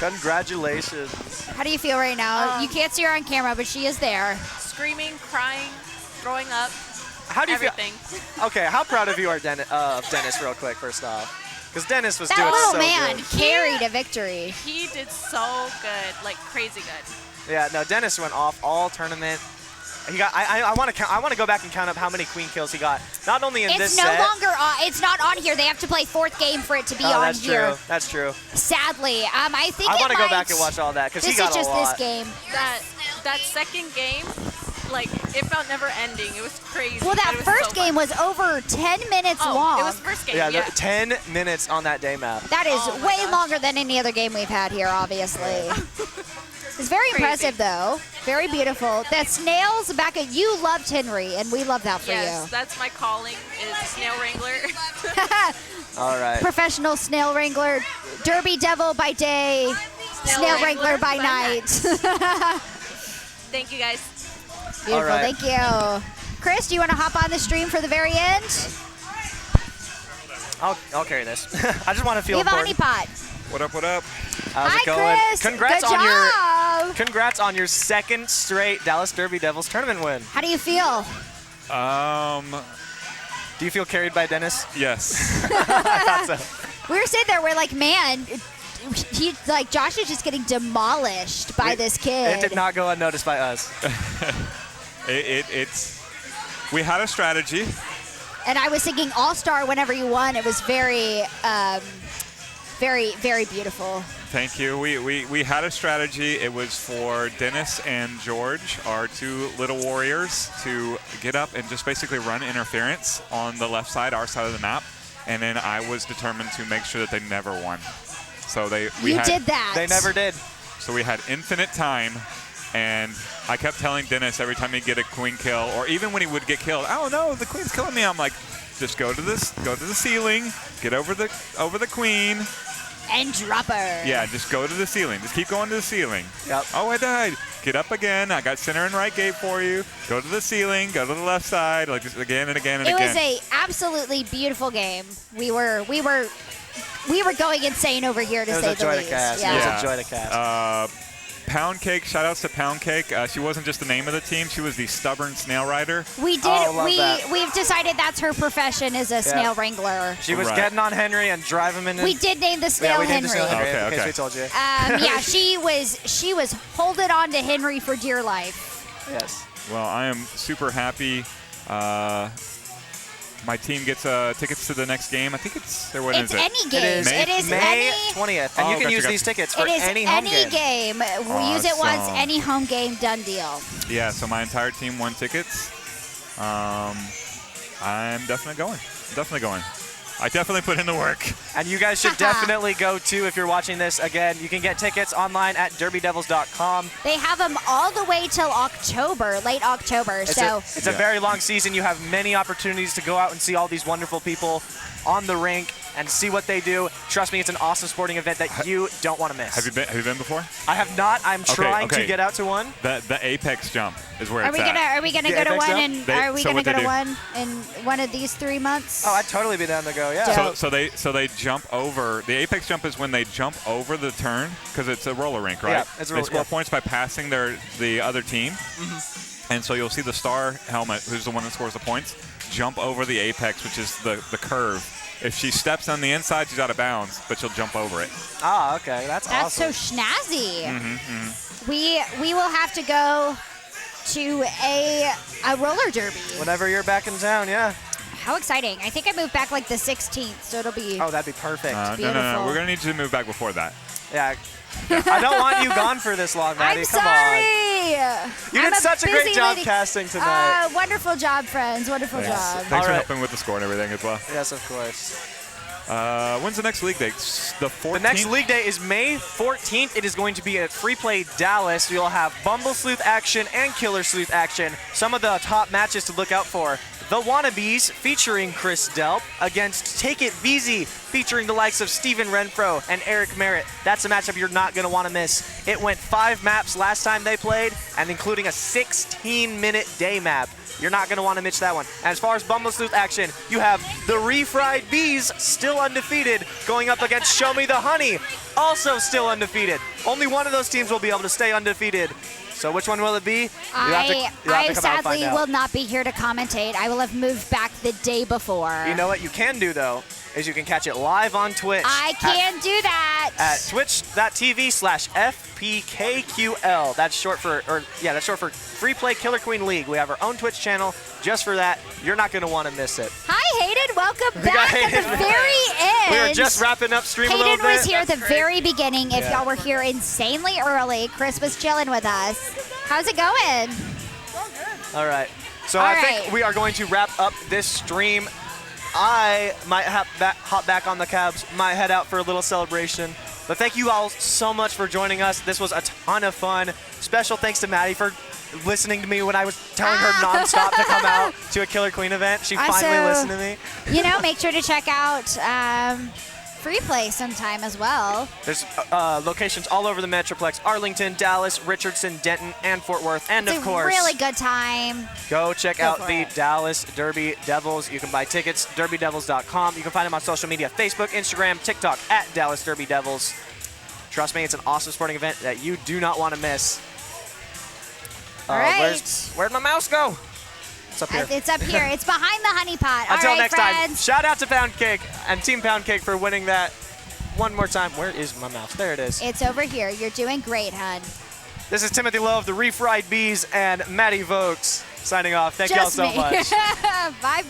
Congratulations. How do you feel right now? You can't see her on camera, but she is there. Screaming, crying, throwing up, How do you everything. feel? Okay, how proud of you are Dennis, real quick, first off? Because Dennis was That doing little so man good. carried a victory. He did so good, like crazy good. Yeah, no, Dennis went off all tournament. He got. I want to count. I want to go back and count up how many queen kills he got. Not only in this It's no set. longer on. It's not on here. They have to play 4th game for it to be Oh, on that's here. true. That's true. Sadly, I think I want to go back and watch all that because he This got is just a lot. this game. That second game, like it felt never ending. It was crazy. Well, that It was first so game fun. was over 10 minutes Oh, long. it was first game. Yeah, Yeah. 10 minutes on that day map. That is Oh my way gosh. longer than any other game we've had here, obviously. It's very Crazy. impressive, though. Very beautiful. That snails back at you loved Henry, and we love that for Yes, that's my calling. Is snail wrangler. you. All right. Professional snail wrangler, Derby Devil by day, snail wrangler by night. Thank you guys. Beautiful, All right. thank you. Chris, do you want to hop on the stream for the very end? I'll carry this. I just want to feel We have a important. honeypot. What up, what up? How's Hi, it going? Chris. Congrats Good on your job. congrats on your second straight Dallas Derby Devils tournament win. How do you feel? Do you feel carried by Dennis? Yes. I thought so. We were sitting there, we're like, man, Josh is just getting demolished by this kid. It did not go unnoticed by us. We had a strategy. And I was thinking All-Star whenever you won. It was very, very, very beautiful. Thank you. We had a strategy. It was for Dennis and George, our two little warriors, to get up and just basically run interference on the left side, our side of the map. And then I was determined to make sure that they never won. So we did that. They never did. So we had infinite time, and I kept telling Dennis every time he'd get a queen kill, or even when he would get killed, oh no, the queen's killing me. I'm like, just go to the ceiling, get over the queen. And drop her. Yeah, just go to the ceiling. Just keep going to the ceiling. Yep. Oh, I died. Get up again. I got center and right gate for you. Go to the ceiling. Go to the left side. Like just again and again and It again. was a absolutely beautiful game. We were going insane over here, to It was say a the joy to least. cast. Yeah. It was a joy to cast. Pound Cake, shout outs to Pound Cake. She wasn't just the name of the team, she was the stubborn snail rider. We did. Oh, love that. We've decided that's her profession as a snail wrangler. She was Right. getting on Henry and driving him in. We did name the Yeah, snail we named the Henry. snail Henry. Okay, in case okay. we told you. Yeah, she was holding on to Henry for dear life. Yes. Well, I am super happy. My team gets tickets to the next game. I think it's when It's is it? any game. May? It is May any. 20th, and Oh, you can gotcha, use gotcha. these tickets for It is any home any game. We use it once. Awesome. Any home game, done deal. Yeah, so my entire team won tickets. I'm definitely going. I definitely put in the work. And you guys should definitely go too if you're watching this. Again, you can get tickets online at derbydevils.com. They have them all the way till October, late October. It's So a very long season. You have many opportunities to go out and see all these wonderful people on the rink and see what they do. Trust me, it's an awesome sporting event that you don't want to miss. Have you been before? I have not. I'm trying okay. to get out to one. The apex jump is where are it's we at. gonna The go to Apex one Jump? and They- are we so gonna what go they to do- one in one of these 3 months? Oh, I'd totally be down to go. Yeah. So they jump over. The apex jump is when they jump over the turn because it's a roller rink, right? Yeah, it's a They roller- score yeah. points by passing the other team, and so you'll see the star helmet, who's the one that scores the points, jump over the apex, which is the curve. If she steps on the inside, she's out of bounds, but she'll jump over it. Ah, okay. That's That's awesome. so snazzy. We will have to go to a roller derby. Whenever you're back in town, yeah. How exciting! I think I moved back like the 16th, so it'll be. Oh, that'd be perfect. No. beautiful. We're gonna need you to move back before that. Yeah. I don't want you gone for this long, Maddie. I'm Come sorry. on. You I'm did such a great busy job lady. casting tonight. Wonderful job, friends. Wonderful job. Thanks All for right. helping with the score and everything as well. Yes, of course. When's the next league date? The 14th? The next league day is May 14th. It is going to be at Free Play Dallas. You'll have Bumble Sleuth action and Killer Sleuth action. Some of the top matches to look out for. The Wannabes featuring Chris Delp against Take It Beezy featuring the likes of Steven Renfro and Eric Merritt. That's a matchup you're not going to want to miss. It went 5 maps last time they played, and including a 16-minute day map. You're not going to want to miss that one. And as far as Bumble Sleuth action, you have The Refried Bees, still undefeated, going up against Show Me the Honey, also still undefeated. Only one of those teams will be able to stay undefeated. So which one will it be? I come out and find sadly out. will not be here to commentate. I will have moved back the day before. You know what you can do, though, is you can catch it live on Twitch. I can do that. At twitch.tv/FPKQL. That's short for Free Play Killer Queen League. We have our own Twitch channel just for that. You're not going to want to miss it. Hi, Hayden. Welcome back at the very end. We were just wrapping up stream a little Hayden bit. was here at the very beginning. If y'all were here insanely early, Chris was chilling with us. How's it going? All right. So All I right. think we are going to wrap up this stream. I might hop back on the cabs, might head out for a little celebration. But thank you all so much for joining us. This was a ton of fun. Special thanks to Maddie for listening to me when I was telling her nonstop to come out to a Killer Queen event. She finally listened to me. You know, make sure to check out Free Play sometime as well. There's locations all over the Metroplex: Arlington, Dallas, Richardson, Denton, and Fort Worth. And It's of a course, really good time. go check Go out for the it. Dallas Derby Devils. You can buy tickets, derbydevils.com. You can find them on social media: Facebook, Instagram, TikTok, at Dallas Derby Devils. Trust me, it's an awesome sporting event that you do not want to miss. All right. Where'd my mouse go? It's up here. It's up here. It's behind the honey pot. All Until right, next time, friends. shout out to Pound Cake and Team Pound Cake for winning that one more time. Where is my mouse? There it is. It's over here. You're doing great, hun. This is Timothy Lowe of the Refried Bees and Maddie Vokes signing off. Thank y'all Just so me. much. Bye.